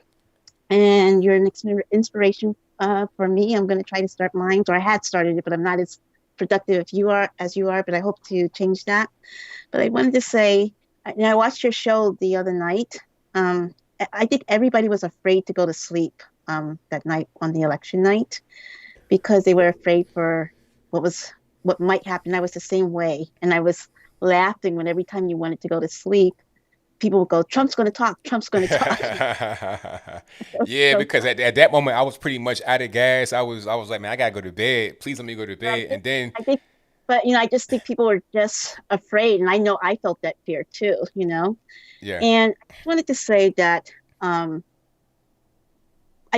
and you're an inspiration for me. I'm going to try to start mine, or I had started it, but I'm not as productive as you are. But I hope to change that. But I wanted to say, I watched your show the other night. I think everybody was afraid to go to sleep that night on the election night, because they were afraid for what might happen. I was the same way. And I was laughing when every time you wanted to go to sleep, people would go, Trump's going to talk, Trump's going to talk. Yeah, because at that moment, I was pretty much out of gas. I was like, man, I got to go to bed. Please let me go to bed. And then I just think people were just afraid. And I know I felt that fear too, Yeah. And I wanted to say that I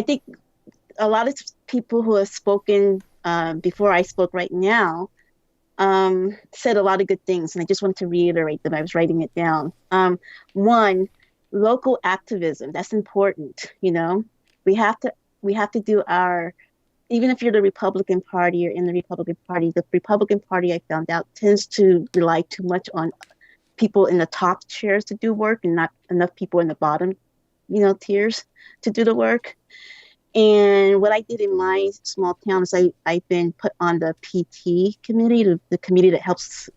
think a lot of people who have spoken before I spoke right now said a lot of good things, and I just wanted to reiterate them. I was writing it down. One, local activism. That's important. We have to do our. Even if you're the Republican Party or in the Republican Party, I found out, tends to rely too much on people in the top chairs to do work, and not enough people in the bottom, tiers to do the work. And what I did in my small town is I've been put on the PT committee, the committee that helps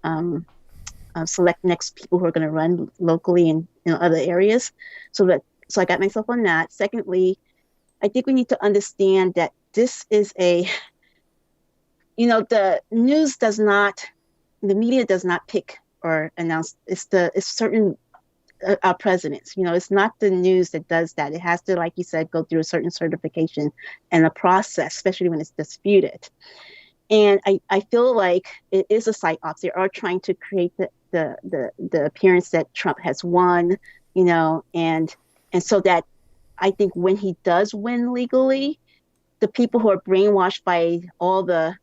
select next people who are going to run locally in other areas. So I got myself on that. Secondly, I think we need to understand that this is the news does not, the media does not pick or announce. It's certain our presidents. It's not the news that does that. It has to, like you said, go through a certain certification and a process, especially when it's disputed. And I feel like it is a psyops. They are trying to create the appearance that Trump has won, and so that I think when he does win legally, the people who are brainwashed by all the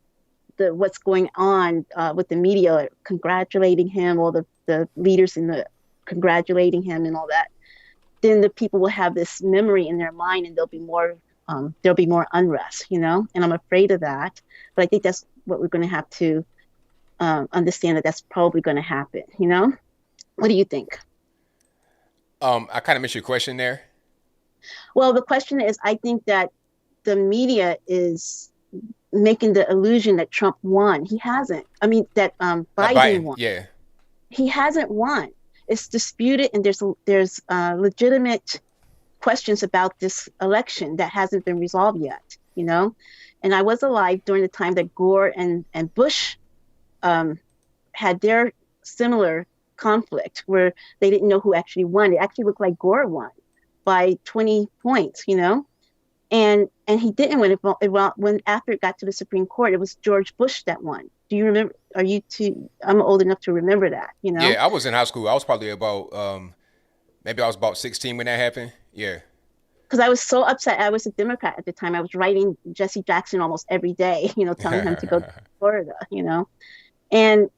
what's going on with the media are congratulating him, all the leaders congratulating him and all that, then the people will have this memory in their mind, and there'll be more unrest, and I'm afraid of that. But I think that's what we're going to have to understand, that's probably going to happen. What do you think? I kind of missed your question there. Well, the question is, I think that the media is making the illusion that Trump won. He hasn't. I mean, that Biden won. Yeah. He hasn't won. It's disputed, and there's legitimate questions about this election that hasn't been resolved yet. And I was alive during the time that Gore and Bush had their similar conflict, where they didn't know who actually won. It actually looked like Gore won by 20 points, and he didn't win. When after it got to the Supreme Court, it was George Bush that won. Do you remember? I'm old enough to remember that. Yeah, I was in high school. I was probably about maybe I was about 16 when that happened. Yeah. Because I was so upset. I was a Democrat at the time. I was writing Jesse Jackson almost every day, telling him to go to Florida, and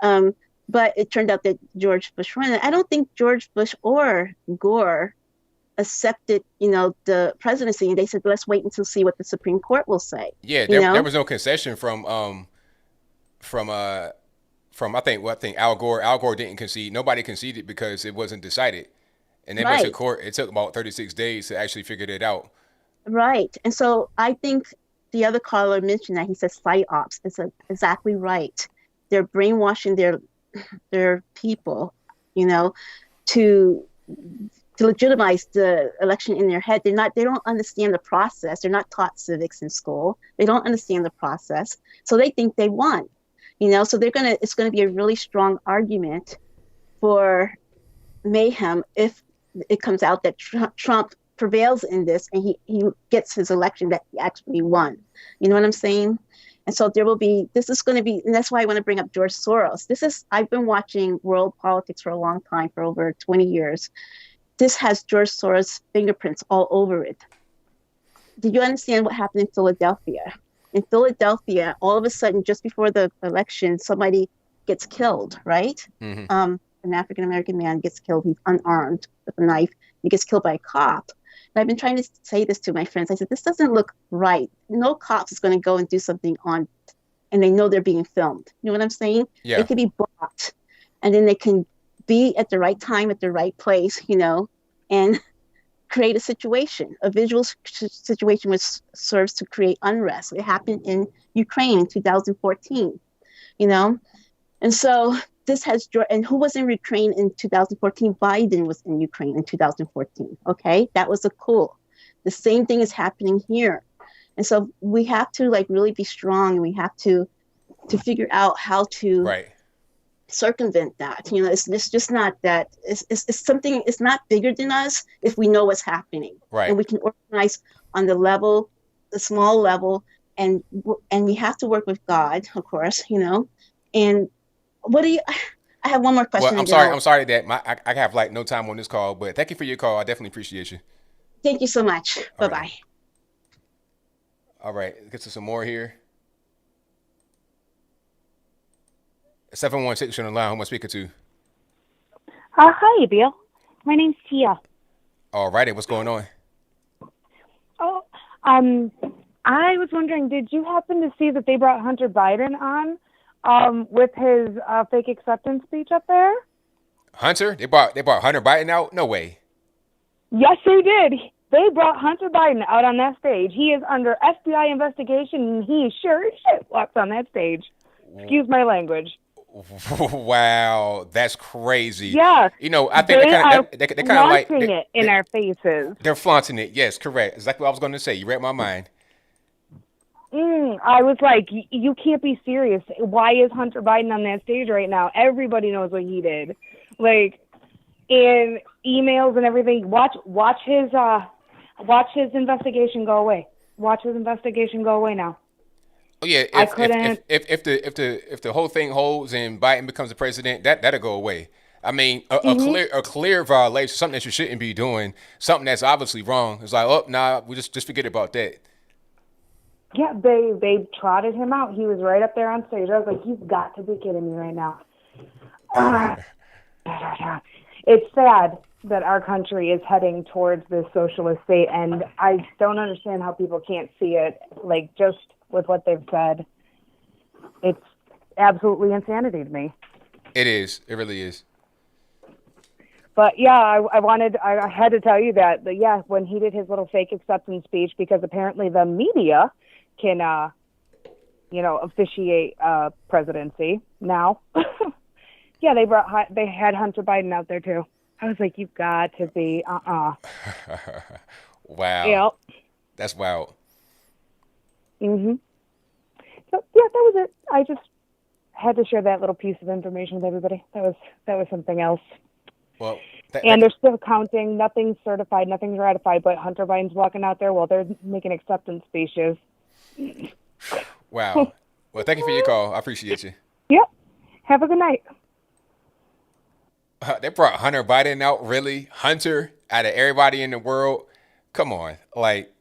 but it turned out that George Bush won. I don't think George Bush or Gore accepted, the presidency. They said, let's wait until see what the Supreme Court will say. Yeah, there was no concession from I think Al Gore. Al Gore didn't concede. Nobody conceded because it wasn't decided. And then went to court. It took about 36 days to actually figure it out. Right. And so I think the other caller mentioned that. He says psyops. It's exactly right. They're brainwashing their people, to legitimize the election in their head. They don't understand the process. They're not taught civics in school. They don't understand the process. So they think they won, so it's going to be a really strong argument for mayhem if it comes out that Trump prevails in this and he gets his election that he actually won. You know what I'm saying? And so this is going to be, and that's why I want to bring up George Soros. I've been watching world politics for a long time, for over 20 years. This has George Soros' fingerprints all over it. Did you understand what happened in Philadelphia? In Philadelphia, all of a sudden, just before the election, somebody gets killed, right? Mm-hmm. An African-American man gets killed. He's unarmed with a knife. He gets killed by a cop. And I've been trying to say this to my friends. I said, this doesn't look right. No cops is going to go and do something and they know they're being filmed. You know what I'm saying? Yeah. They could be blocked, and then they can be at the right time, at the right place, and create a visual situation which serves to create unrest. It happened in Ukraine in 2014, and so this has, and who was in Ukraine in 2014? Biden was in Ukraine in 2014. Okay, that was a coup. The same thing is happening here, and so we have to really be strong, and we have to figure out how to circumvent that. It's just not that. It's something. It's not bigger than us if we know what's happening, and we can organize on the small level, and we have to work with God, of course, and. I have one more question. Well, I'm sorry that I have no time on this call, but thank you for your call. I definitely appreciate you. Thank you so much. Bye-bye. All right. Get to some more here. 716 on the line. Who am I speaking to? Hi, ABL. My name's Tia. All righty. What's going on? Oh, I was wondering, did you happen to see that they brought Hunter Biden on? With his fake acceptance speech up there? Hunter? They brought Hunter Biden out? No way. Yes, they did. they brought Hunter Biden out on that stage. He is under FBI investigation, and he sure as shit walks on that stage. Excuse my language. Wow, that's crazy. Yeah, You know, I think they kind of like flaunting it in our faces. they're flaunting it. Yes, correct. Exactly what I was going to say. You read my mind. I was like, you can't be serious. Why is Hunter Biden on that stage right now? Everybody knows what he did. Like, in emails and everything. Watch his investigation go away. Watch his investigation go away now. Oh yeah, if the whole thing holds and Biden becomes the president, that'll go away. I mean, a clear violation, something that you shouldn't be doing, something that's obviously wrong. It's like, oh nah, we just forget about that. Yeah, they trotted him out. He was right up there on stage. I was like, you've got to be kidding me right now. It's sad that our country is heading towards this socialist state, and I don't understand how people can't see it. Like, just with what they've said, it's absolutely insanity to me. It is. It really is. But yeah, I had to tell you that. But yeah, when he did his little fake acceptance speech, because apparently the media can, officiate presidency now. Yeah, they had Hunter Biden out there too. I was like, you've got to be, Wow. Yep. That's wild. So yeah, that was it. I just had to share that little piece of information with everybody. That was something else. Well, and they're still counting. Nothing's certified. Nothing's ratified. But Hunter Biden's walking out there while they're making acceptance speeches. Wow. Well, thank you for your call. I appreciate you. Yep. Have a good night. They brought Hunter Biden out, really? Hunter, out of everybody in the world? Come on. Like,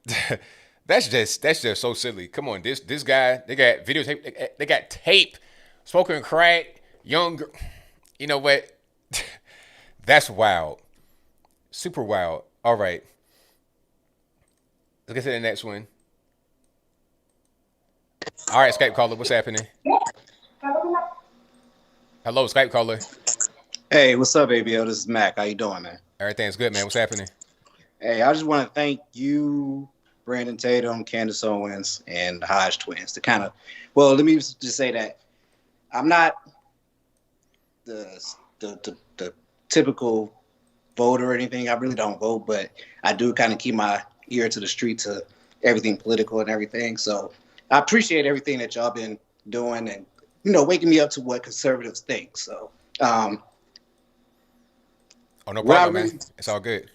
that's just so silly. Come on, this guy, they got videotape, they got tape, smoking crack, young girl. You know what? That's wild. Super wild. All right. Let's get to the next one. All right, Skype caller, what's happening? Hello, Skype caller. Hey, what's up, ABL? This is Mac. How you doing, man? Everything's good, man. What's happening? Hey, I just want to thank you, Brandon Tatum, Candace Owens, and the Hodge twins let me just say that I'm not the typical voter or anything. I really don't vote, but I do kind of keep my ear to the street to everything political and everything. So I appreciate everything that y'all been doing and, waking me up to what conservatives think. So, oh, no problem, man. It's all good.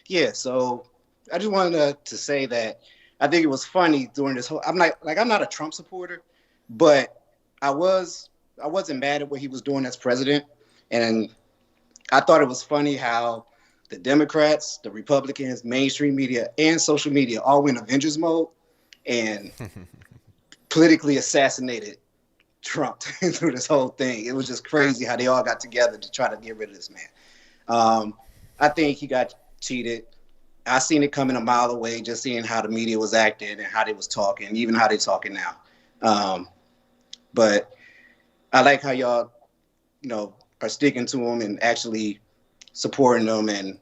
Yeah, so I just wanted to say that I think it was funny during this whole. I'm not a Trump supporter, but I wasn't mad at what he was doing as president, and I thought it was funny how the Democrats, the Republicans, mainstream media, and social media all went Avengers mode and politically assassinated Trump through this whole thing. It was just crazy how they all got together to try to get rid of this man. I think he got cheated. I seen it coming a mile away, just seeing how the media was acting and how they was talking, even how they talking now. But I like how y'all, are sticking to him and actually supporting them and,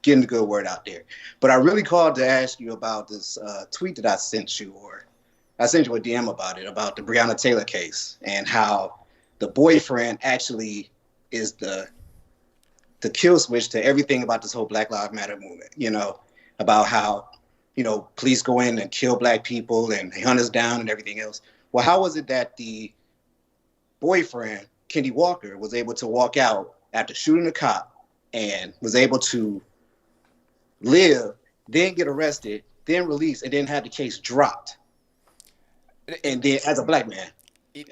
getting the good word out there. But I really called to ask you about this tweet that I sent you, or I sent you a DM about it, about the Breonna Taylor case and how the boyfriend actually is the kill switch to everything about this whole Black Lives Matter movement, about how, police go in and kill black people and they hunt us down and everything else. Well, how was it that the boyfriend, Kenny Walker, was able to walk out after shooting a cop and was able to live, then get arrested, then released, and then have the case dropped? And then as a black man,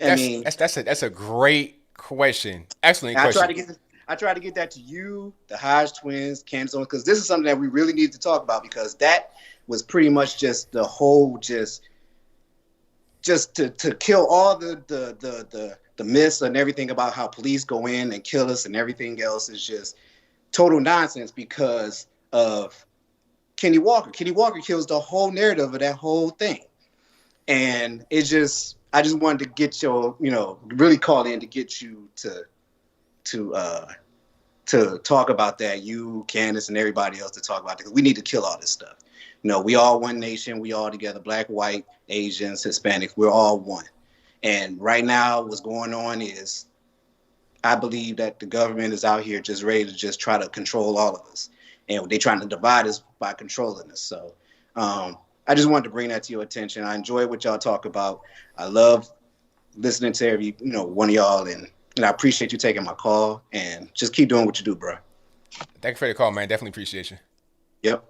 that's a great question. Excellent question. I try to get that to you, the Hodge twins, Candace Owens, because this is something that we really need to talk about, because that was pretty much just the whole just to kill all the myths and everything about how police go in and kill us and everything else is just total nonsense because of Kenny Walker. Kenny Walker kills the whole narrative of that whole thing. And I just wanted to get your, really call in to get you to to talk about that. You, Candace, and everybody else to talk about it, because we need to kill all this stuff. You know, we all one nation. We all together, black, white, Asians, Hispanics. We're all one. And right now, what's going on is, I believe that the government is out here just ready to just try to control all of us. And they're trying to divide us by controlling us. So I just wanted to bring that to your attention. I enjoy what y'all talk about. I love listening to every, one of y'all. And I appreciate you taking my call. And just keep doing what you do, bro. Thank you for the call, man. Definitely appreciate you. Yep.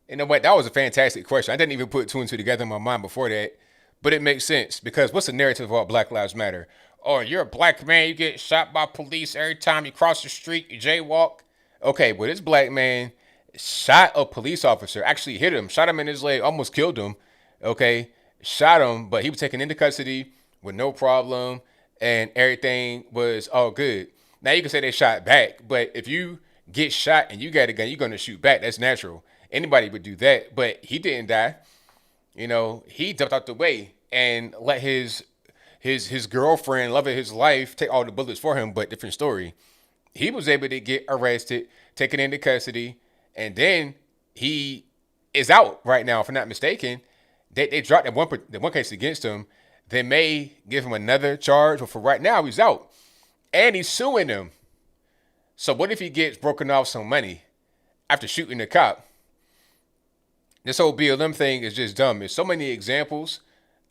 You know what? That was a fantastic question. I didn't even put two and two together in my mind before that. But it makes sense, because what's the narrative about Black Lives Matter? Oh, you're a black man, you get shot by police every time you cross the street, you jaywalk. Okay, but this black man shot a police officer, actually hit him, shot him in his leg, almost killed him. Okay, shot him, but he was taken into custody with no problem, and everything was all good. Now you can say they shot back, but if you get shot and you got a gun, you're gonna shoot back. That's natural. Anybody would do that, but he didn't die. He jumped out the way and let his girlfriend, love of his life, take all the bullets for him, but different story. He was able to get arrested, taken into custody, and then he is out right now, if I'm not mistaken. They dropped the one case against him. They may give him another charge, but for right now, he's out. And he's suing them. So what if he gets broken off some money after shooting the cop? This whole BLM thing is just dumb. There's so many examples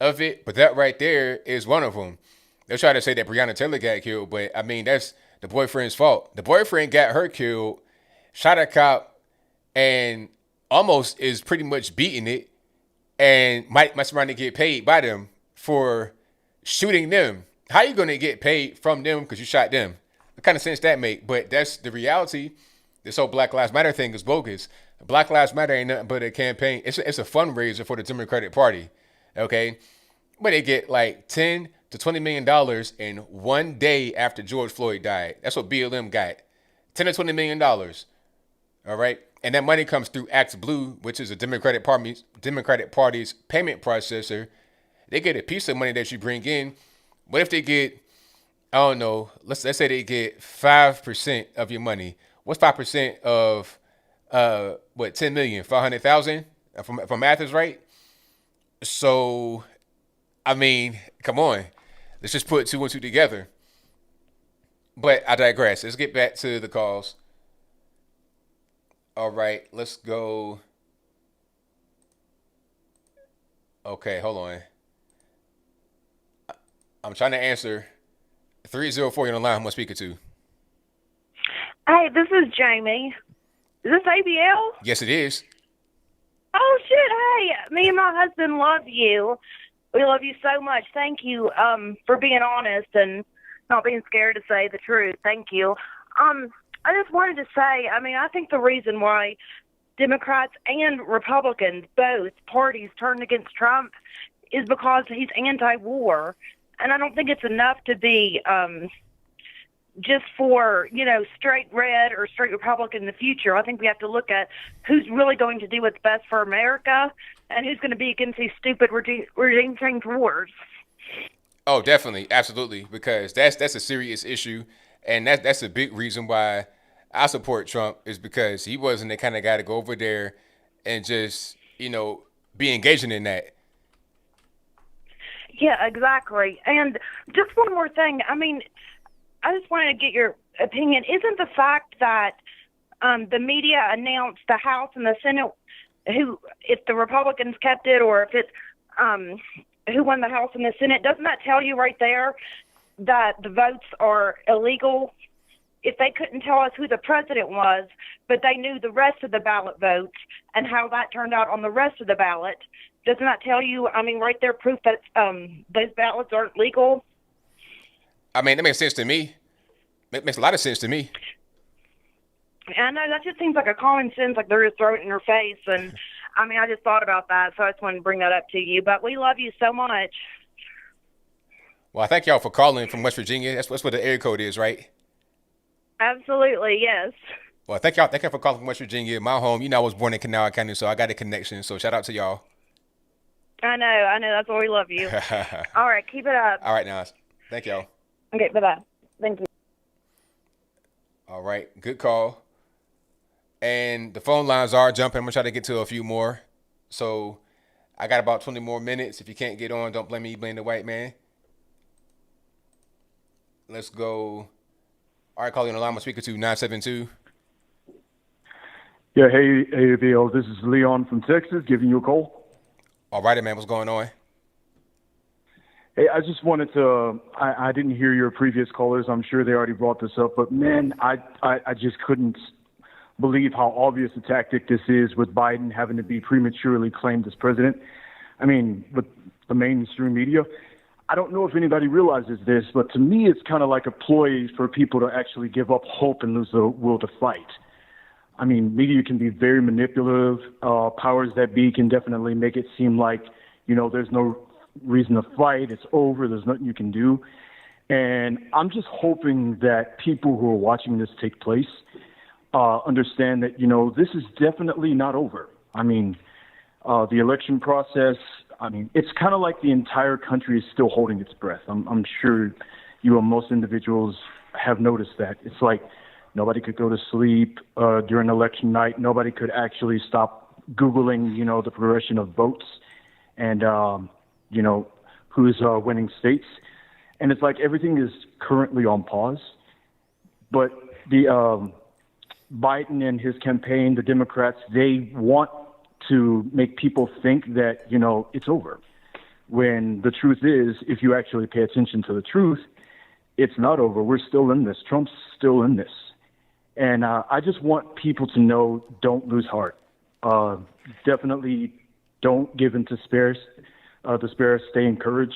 of it, but that right there is one of them. They're trying to say that Breonna Taylor got killed, but I mean, that's the boyfriend's fault. The boyfriend got her killed, shot a cop, and almost is pretty much beating it, and might mess around to get paid by them for shooting them. How you going to get paid from them because you shot them? What kind of sense that make? But that's the reality. This whole Black Lives Matter thing is bogus. Black Lives Matter ain't nothing but a campaign. It's a fundraiser for the Democratic Party. Okay? But they get like $10 to $20 million in one day after George Floyd died. That's what BLM got. $10 to $20 million. All right? And that money comes through Act Blue, which is a Democratic Party's payment processor. They get a piece of money that you bring in. What if they get, I don't know, let's say they get 5% of your money. What's 5% of 10 million, 500,000? If math is right. So, I mean, come on. Let's just put two and two together. But I digress. Let's get back to the calls. All right, let's go. Okay, hold on. I'm trying to answer 304 on the line. Who am I speaking to? Hey, this is Jamie. Is this ABL? Yes, it is. Oh, shit. Hey, me and my husband love you. We love you so much. Thank you for being honest and not being scared to say the truth. Thank you. I just wanted to say, I think the reason why Democrats and Republicans, both parties, turned against Trump is because he's anti-war. And I don't think it's enough to be just for, straight red or straight Republican in the future. I think we have to look at who's really going to do what's best for America and who's going to be against these stupid regime wars. Oh, definitely. Absolutely. Because that's a serious issue. And that's a big reason why I support Trump, is because he wasn't the kind of guy to go over there and just, be engaging in that. Yeah, exactly. And just one more thing. I just wanted to get your opinion. Isn't the fact that the media announced the House and the Senate, if the Republicans kept it or if it's who won the House and the Senate, doesn't that tell you right there that the votes are illegal? If they couldn't tell us who the president was, but they knew the rest of the ballot votes and how that turned out on the rest of the ballot, doesn't that tell you, right there, proof that those ballots aren't legal? That makes sense to me. It makes a lot of sense to me. I know, that just seems like a common sense, like they're just throwing it in her face. And, I just thought about that, so I just wanted to bring that up to you. But we love you so much. Well, I thank y'all for calling from West Virginia. That's what the area code is, right? Absolutely, yes. Well, thank y'all for calling from West Virginia, my home. I was born in Kanawha County, so I got a connection. So shout out to y'all. I know. That's why we love you. All right, keep it up. All right, now. Thank y'all. Okay, bye-bye. Thank you. All right, good call. And the phone lines are jumping. I'm gonna try to get to a few more. So I got about 20 more minutes. If you can't get on, don't blame me. Blame the white man. Let's go. All right, calling on the line. I'm speaker to 972. Yeah, hey, ABL. This is Leon from Texas giving you a call. All right, man. What's going on? Hey, I just wanted to, I didn't hear your previous callers. I'm sure they already brought this up, but man, I just couldn't believe how obvious a tactic this is with Biden having to be prematurely claimed as president. I mean, with the mainstream media, I don't know if anybody realizes this, but to me, it's kind of like a ploy for people to actually give up hope and lose the will to fight. I mean, media can be very manipulative. Powers that be can definitely make it seem like, you know, there's no reason to fight. It's over. There's nothing you can do. And I'm just hoping that people who are watching this take place understand that, you know, this is definitely not over. I mean, the election process, I mean, it's kind of like the entire country is still holding its breath. I'm sure you and most individuals have noticed that. It's like nobody could go to sleep during election night. Nobody could actually stop Googling, you know, the progression of votes and, you know, who's winning states. And it's like everything is currently on pause. But the Biden and his campaign, the Democrats, they want to make people think that, you know, it's over. When the truth is, if you actually pay attention to the truth, it's not over. We're still in this. Trump's still in this. And I just want people to know, don't lose heart. Definitely don't give in to despair. Stay encouraged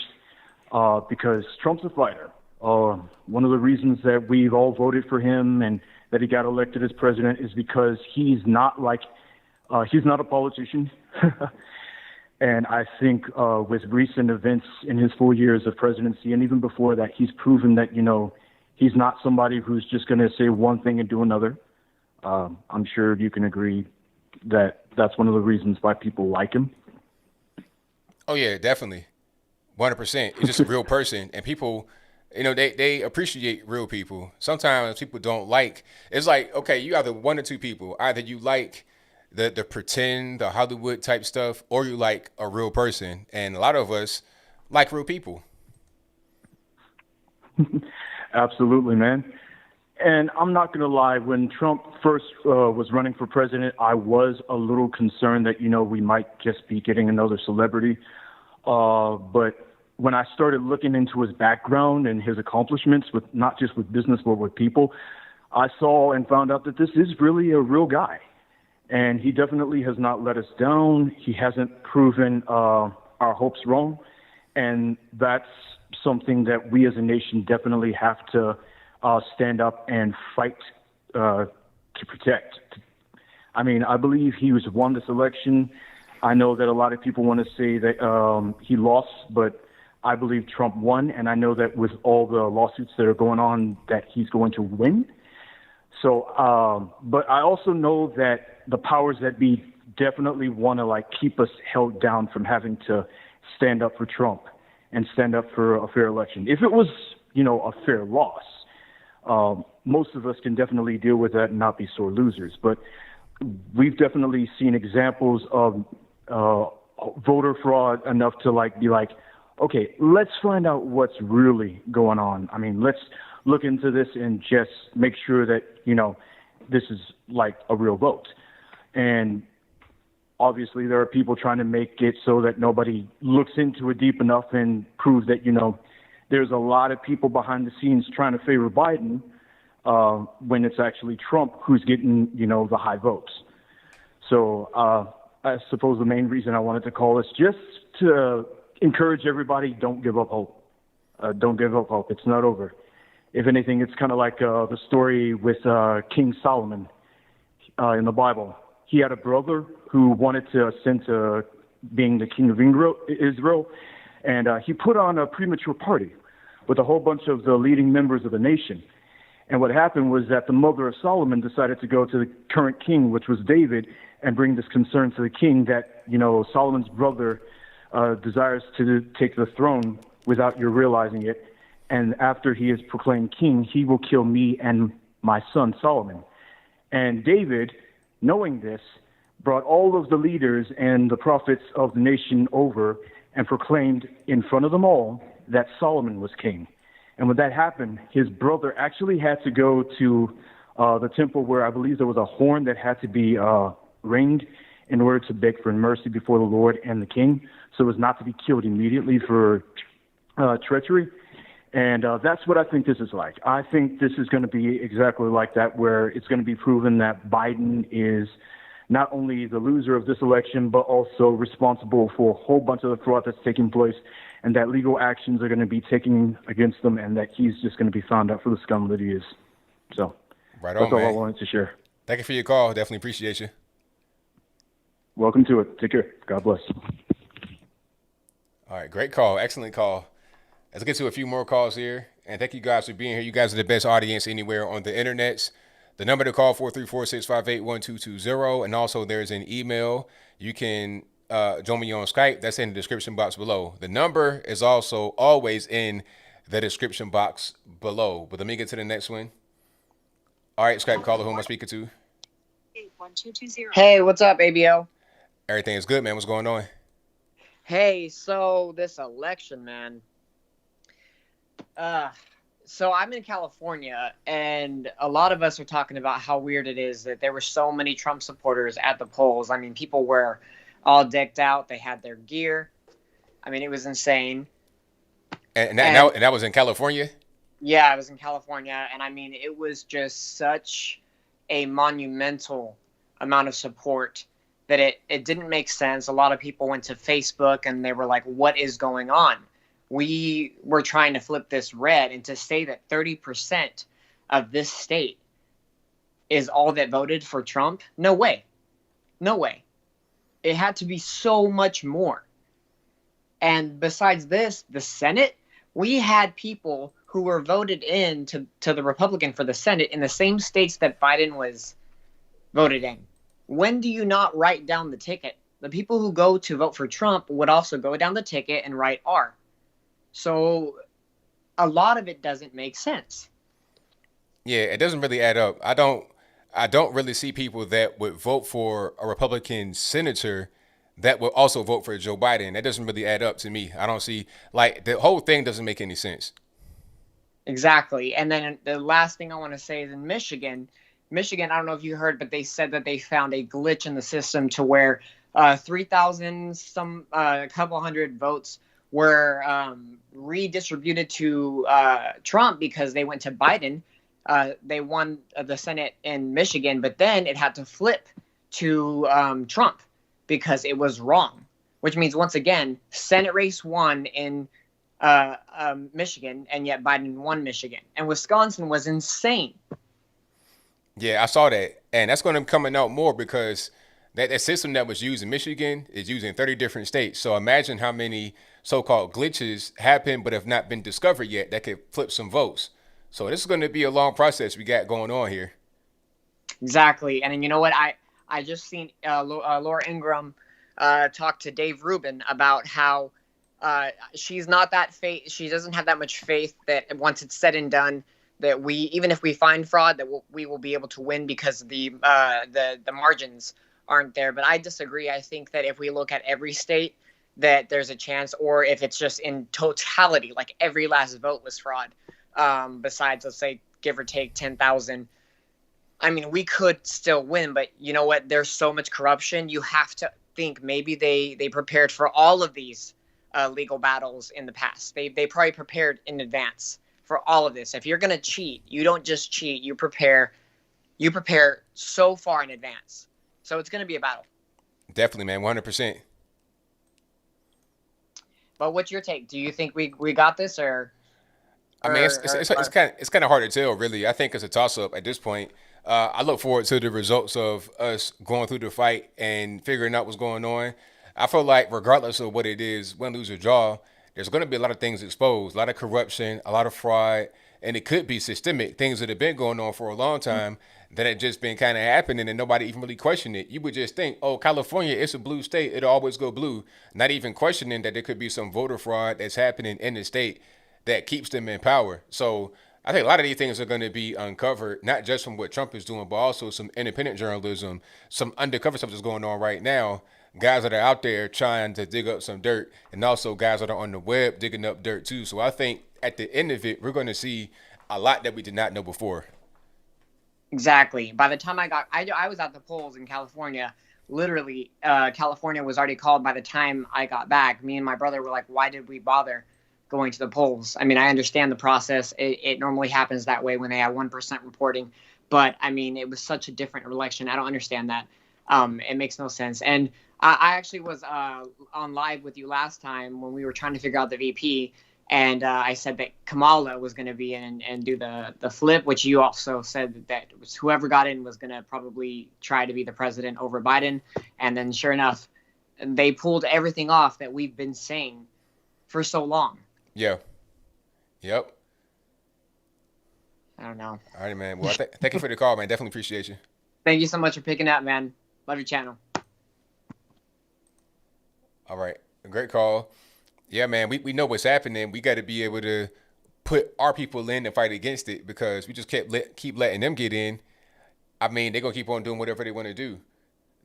because Trump's a fighter. One of the reasons that we've all voted for him and that he got elected as president is because he's not a politician. And I think with recent events in his 4 years of presidency and even before that, he's proven that, you know, he's not somebody who's just going to say one thing and do another. I'm sure you can agree that that's one of the reasons why people like him. Oh, yeah, definitely. 100%. He's just a real person. And people, you know, they appreciate real people. Sometimes people don't like, it's like, okay, you either one or two people. Either you like the pretend, the Hollywood type stuff, or you like a real person. And a lot of us like real people. Absolutely, man. And I'm not going to lie, when Trump first was running for president, I was a little concerned that, you know, we might just be getting another celebrity. But when I started looking into his background and his accomplishments, with not just with business, but with people, I saw and found out that this is really a real guy. And he definitely has not let us down. He hasn't proven our hopes wrong. And that's something that we as a nation definitely have to stand up and fight to protect. I mean, I believe he was won this election. I know that a lot of people want to say that he lost, but I believe Trump won. And I know that with all the lawsuits that are going on, that he's going to win. So, but I also know that the powers that be definitely want to like keep us held down from having to stand up for Trump and stand up for a fair election. If it was, you know, a fair loss, most of us can definitely deal with that and not be sore losers. But we've definitely seen examples of voter fraud enough to like be like, okay, let's find out what's really going on. I mean, let's look into this and just make sure that, you know, this is like a real vote. And obviously there are people trying to make it so that nobody looks into it deep enough and prove that, you know, there's a lot of people behind the scenes trying to favor Biden when it's actually Trump who's getting, you know, the high votes. So I suppose the main reason I wanted to call is just to encourage everybody, don't give up hope. Don't give up hope. It's not over. If anything, it's kind of like the story with King Solomon in the Bible. He had a brother who wanted to ascend to being the king of Israel, and he put on a premature party with a whole bunch of the leading members of the nation. And what happened was that the mother of Solomon decided to go to the current king, which was David, and bring this concern to the king that, you know, Solomon's brother desires to take the throne without your realizing it. And after he is proclaimed king, he will kill me and my son Solomon. And David, knowing this, brought all of the leaders and the prophets of the nation over and proclaimed in front of them all that Solomon was king. And when that happened, his brother actually had to go to the temple where I believe there was a horn that had to be ringed in order to beg for mercy before the Lord and the king, so as not to be killed immediately for treachery. And that's what I think this is like. I think this is going to be exactly like that, where it's going to be proven that Biden is not only the loser of this election, but also responsible for a whole bunch of the fraud that's taking place, and that legal actions are going to be taken against them, and that he's just going to be found out for the scum that he is. So right that's on, all man. I wanted to share. Thank you for your call. Definitely appreciate you. Welcome to it. Take care. God bless. All right, great call. Excellent call. Let's get to a few more calls here. And thank you guys for being here. You guys are the best audience anywhere on the internet. The number to call, 434-658-1220. And also there's an email. You can join me on Skype. That's in the description box below. The number is also always in the description box below. But let me get to the next one. All right, Skype caller, who am I speaking to? Hey, what's up, ABL? Everything is good, man. What's going on? Hey, so this election, man. So I'm in California, and a lot of us are talking about how weird it is that there were so many Trump supporters at the polls. I mean, people were all decked out. They had their gear. I mean, it was insane. And that was in California? Yeah, I was in California, and I mean, it was just such a monumental amount of support that it didn't make sense. A lot of people went to Facebook, and they were like, what is going on? We were trying to flip this red, and to say that 30% of this state is all that voted for Trump, no way. No way. It had to be so much more. And besides this, the Senate, we had people who were voted in to the Republican for the Senate in the same states that Biden was voted in. When do you not write down the ticket? The people who go to vote for Trump would also go down the ticket and write R. So a lot of it doesn't make sense. Yeah, it doesn't really add up. I don't really see people that would vote for a Republican senator that would also vote for Joe Biden. That doesn't really add up to me. I don't see, like, the whole thing doesn't make any sense. Exactly. And then the last thing I want to say is in Michigan, I don't know if you heard, but they said that they found a glitch in the system to where 3,000, a couple hundred votes were redistributed to Trump because they went to Biden. They won the Senate in Michigan, but then it had to flip to Trump because it was wrong, which means, once again, Senate race won in Michigan, and yet Biden won Michigan. And Wisconsin was insane. Yeah, I saw that. And that's going to be coming out more because that system that was used in Michigan is used in 30 different states. So imagine how many so-called glitches happen but have not been discovered yet that could flip some votes. So this is going to be a long process we got going on here. Exactly. And you know what? I just seen Laura Ingraham talk to Dave Rubin about how she's not that she doesn't have that much faith that once it's said and done, that even if we find fraud, that we will be able to win because the margins aren't there. But I disagree. I think that if we look at every state, that there's a chance, or if it's just in totality, like every last vote was fraud, besides, let's say, give or take 10,000. I mean, we could still win, but you know what? There's so much corruption. You have to think maybe they prepared for all of these legal battles in the past. They probably prepared in advance for all of this. If you're going to cheat, you don't just cheat, you prepare so far in advance. So it's going to be a battle. Definitely, man. 100%. But what's your take? Do you think we got this, or? I mean, it's kind of hard to tell, really. I think it's a toss-up at this point. I look forward to the results of us going through the fight and figuring out what's going on. I feel like regardless of what it is, win, lose, or draw, there's going to be a lot of things exposed, a lot of corruption, a lot of fraud, and it could be systemic things that have been going on for a long time that have just been kind of happening and nobody even really questioned it. You would just think, oh, California, it's a blue state, it'll always go blue, not even questioning that there could be some voter fraud that's happening in the state that keeps them in power. So I think a lot of these things are going to be uncovered, not just from what Trump is doing, but also some independent journalism, some undercover stuff that's going on right now. Guys that are out there trying to dig up some dirt, and also guys that are on the web digging up dirt too. So I think at the end of it, we're going to see a lot that we did not know before. Exactly. By the time I was at the polls in California. Literally, California was already called by the time I got back. Me and my brother were like, why did we bother going to the polls? I mean, I understand the process. It normally happens that way when they have 1% reporting. But, I mean, it was such a different election. I don't understand that. It makes no sense. And I actually was on live with you last time when we were trying to figure out the VP. And I said that Kamala was going to be in and do the flip, which you also said that whoever got in was going to probably try to be the president over Biden. And then sure enough, they pulled everything off that we've been saying for so long. Yeah. Yep. I don't know. All right, man. Well, thank you for the call, man. Definitely appreciate you. Thank you so much for picking up, man. Love your channel. All right. A great call. Yeah, man, we know what's happening. We got to be able to put our people in and fight against it, because we just keep letting them get in. I mean, they're going to keep on doing whatever they want to do.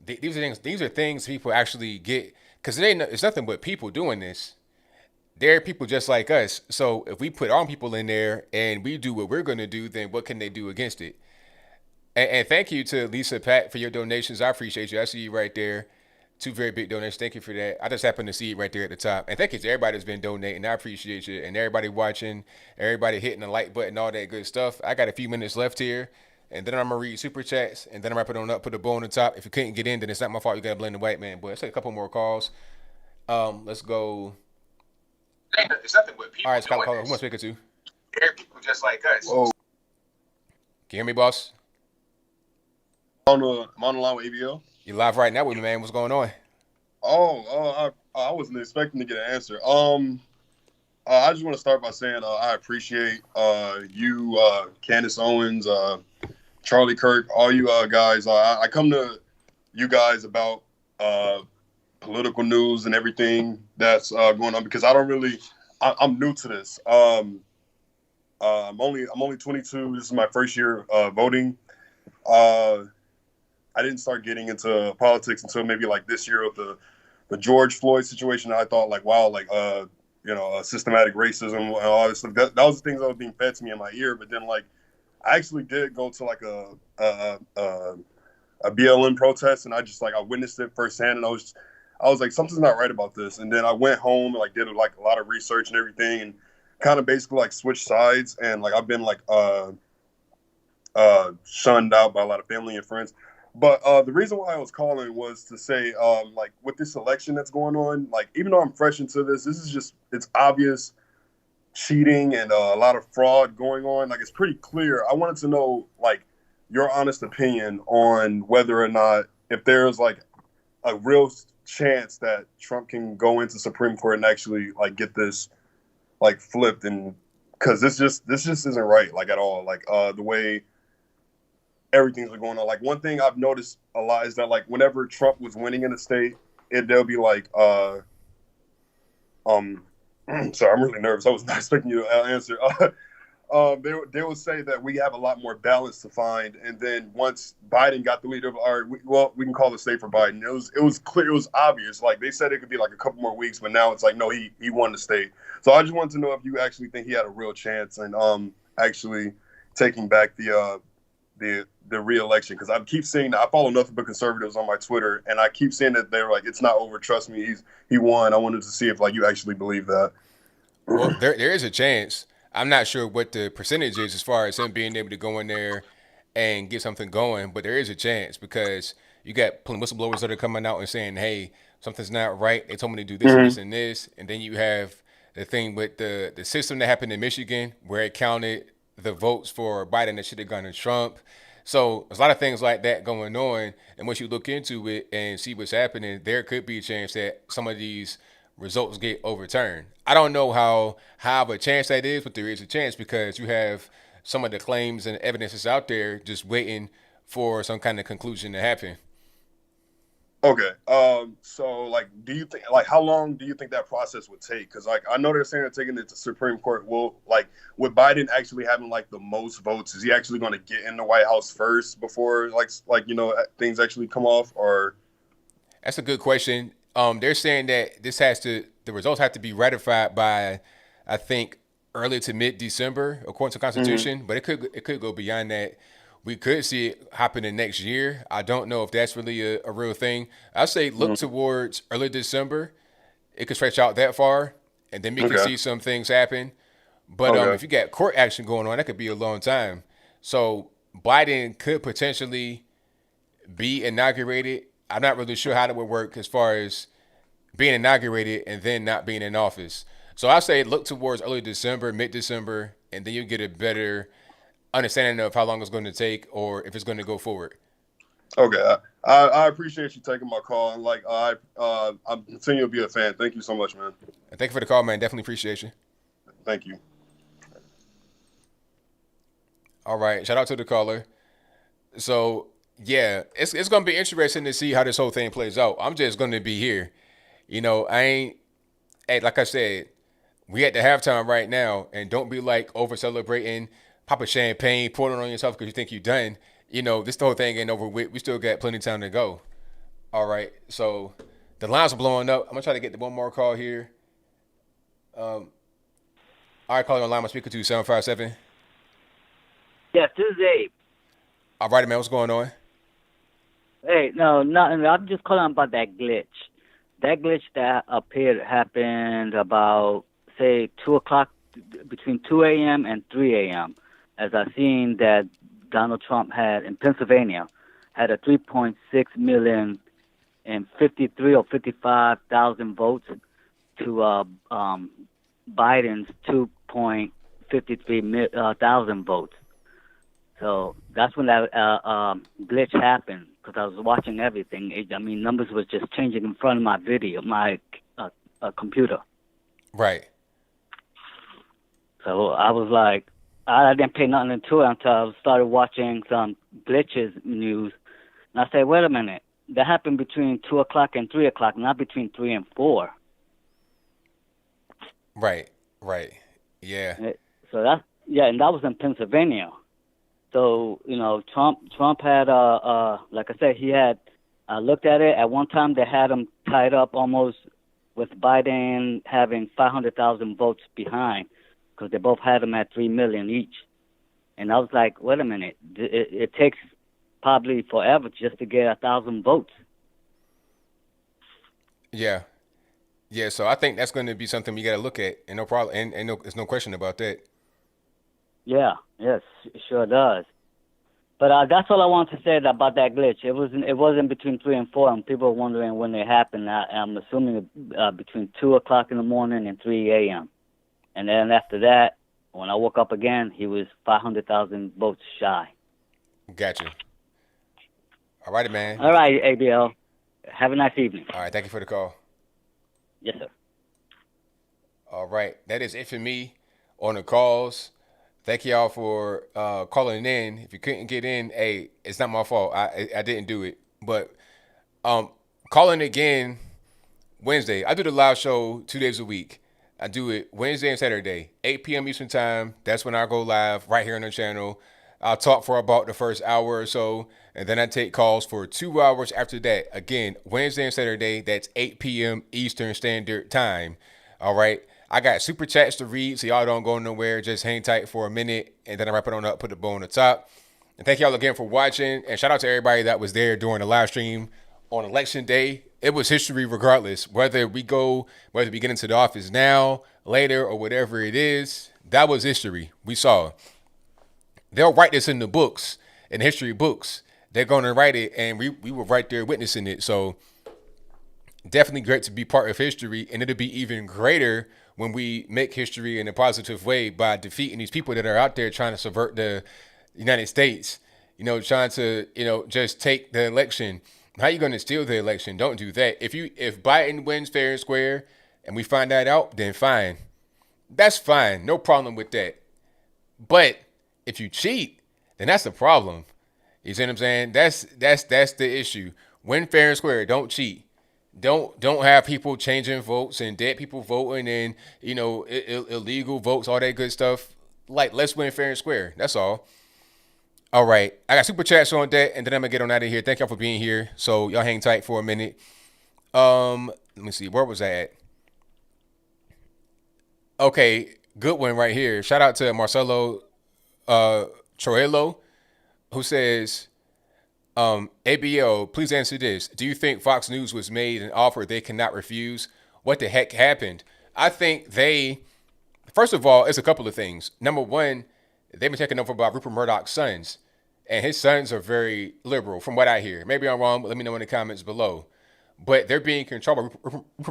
These are things people actually get, because it's nothing but people doing this. They're people just like us. So if we put our people in there and we do what we're going to do, then what can they do against it? And thank you to Lisa Pat for your donations. I appreciate you. I see you right there. 2 very big donations. Thank you for that. I just happened to see it right there at the top. And thank you to everybody that's been donating. I appreciate you. And everybody watching, everybody hitting the like button, all that good stuff. I got a few minutes left here. And then I'm going to read super chats. And then I'm going to put a bow on the top. If you couldn't get in, then it's not my fault. You got to blame the white man. But let's take a couple more calls. Let's go. It's nothing but people. All right, Scott, caller. Who am I speaking to? They're people just like us. Whoa. Can you hear me, boss? I'm on the line with ABL. You live right now with me, man. What's going on? I wasn't expecting to get an answer. I just want to start by saying I appreciate you, Candace Owens, Charlie Kirk, all you guys. I come to you guys about political news and everything that's going on, because I'm new to this. I'm only 22. This is my first year voting. I didn't start getting into politics until maybe like this year with the George Floyd situation. I thought like, wow, like, systematic racism and all this stuff. That was the things that was being fed to me in my ear. But then like, I actually did go to like a BLM protest, and I witnessed it firsthand, and I was like, something's not right about this. And then I went home and like did like a lot of research and everything, and kind of basically like switched sides. And like, I've been like shunned out by a lot of family and friends. But the reason why I was calling was to say, like, with this election that's going on, like, even though I'm fresh into this is just, it's obvious cheating and a lot of fraud going on. Like, it's pretty clear. I wanted to know, like, your honest opinion on whether or not, if there's, like, a real chance that Trump can go into Supreme Court and actually, like, get this, like, flipped. And because this just isn't right, like, at all. Like, the way everything's going on. Like, one thing I've noticed a lot is that like whenever Trump was winning in the state, they'll be like, sorry, I'm really nervous. I was not expecting you to answer. They will say that we have a lot more balance to find, and then once Biden got the lead of we can call the state for Biden. It was clear, it was obvious. Like, they said it could be like a couple more weeks, but now it's like, no, he won the state. So I just wanted to know if you actually think he had a real chance and actually taking back the re-election, because I keep seeing that. I follow nothing but conservatives on my Twitter, and I keep seeing that they're like, it's not over, trust me, he won. I wanted to see if like you actually believe that. Well, there is a chance. I'm not sure what the percentage is as far as him being able to go in there and get something going, but there is a chance, because you got whistleblowers that are coming out and saying, hey, something's not right. They told me to do this and this and this. And then you have the thing with the system that happened in Michigan where it counted the votes for Biden that should have gone to Trump. So there's a lot of things like that going on. And once you look into it and see what's happening, there could be a chance that some of these results get overturned. I don't know how high of a chance that is, but there is a chance, because you have some of the claims and evidence that's out there just waiting for some kind of conclusion to happen. Okay. So like, do you think like how long do you think that process would take? Because like I know they're saying they're taking it to Supreme Court. Well, like with Biden actually having like the most votes, is he actually going to get in the White House first before like things actually come off? Or That's a good question. They're saying that the results have to be ratified by, I think, early to mid December, according to the Constitution. But it could go beyond that. We could see it happening next year. I don't know if that's really a real thing. I say look towards early December. It could stretch out that far, and then we can Okay. see some things happen. But Okay. if you got court action going on, that could be a long time. So Biden could potentially be inaugurated. I'm not really sure how that would work as far as being inaugurated and then not being in office. So I say look towards early December, mid December, and then you get a better understanding of how long it's going to take or if it's going to go forward. Okay. I appreciate you taking my call, and like I'm continue to be a fan. Thank you so much, man. And thank you for the call, man. Definitely appreciate you. Thank you. All right. Shout out to the caller. So yeah, it's gonna be interesting to see how this whole thing plays out. I'm just gonna be here. I ain't like I said, we at the halftime right now, and don't be like over celebrating, pop a champagne, pour it on yourself because you think you're done. This whole thing ain't over with. We still got plenty of time to go. All right, so the lines are blowing up. I'm gonna try to get the one more call here. All right, calling on line. I'm speaking to 757. Yes, this is Abe. All right, man. What's going on? Hey, no, nothing. I'm just calling about that glitch. That glitch that appeared happened about, say, 2 o'clock, between 2 a.m. and 3 a.m. As I seen that Donald Trump had, in Pennsylvania, had a 3.6 million and 53 or 55,000 votes to Biden's 2.53 thousand votes. So that's when that glitch happened, because I was watching everything. Numbers was just changing in front of my computer. Right. So I was like, I didn't pay nothing into it until I started watching some glitches news. And I said, wait a minute, that happened between 2 o'clock and 3 o'clock, not between 3 and 4. Right. Yeah. So and that was in Pennsylvania. So, Trump had, like I said, he had looked at it. At one time, they had him tied up almost with Biden having 500,000 votes behind, because they both had him at 3 million each. And I was like, wait a minute, it takes probably forever just to get 1,000 votes. Yeah. So I think that's going to be something we got to look at, and no problem, and there's no question about that. Yeah, yes, it sure does. But that's all I want to say about that glitch. It wasn't between 3 and 4, and people are wondering when it happened. I'm assuming between 2 o'clock in the morning and 3 a.m. And then after that, when I woke up again, he was 500,000 votes shy. Gotcha. All righty, man. All right, ABL. Have a nice evening. All right, thank you for the call. Yes, sir. All right, that is it for me on the calls. Thank y'all for calling in. If you couldn't get in, hey, it's not my fault. I didn't do it. But calling again Wednesday. I do the live show 2 days a week. I do it Wednesday and Saturday, 8 p.m. Eastern time. That's when I go live right here on the channel. I'll talk for about the first hour or so, and then I take calls for 2 hours after that. Again, Wednesday and Saturday, that's 8 p.m. Eastern Standard Time. All right. I got super chats to read, so y'all don't go nowhere. Just hang tight for a minute, and then I wrap it on up, put the bow on the top. And thank y'all again for watching, and shout out to everybody that was there during the live stream on Election Day. It was history regardless, whether we get into the office now, later, or whatever it is. That was history. We saw. They'll write this in the books, in history books. They're going to write it, and we were right there witnessing it. So definitely great to be part of history, and it'll be even greater when we make history in a positive way by defeating these people that are out there trying to subvert the United States, trying to, just take the election. How are you going to steal the election? Don't do that. If Biden wins fair and square and we find that out, then fine. That's fine. No problem with that. But if you cheat, then that's the problem. You see what I'm saying? That's the issue. Win fair and square. Don't cheat. Don't have people changing votes and dead people voting and illegal votes, all that good stuff. Like, let's win fair and square. That's all. All right, I got super chats on that, and then I'm gonna get on out of here. Thank y'all for being here. So y'all hang tight for a minute. Let me see, where was I at? Okay, good one right here. Shout out to Marcelo Troelo, who says, ABL, please answer this. Do you think Fox News was made an offer they cannot refuse? What the heck happened? I think first of all, it's a couple of things. Number one, they've been taken over by Rupert Murdoch's sons, and his sons are very liberal, from what I hear. Maybe I'm wrong, but let me know in the comments below. But they're being controlled by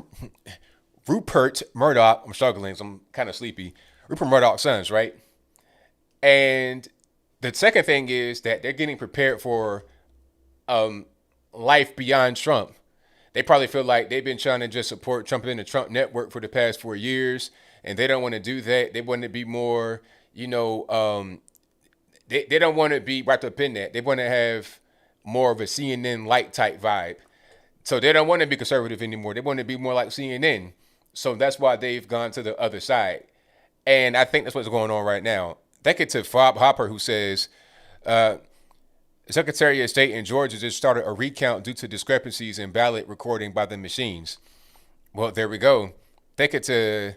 Rupert Murdoch. I'm struggling, so I'm kind of sleepy. Rupert Murdoch's sons, right? And the second thing is that they're getting prepared for life beyond Trump. They probably feel like they've been trying to just support Trump in the Trump network for the past 4 years, and they don't want to do that. They want to be more, they don't want to be wrapped up in that. They want to have more of a CNN light type vibe. So they don't want to be conservative anymore. They want to be more like CNN. So that's why they've gone to the other side. And I think that's what's going on right now. Thank you to Fob Hopper, who says, Secretary of State in Georgia just started a recount due to discrepancies in ballot recording by the machines. Well, there we go. Thank you to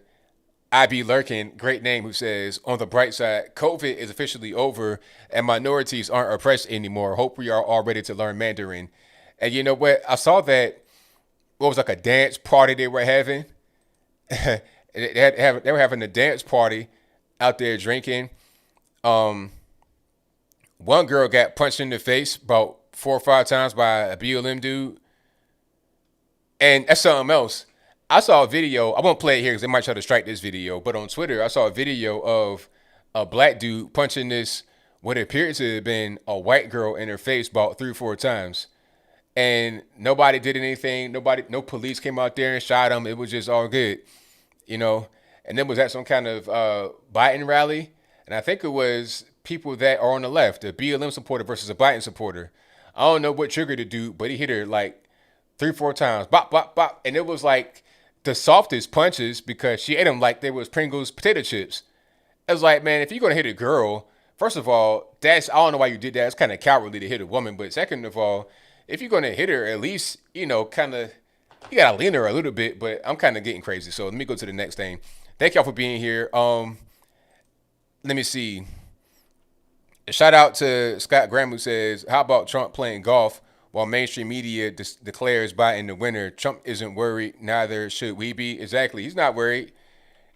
IB Lurkin, great name, who says, on the bright side, COVID is officially over and minorities aren't oppressed anymore. Hope we are all ready to learn Mandarin. And you know what? I saw that, what was like a dance party they were having. They were having a dance party out there drinking. One girl got punched in the face about 4 or 5 times by a BLM dude. And that's something else. I saw a video. I won't play it here because they might try to strike this video. But on Twitter, I saw a video of a black dude punching what appeared to have been a white girl in her face about 3 or 4 times. And nobody did anything. No police came out there and shot him. It was just all good, And then was at some kind of Biden rally. And I think it was people that are on the left, a BLM supporter versus a Biden supporter. I don't know what triggered the dude, but he hit her like 3 or 4 times. Bop, bop, bop. And it was like the softest punches because she ate them like they was Pringles potato chips. It was like, man, if you're going to hit a girl, first of all, I don't know why you did that. It's kind of cowardly to hit a woman. But second of all, if you're going to hit her, at least, you got to lean her a little bit. But I'm kind of getting crazy. So let me go to the next thing. Thank y'all for being here. Let me see. Shout out to Scott Graham, who says, how about Trump playing golf while mainstream media declares Biden the winner? Trump isn't worried. Neither should we be. Exactly. He's not worried.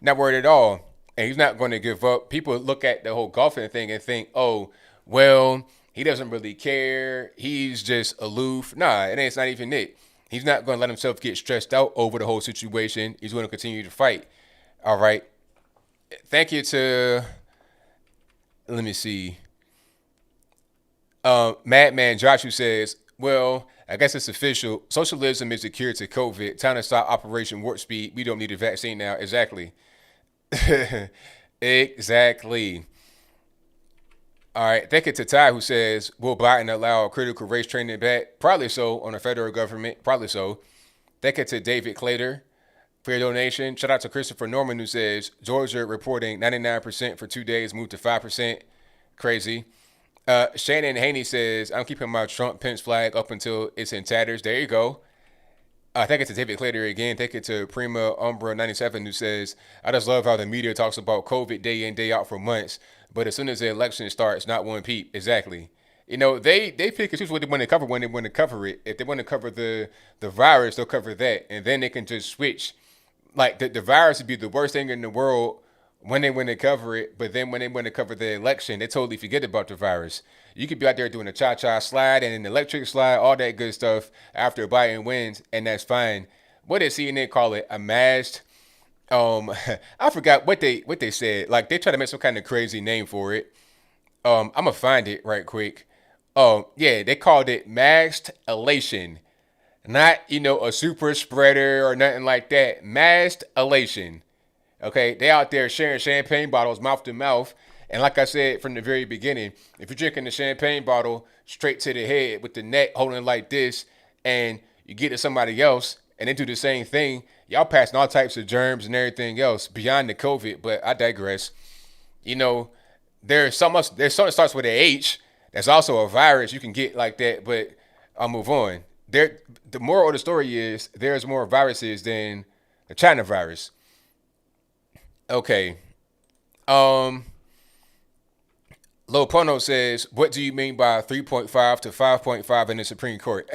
Not worried at all. And he's not going to give up. People look at the whole golfing thing and think, oh, well, he doesn't really care. He's just aloof. Nah, it's not even it. He's not going to let himself get stressed out over the whole situation. He's going to continue to fight. All right. Thank you to, let me see. Madman Josh, who says, well, I guess it's official. Socialism is the cure to COVID. Time to stop Operation Warp Speed. We don't need a vaccine now. Exactly. Exactly. All right. Thank you to Ty, who says, will Biden allow critical race training back? Probably so on the federal government. Probably so. Thank you to David Clater for your donation. Shout out to Christopher Norman, who says, Georgia reporting 99% for 2 days, moved to 5%. Crazy. Shannon Haney says, I'm keeping my Trump Pence flag up until it's in tatters. There you go. Thank you to David Clater again. Thank you to Prima Umbra 97, who says, I just love how the media talks about COVID day in, day out for months, but as soon as the election starts, not one peep. Exactly. They pick and choose what they want to cover when they want to cover it. If they want to cover the virus, they'll cover that, and then they can just switch. Like the virus would be the worst thing in the world when they want to cover it, but then when they want to cover the election, they totally forget about the virus. You could be out there doing a cha-cha slide and an electric slide, all that good stuff after Biden wins, and that's fine. What did CNN call it? A masked? I forgot what they said. Like, they try to make some kind of crazy name for it. I'm gonna find it right quick. Yeah, they called it masked elation. Not, a super spreader or nothing like that. Masked elation. Okay, they out there sharing champagne bottles mouth to mouth. And like I said from the very beginning, if you're drinking the champagne bottle straight to the head with the neck holding like this, and you get to somebody else and they do the same thing, y'all passing all types of germs and everything else beyond the COVID. But I digress. You know, there's something that starts with an H. That's also a virus you can get like that. But I'll move on. The moral of the story is there's more viruses than the China virus. Okay. Um, Lopono says, "What do you mean by 3.5 to 5.5 in the Supreme Court?"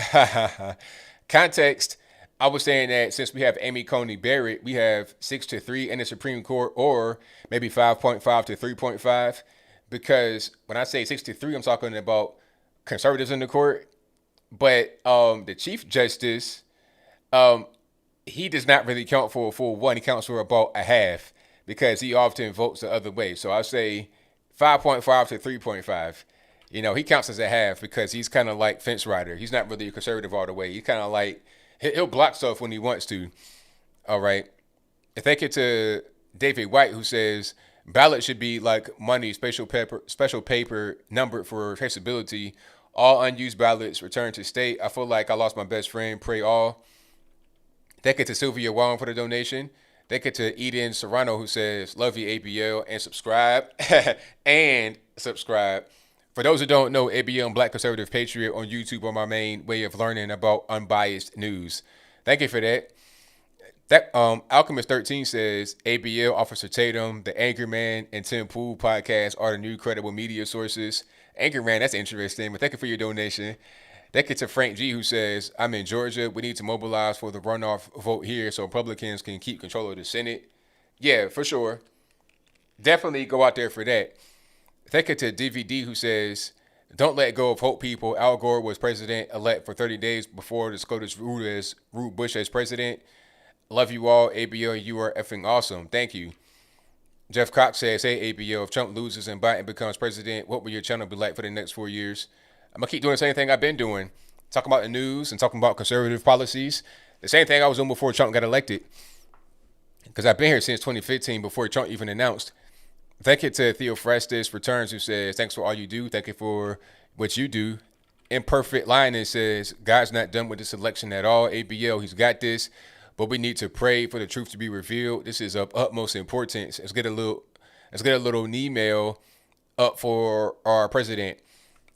Context: I was saying that since we have Amy Coney Barrett, we have 6-3 in the Supreme Court, or maybe 5.5 to 3.5. Because when I say 6-3, I'm talking about conservatives in the court. But the Chief Justice, um, he does not really count for a full one. He counts for about a half because he often votes the other way. So I say 5.5 to 3.5. You know, he counts as a half because he's kind of like fence rider. He's not really a conservative all the way. He's kind of like he'll block stuff when he wants to. All right. Thank you to David White, who says ballot should be like money, special paper numbered for traceability. All unused ballots returned to state. I feel like I lost my best friend. Pray all. Thank you to Sylvia Wong for the donation. Thank you to Eden Serrano, who says love you ABL and subscribe and subscribe. For those who don't know, ABL and Black Conservative Patriot on YouTube are my main way of learning about unbiased news. Thank you for that. Alchemist 13 says ABL, Officer Tatum, the Anchorman, and Tim Pool podcast are the new credible media sources. Anchorman, that's interesting, but thank you for your donation. Thank you to Frank G, who says, I'm in Georgia. We need to mobilize for the runoff vote here so Republicans can keep control of the Senate. Yeah, for sure. Definitely go out there for that. Thank you to DVD, who says, don't let go of hope, people. Al Gore was president-elect for 30 days before the SCOTUS ruled Bush as president. Love you all, ABL. You are effing awesome. Thank you. Jeff Cox says, hey, ABL, if Trump loses and Biden becomes president, what will your channel be like for the next 4 years? I'm going to keep doing the same thing I've been doing. Talking about the news and talking about conservative policies. The same thing I was doing before Trump got elected. Because I've been here since 2015 before Trump even announced. Thank you to Theophrastus Returns, who says, thanks for all you do. Thank you for what you do. Imperfect Lioness says, God's not done with this election at all. ABL, he's got this. But we need to pray for the truth to be revealed. This is of utmost importance. Let's get a little email up for our president.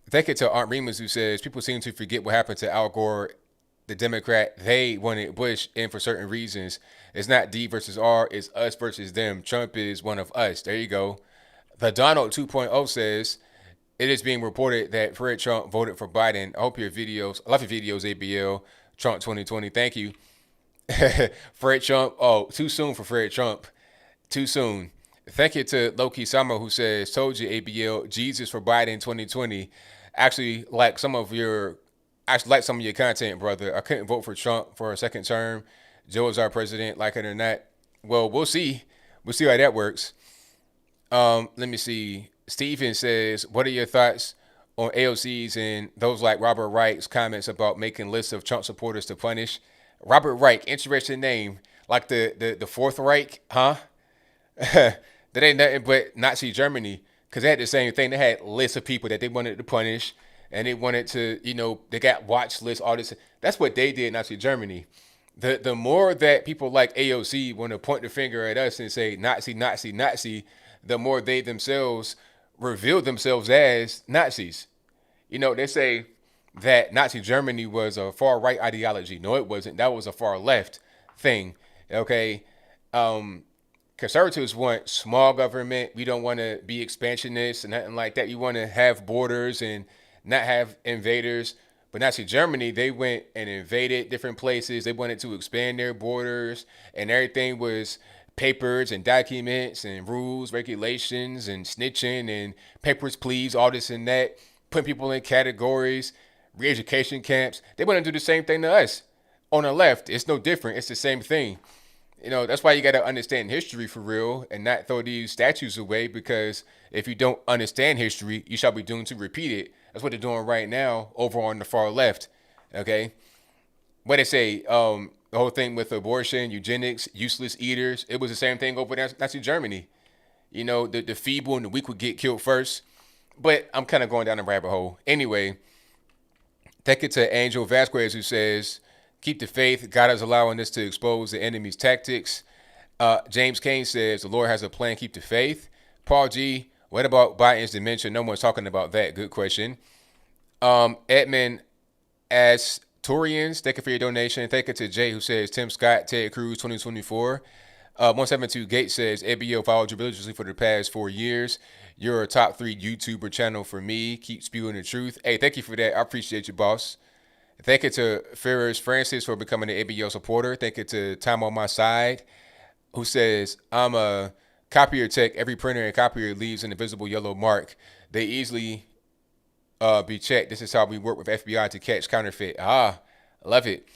Thank you to Aunt Remus, who says people seem to forget what happened to Al Gore, the Democrat. They wanted Bush in for certain reasons. It's not D versus R. It's us versus them. Trump is one of us. There you go. The Donald 2.0 says it is being reported that Fred Trump voted for Biden. I love your videos, ABL. Trump 2020. Thank you. Fred Trump. Oh, too soon for Fred Trump. Too soon. Thank you to Loki Sama, who says, told you, ABL, Jesus for Biden 2020. Actually, like some of your content, brother. I couldn't vote for Trump for a second term. Joe is our president, like it or not. Well, we'll see. We'll see how that works. Let me see. Steven says, what are your thoughts on AOC's and those like Robert Reich's comments about making lists of Trump supporters to punish? Robert Reich, interesting name. Like the Fourth Reich, huh? That ain't nothing but Nazi Germany. Because they had the same thing. They had lists of people that they wanted to punish. And they wanted to, they got watch lists, all this. That's what they did, Nazi Germany. The more that people like AOC want to point the finger at us and say Nazi, Nazi, Nazi, the more they themselves reveal themselves as Nazis. They say that Nazi Germany was a far right ideology. No, it wasn't. That was a far left thing. Okay. Conservatives want small government. We don't want to be expansionists and nothing like that. You want to have borders and not have invaders. But Nazi Germany, they went and invaded different places. They wanted to expand their borders, and everything was papers and documents and rules, regulations, and snitching and papers, please, all this and that, putting people in categories, re-education camps. They want to do the same thing to us. On the left, it's no different. It's the same thing. That's why you got to understand history for real and not throw these statues away, because if you don't understand history, you shall be doomed to repeat it. That's what they're doing right now over on the far left. Okay. What they say, the whole thing with abortion, eugenics, useless eaters, it was the same thing over in Nazi Germany. The feeble and the weak would get killed first. But I'm kind of going down the rabbit hole. Anyway, Thank you to Angel Vasquez, who says, keep the faith. God is allowing us to expose the enemy's tactics. James Kane says, the Lord has a plan. Keep the faith. Paul G, what about Biden's dementia? No one's talking about that. Good question. Edmund Astorians, thank you for your donation. Thank you to Jay, who says, Tim Scott, Ted Cruz, 2024. 172 Gates says, ABL followed you religiously for the past 4 years. You're a top 3 YouTuber channel for me. Keep spewing the truth. Hey, thank you for that. I appreciate you, boss. Thank you to Ferris Francis for becoming an ABL supporter. Thank you to Time on My Side, who says, I'm a copier tech. Every printer and copier leaves an invisible yellow mark. They easily be checked. This is how we work with FBI to catch counterfeit. I love it.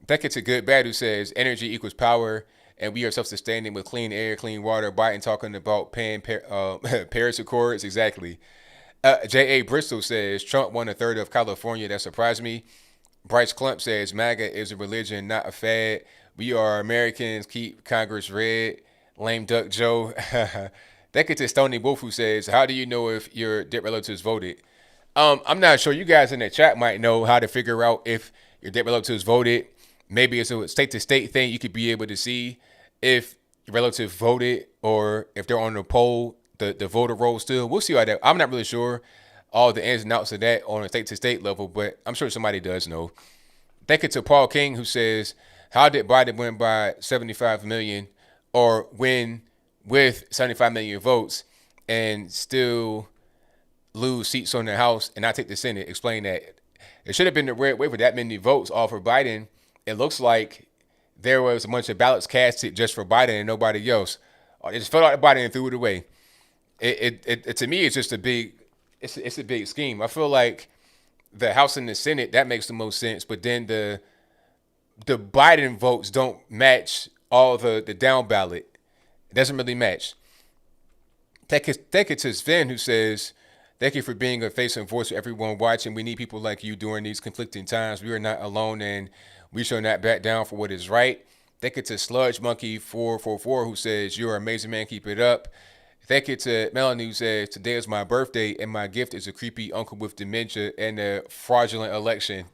Thank you to Good Bad, who says, energy equals power, and we are self-sustaining with clean air, clean water. Biden talking about paying Paris Accords. Exactly. J.A. Bristol says, Trump won a third of California. That surprised me. Bryce Clump says, MAGA is a religion, not a fad. We are Americans. Keep Congress red. Lame Duck Joe. Thank you to Stony Wolf, who says, how do you know if your dead relatives voted? I'm not sure. You guys in the chat might know how to figure out if your dead relatives voted. Maybe it's a state-to-state thing. You could be able to see if your relative voted or if they're on the poll, the voter roll still. We'll see how that. I'm not really sure all the ins and outs of that on a state-to-state level, but I'm sure somebody does know. Thank you to Paul King, who says, how did Biden win by 75 million or win with 75 million votes and still lose seats on the House and not take the Senate? Explain that. It should have been the red way for that many votes all for Biden. It looks like there was a bunch of ballots casted just for Biden and nobody else. They just filled out the Biden and threw it away. It to me, it's just a big, it's a big scheme. I feel like the House and the Senate, that makes the most sense. But then the Biden votes don't match all the down ballot. It doesn't really match. Thank you to Sven, who says, thank you for being a face and voice for everyone watching. We need people like you during these conflicting times. We are not alone, and we shall not back down for what is right. Thank you to Sludge Monkey 444, who says, you're an amazing man. Keep it up. Thank you to Melanie, who says, today is my birthday, and my gift is a creepy uncle with dementia and a fraudulent election.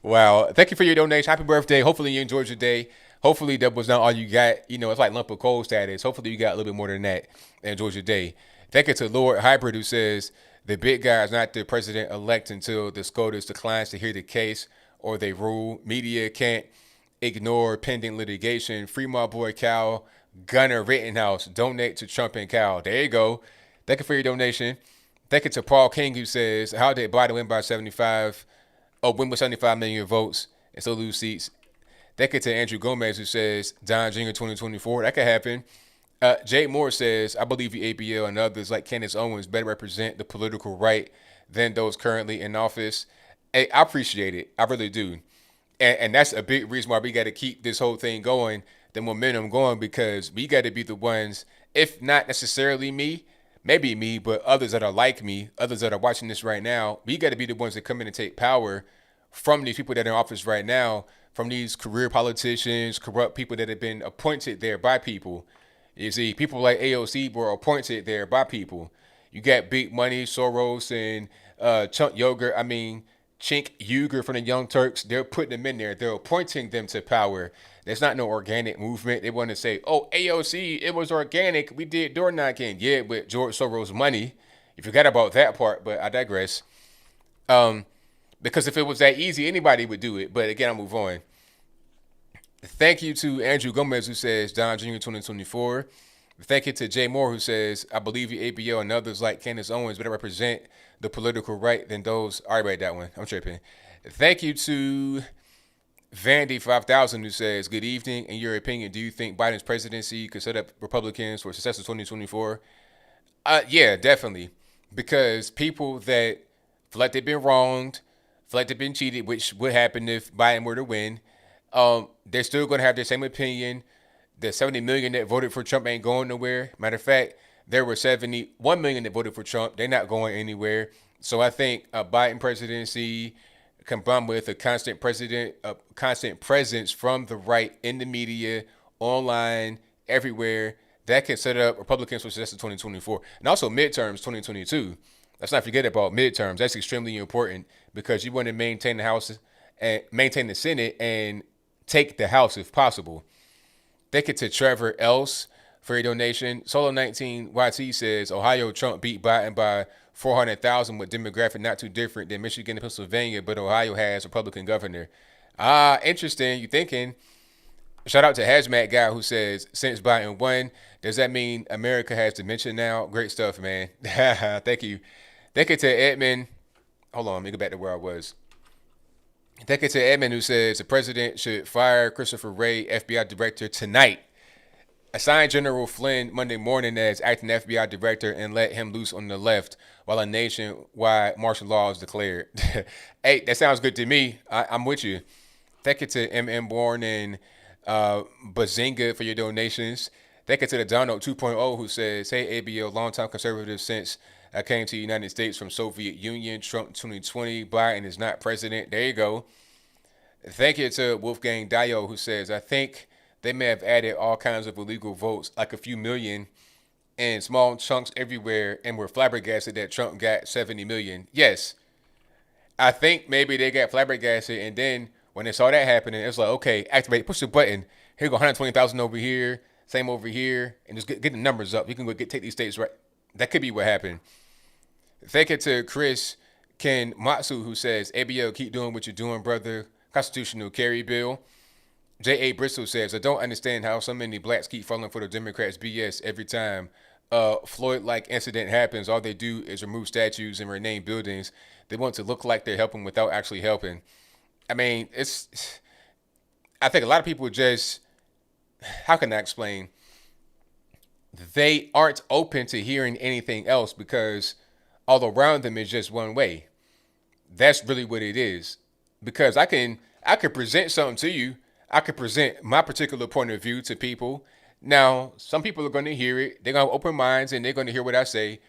Wow. Thank you for your donation. Happy birthday. Hopefully you enjoyed your day. Hopefully that was not all you got. You know, it's like lump of coal status. Hopefully you got a little bit more than that and enjoyed your day. Thank you to Lord Hybrid, who says, the big guy is not the president-elect until the SCOTUS declines to hear the case or they rule. Media can't ignore pending litigation. Free my boy Cal. Gunner Rittenhouse. Donate to Trump and Cal. There you go. Thank you for your donation. Thank you to Paul King, who says, how did Biden win by 75? Oh, win with 75 million votes and still lose seats? Thank you to Andrew Gomez, who says, Don Jr. 2024. That could happen. Jay Moore says, I believe the ABL and others like Candace Owens better represent the political right than those currently in office. Hey, I appreciate it. I really do. And that's a big reason why we got to keep this whole thing going, the momentum going, because we got to be the ones, if not necessarily me, maybe me, but others that are like me, others that are watching this right now, we got to be the ones that come in and take power from these people that are in office right now, from these career politicians, corrupt people that have been appointed there by people. You see, people like AOC were appointed there by people. You got big money, Soros and Chunk Yogurt. I mean, Chink Uyghur from the Young Turks. They're putting them in there. They're appointing them to power. There's not no organic movement. They want to say, oh, AOC, it was organic. We did door knocking. Yeah, with George Soros' money. You forgot about that part, but I digress. Because if it was that easy, anybody would do it. But again, I'll move on. Thank you to Andrew Gomez, who says, Don Jr. 2024. Thank you to Jay Moore, who says, I believe the ABL and others like Candace Owens better represent the political right than those. I already read that one. I'm tripping. Thank you to Vandy 5000, who says, good evening. In your opinion, do you think Biden's presidency could set up Republicans for success in 2024? Yeah, definitely. Because people that feel like they've been wronged, feel like they've been cheated, which would happen if Biden were to win, they're still going to have the same opinion. The 70 million that voted for Trump ain't going nowhere. Matter of fact, there were 71 million that voted for Trump. They're not going anywhere. So I think a Biden presidency combined with a constant presence from the right in the media, online, everywhere, that can set up Republicans for success in 2024. And also midterms 2022. let's not forget about midterms. That's extremely important because you want to maintain the House and maintain the Senate and take the House if possible. Thank you to Trevor Else for your donation. Solo 19 YT says Ohio Trump beat Biden by 400,000 with demographic not too different than Michigan and Pennsylvania, but Ohio has Republican governor. Interesting. You thinking? Shout out to Hazmat Guy who says since Biden won, does that mean America has dementia now? Great stuff, man. Thank you. Thank you to Edmund. Hold on, let me go back to where I was. Thank you to Edmund who says the president should fire Christopher Wray, FBI director, tonight. Assign General Flynn Monday morning as acting FBI director and let him loose on the left while a nationwide martial law is declared. Hey, that sounds good to me. I'm with you. Thank you to M.M. Bourne and Bazinga for your donations. Thank you to the Donald 2.0 who says, hey, ABL, longtime conservative since I came to the United States from Soviet Union, Trump 2020, Biden is not president. There you go. Thank you to Wolfgang Dio who says, I think they may have added all kinds of illegal votes, like a few million, in small chunks everywhere, and were flabbergasted that Trump got 70 million. Yes, I think maybe they got flabbergasted, and then when they saw that happening, it's like, okay, activate, push the button. Here go 120,000 over here, same over here, and just get the numbers up. You can go take these states right. That could be what happened. Thank you to Chris Ken Matsu who says, ABL, keep doing what you're doing, brother. Constitutional carry bill. J.A. Bristol says, I don't understand how so many blacks keep falling for the Democrats' BS every time Floyd-like incident happens. All they do is remove statues and rename buildings. They want to look like they're helping without actually helping. I mean, I think a lot of people just, how can I explain? They aren't open to hearing anything else because all around them is just one way. That's really what it is. Because I could present something to you. I could present my particular point of view to people. Now, some people are going to hear it. They're going to have open minds and they're going to hear what I say.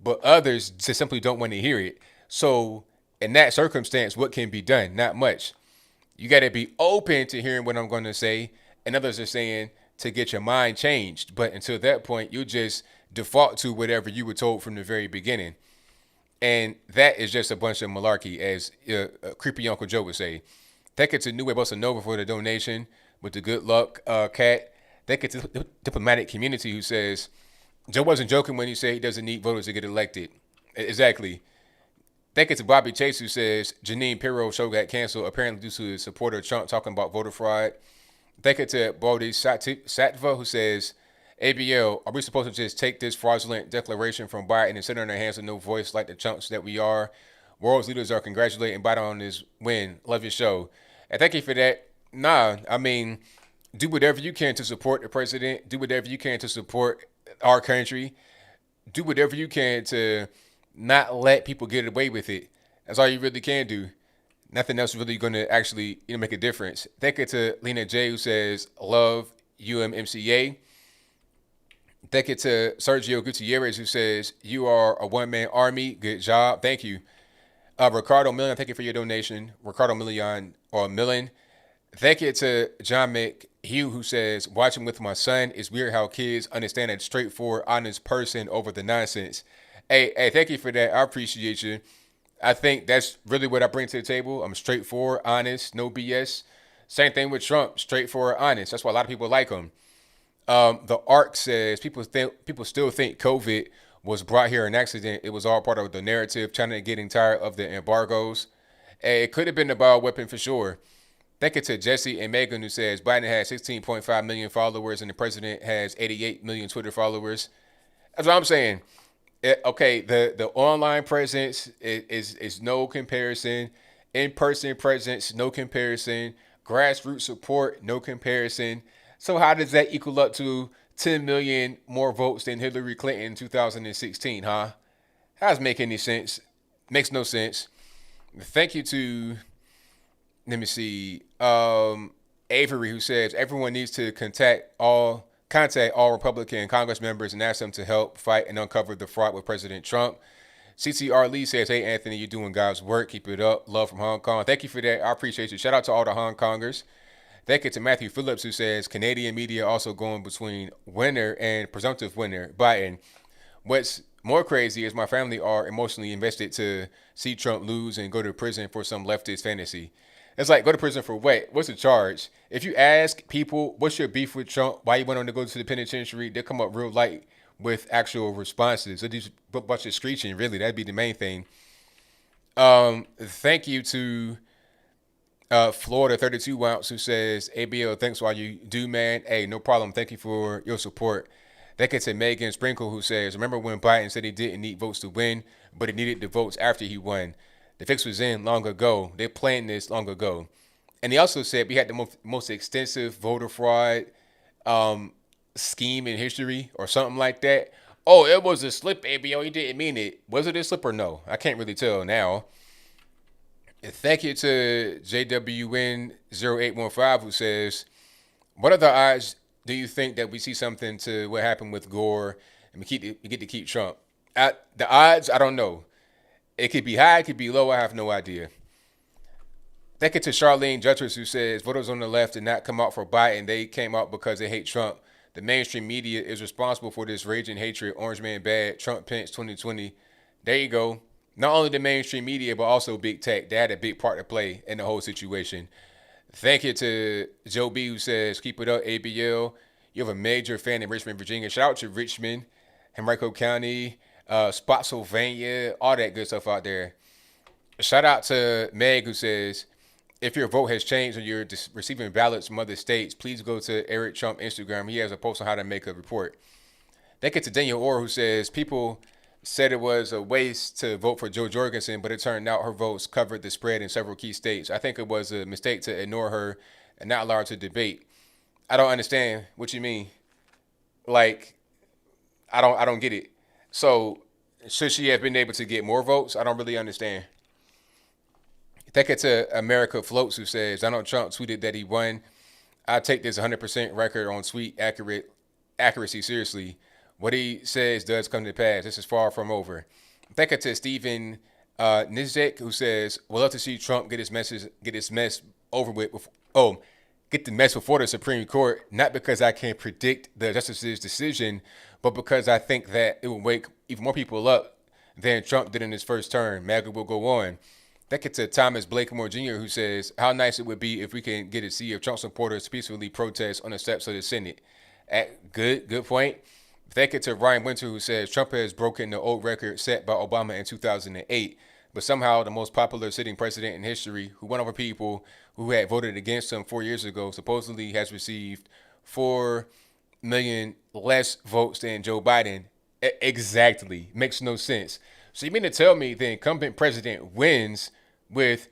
But others just simply don't want to hear it. So in that circumstance, what can be done? Not much. You got to be open to hearing what I'm going to say. And others are saying to get your mind changed. But until that point, you just default to whatever you were told from the very beginning. And that is just a bunch of malarkey, as creepy Uncle Joe would say. Thank you to New Way Bossa Nova for the donation with the good luck, Cat. Thank you to the diplomatic community who says, Joe wasn't joking when he said he doesn't need voters to get elected. Exactly. Thank you to Bobby Chase who says, Janine Pirro show got canceled, apparently due to the supporter of Trump talking about voter fraud. Thank you to Baldi Satva who says, ABL, are we supposed to just take this fraudulent declaration from Biden and sit on our hands with no voice like the chumps that we are? World's leaders are congratulating Biden on his win. Love your show. And thank you for that. Nah, I mean, do whatever you can to support the president. Do whatever you can to support our country. Do whatever you can to not let people get away with it. That's all you really can do. Nothing else really going to actually make a difference. Thank you to Lena J who says, love UMMCA. Thank you to Sergio Gutierrez who says, you are a one-man army. Good job. Thank you. Ricardo Million, thank you for your donation. Ricardo Million or Millen. Thank you to John McHugh who says, watching with my son, it's weird how kids understand a straightforward, honest person over the nonsense. Hey, thank you for that. I appreciate you. I think that's really what I bring to the table. I'm straightforward, honest, no BS. Same thing with Trump, straightforward, honest. That's why a lot of people like him. The ARC says people still think COVID was brought here an accident. It was all part of the narrative. China getting tired of the embargoes. It could have been a bioweapon for sure. Thank you to Jesse and Megan who says Biden has 16.5 million followers and the president has 88 million Twitter followers. That's what I'm saying. Okay, the online presence is no comparison. In-person presence, no comparison. Grassroots support, no comparison. So how does that equal up to 10 million more votes than Hillary Clinton in 2016, huh? How does it make any sense? Makes no sense. Thank you to, let me see, Avery who says everyone needs to contact all Republican Congress members and ask them to help fight and uncover the fraud with President Trump. CCR Lee says, hey, Anthony, you're doing God's work. Keep it up. Love from Hong Kong. Thank you for that. I appreciate you. Shout out to all the Hong Kongers. Thank you to Matthew Phillips who says Canadian media also going between winner and presumptive winner Biden. What's More crazy is my family are emotionally invested to see Trump lose and go to prison for some leftist fantasy. It's like, go to prison for what? What's the charge? If you ask people, what's your beef with Trump? Why you went on to go to the penitentiary? They'll come up real light with actual responses. So just a bunch of screeching, really. That'd be the main thing. Thank you to Florida 32 ounce who says, ABL, thanks for all you do, man. Hey, no problem. Thank you for your support. That gets to Megan Sprinkle who says, remember when Biden said he didn't need votes to win, but he needed the votes after he won? The fix was in long ago. They planned this long ago. And he also said we had the most extensive voter fraud scheme in history or something like that. Oh, it was a slip, ABO. He didn't mean it. Was it a slip or no? I can't really tell now. Thank you to JWN0815 who says, what are the odds do you think that we see something to what happened with Gore and we get to keep Trump? The odds, I don't know. It could be high, it could be low. I have no idea. Thank you to Charlene Jutras who says voters on the left did not come out for Biden. They came out because they hate Trump. The mainstream media is responsible for this raging hatred. Orange man bad. Trump Pence 2020. There you go. Not only the mainstream media, but also big tech. They had a big part to play in the whole situation. Thank you to Joe B who says, keep it up, ABL. You have a major fan in Richmond, Virginia. Shout out to Richmond, Henrico County, Spotsylvania, all that good stuff out there. Shout out to Meg who says, if your vote has changed and you're receiving ballots from other states, please go to Eric Trump Instagram. He has a post on how to make a report. Thank you to Daniel Orr who says, people said it was a waste to vote for Joe Jorgensen, but it turned out her votes covered the spread in several key states. I think it was a mistake to ignore her and not allow her to debate. I don't understand what you mean. Like, I don't get it. So should she have been able to get more votes? I don't really understand. Thank you to America Floats who says, Donald Trump tweeted that he won. I take this 100% record on tweet accuracy seriously. What he says does come to pass. This is far from over. Thank you to Stephen Nizek who says, we'll love to see Trump get his mess over with. Get the mess before the Supreme Court, not because I can't predict the justice's decision, but because I think that it will wake even more people up than Trump did in his first term. MAGA will go on. Thank you to Thomas Blakemore Jr. who says, how nice it would be if we can get to see if Trump supporters peacefully protest on the steps of the Senate. Good point. Thank you to Ryan Winter who says, Trump has broken the old record set by Obama in 2008, but somehow the most popular sitting president in history who won over people who had voted against him 4 years ago supposedly has received 4 million less votes than Joe Biden. Exactly. Makes no sense. So you mean to tell me the incumbent president wins with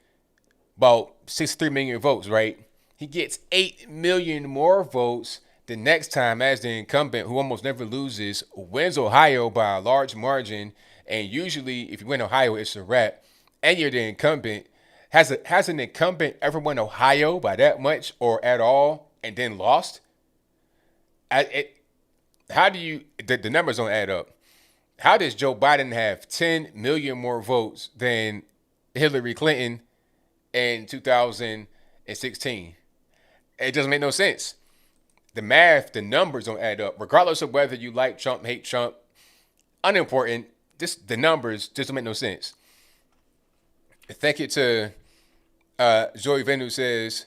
about 63 million votes, right? He gets 8 million more votes the next time as the incumbent, who almost never loses, wins Ohio by a large margin. And usually if you win Ohio, it's a wrap. And you're the incumbent. Has an incumbent ever won Ohio by that much or at all and then lost? How do you, the numbers don't add up. How does Joe Biden have 10 million more votes than Hillary Clinton in 2016? It doesn't make no sense. The math, the numbers don't add up. Regardless of whether you like Trump, hate Trump, unimportant. The numbers just don't make no sense. Thank you to Joey Venu says,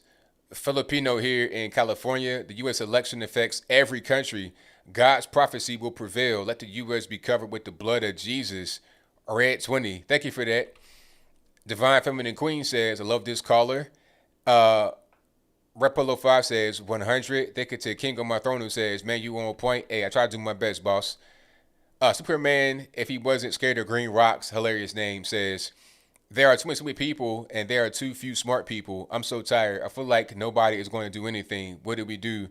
Filipino here in California, the U.S. election affects every country. God's prophecy will prevail. Let the U.S. be covered with the blood of Jesus. Red 20. Thank you for that. Divine Feminine Queen says, I love this caller. Repolo 5 says, 100. Thank you to King on my throne who says, man, you on point. Hey, I try to do my best, boss. Superman, if he wasn't scared of green rocks, hilarious name, says, there are too many people and there are too few smart people. I'm so tired. I feel like nobody is going to do anything. What do we do?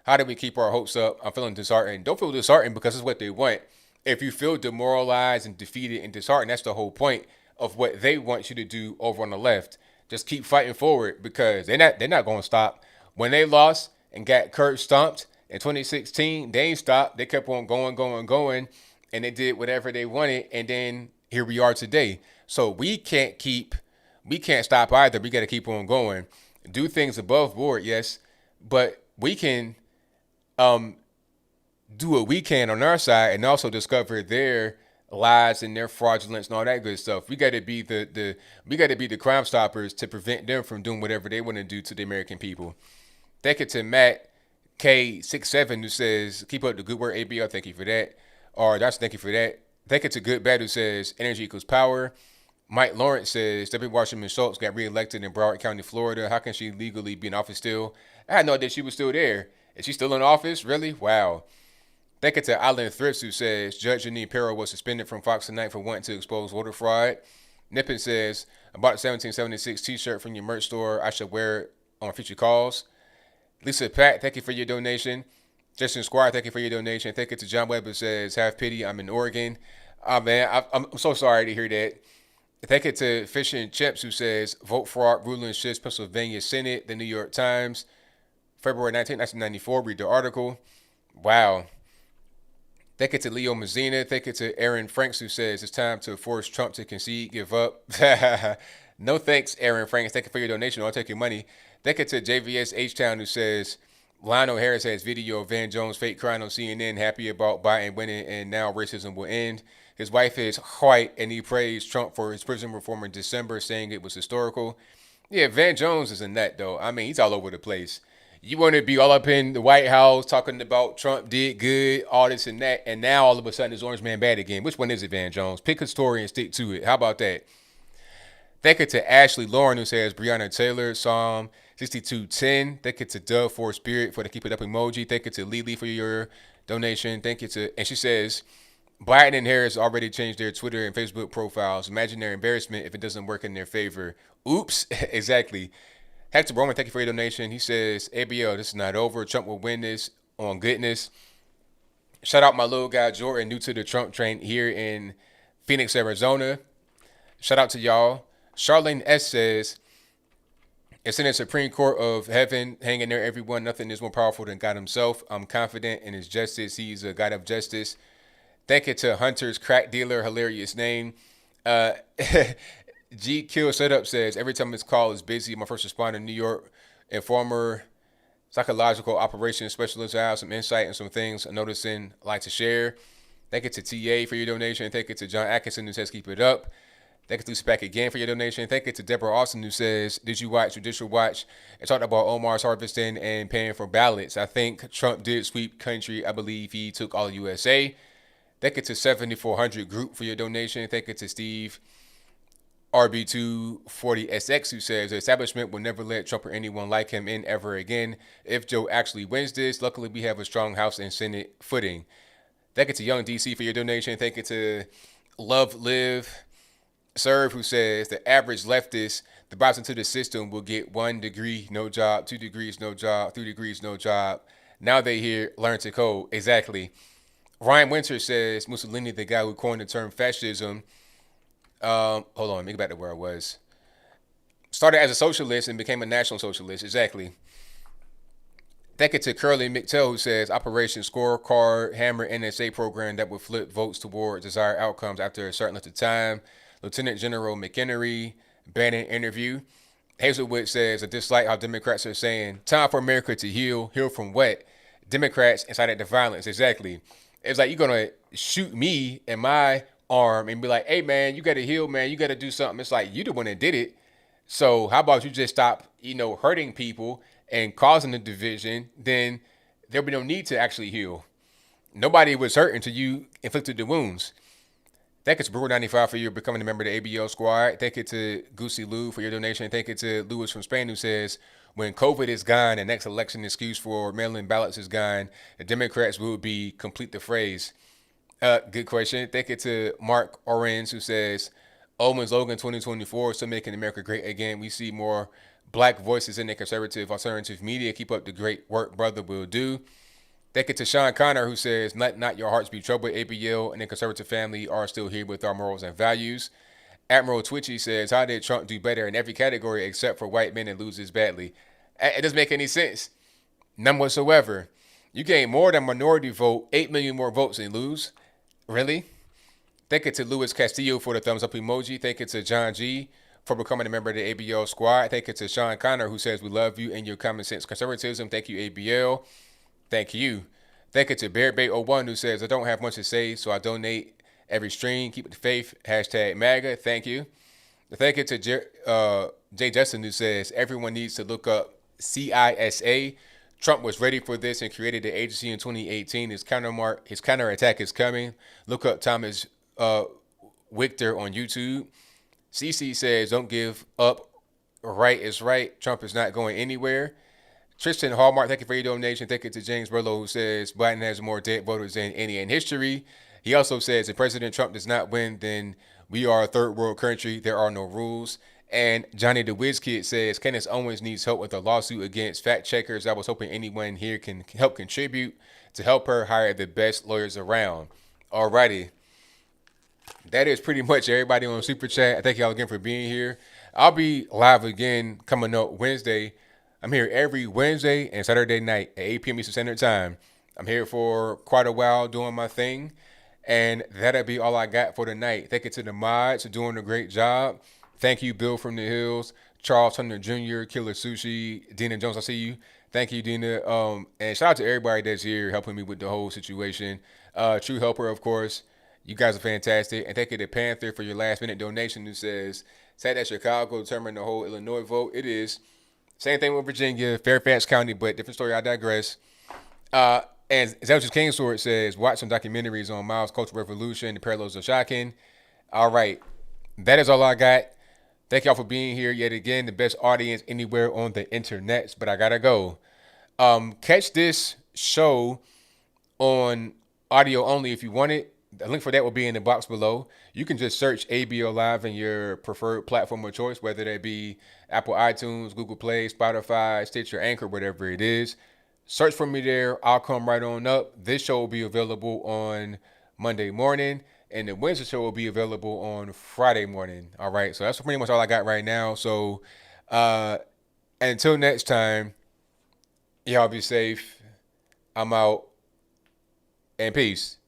How do we keep our hopes up? I'm feeling disheartened. Don't feel disheartened because it's what they want. If you feel demoralized and defeated and disheartened, that's the whole point of what they want you to do over on the left. Just keep fighting forward because they're not going to stop. When they lost and got curb stomped in 2016, they ain't stopped. They kept on going, and they did whatever they wanted. And then here we are today. So we can't stop either. We got to keep on going. Do things above board, yes, but we can do what we can on our side and also discover their lies and their fraudulence and all that good stuff. We got to be the Crime Stoppers to prevent them from doing whatever they want to do to the American people. Thank you to Matt K67 who says, keep up the good work, ABL. Thank you for that. Or that's thank you for that. Thank you to Good Bad who says, energy equals power. Mike Lawrence says, Debbie Wasserman Schultz got reelected in Broward County, Florida. How can she legally be in office still? I had no idea she was still there. Is she still in office? Really? Wow. Thank you to Alan Thrifts who says, Judge Janine Perro was suspended from Fox tonight for wanting to expose voter fraud. Nippon says, I bought a 1776 t-shirt from your merch store. I should wear it on future calls. Lisa Pat, thank you for your donation. Justin Squire, thank you for your donation. Thank you to John Webb who says, have pity, I'm in Oregon. Oh, man, I'm so sorry to hear that. Thank you to Fisher and Chips who says, vote fraud ruling shifts Pennsylvania Senate, the New York Times, February 19, 1994. Read the article. Wow. Thank you to Leo Mazzina. Thank you to Aaron Franks who says, it's time to force Trump to concede, give up. No thanks, Aaron Franks. Thank you for your donation. I'll take your money. Thank you to JVS H-Town who says, Lionel Harris has video of Van Jones fake crying on CNN, happy about Biden winning, and now racism will end. His wife is white, and he praised Trump for his prison reform in December, saying it was historical. Yeah, Van Jones is a nut, though. I mean, he's all over the place. You want to be all up in the White House talking about Trump did good, all this and that, and now all of a sudden is Orange Man bad again. Which one is it, Van Jones? Pick a story and stick to it. How about that? Thank you to Ashley Lauren, who says, Breonna Taylor, Psalm 62:10. Thank you to Dove for Spirit for the keep it up emoji. Thank you to Lily for your donation. Thank you to, and she says, Biden and Harris already changed their Twitter and Facebook profiles. Imagine their embarrassment if it doesn't work in their favor. Oops. Exactly. Hector Roman, thank you for your donation. He says, ABL, this is not over. Trump will win this on goodness. Shout out my little guy Jordan, new to the Trump train here in Phoenix, Arizona. Shout out to y'all. Charlene S says, it's in the Supreme Court of Heaven, hanging there, everyone. Nothing is more powerful than God himself. I'm confident in his justice. He's a God of justice. Thank you to Hunter's Crack Dealer, hilarious name. G Kill Setup says, every time this call is busy, my first responder in New York and former psychological operations specialist, I have some insight and some things I'm noticing I'd like to share. Thank you to TA for your donation. Thank you to John Atkinson who says, keep it up. Thank you to Spec again for your donation. Thank you to Deborah Austin who says, did you watch Judicial Watch? It talked about Omar's harvesting and paying for ballots. I think Trump did sweep country. I believe he took all USA. Thank you to 7400 Group for your donation. Thank you to Steve RB240SX who says, the establishment will never let Trump or anyone like him in ever again. If Joe actually wins this, luckily we have a strong House and Senate footing. Thank you to Young DC for your donation. Thank you to Love Live Serve who says, the average leftist that buys into the system will get 1 degree, no job, 2 degrees, no job, 3 degrees, no job. Now they here learn to code. Exactly. Ryan Winter says, Mussolini, the guy who coined the term fascism, hold on, let me get back to where I was. Started as a socialist and became a national socialist. Exactly. Thank you to Curly McTell who says, Operation Scorecard, Hammer NSA program that would flip votes toward desired outcomes after a certain length of time. Lieutenant General McHenry, Bannon interview. Hazelwood says, I dislike how Democrats are saying, time for America to heal. Heal from what? Democrats incited the violence. Exactly. It's like, you're going to shoot me in my arm and be like, hey, man, you got to heal, man. You got to do something. It's like, you the one that did it. So how about you just stop, hurting people and causing the division? Then there'll be no need to actually heal. Nobody was hurt until you inflicted the wounds. Thank you to Brewer95 for your becoming a member of the ABL squad. Thank you to Goosey Lou for your donation. Thank you to Lewis from Spain who says, when COVID is gone, the next election excuse for mail-in ballots is gone, the Democrats will be complete the phrase. Good question. Thank you to Mark Orange who says, Owens Logan 2024 still making America great again. We see more black voices in the conservative alternative media. Keep up the great work, brother. Will do. Thank you to Sean Connor who says, let not your hearts be troubled. ABL and the conservative family are still here with our morals and values. Admiral Twitchy says, how did Trump do better in every category except for white men and loses badly? It doesn't make any sense. None whatsoever. You gain more than minority vote, 8 million more votes and lose. Really? Thank you to Luis Castillo for the thumbs up emoji. Thank you to John G for becoming a member of the ABL squad. Thank you to Sean Connor who says, we love you and your common sense conservatism. Thank you, Thank you. Thank you to Bear Bay 01 who says, I don't have much to say, so I donate every stream. Keep it the faith. Hashtag MAGA. Thank you. Thank you to Jay Justin, who says everyone needs to look up CISA. Trump was ready for this and created the agency in 2018. His counterattack is coming. Look up Thomas Wichter on YouTube. CC says, don't give up. Right is right. Trump is not going anywhere. Tristan Hallmark, thank you for your donation. Thank you to James Burlow, who says Biden has more dead voters than any in history. He also says if President Trump does not win, then we are a third world country. There are no rules. And Johnny the Whiz Kid says Candace Owens needs help with a lawsuit against fact checkers. I was hoping anyone here can help contribute to help her hire the best lawyers around. Alrighty. That is pretty much everybody on Super Chat. Thank y'all again for being here. I'll be live again coming up Wednesday. I'm here every Wednesday and Saturday night at 8 p.m. Eastern Standard Time. I'm here for quite a while doing my thing. And that'll be all I got for tonight. Thank you to the mods for doing a great job. Thank you, Bill from the Hills, Charles Hunter Jr., Killer Sushi, Dina Jones, I see you. Thank you, Dina. And shout out to everybody that's here helping me with the whole situation. True Helper, of course. You guys are fantastic. And thank you to Panther for your last minute donation who says, sad that Chicago determined the whole Illinois vote. It is. Same thing with Virginia, Fairfax County, but different story. I digress. And Zelchus Kingsword says, watch some documentaries on Mao's Cultural Revolution. The parallels are shocking. All right. That is all I got. Thank y'all for being here yet again. The best audience anywhere on the internet. But I got to go. Catch this show on audio only if you want it. The link for that will be in the box below. You can just search ABL Live in your preferred platform of choice, whether that be Apple iTunes, Google Play, Spotify, Stitcher, Anchor, whatever it is. Search for me there. I'll come right on up. This show will be available on Monday morning, and the Wednesday show will be available on Friday morning. All right, so that's pretty much all I got right now. So until next time, y'all be safe. I'm out, and peace.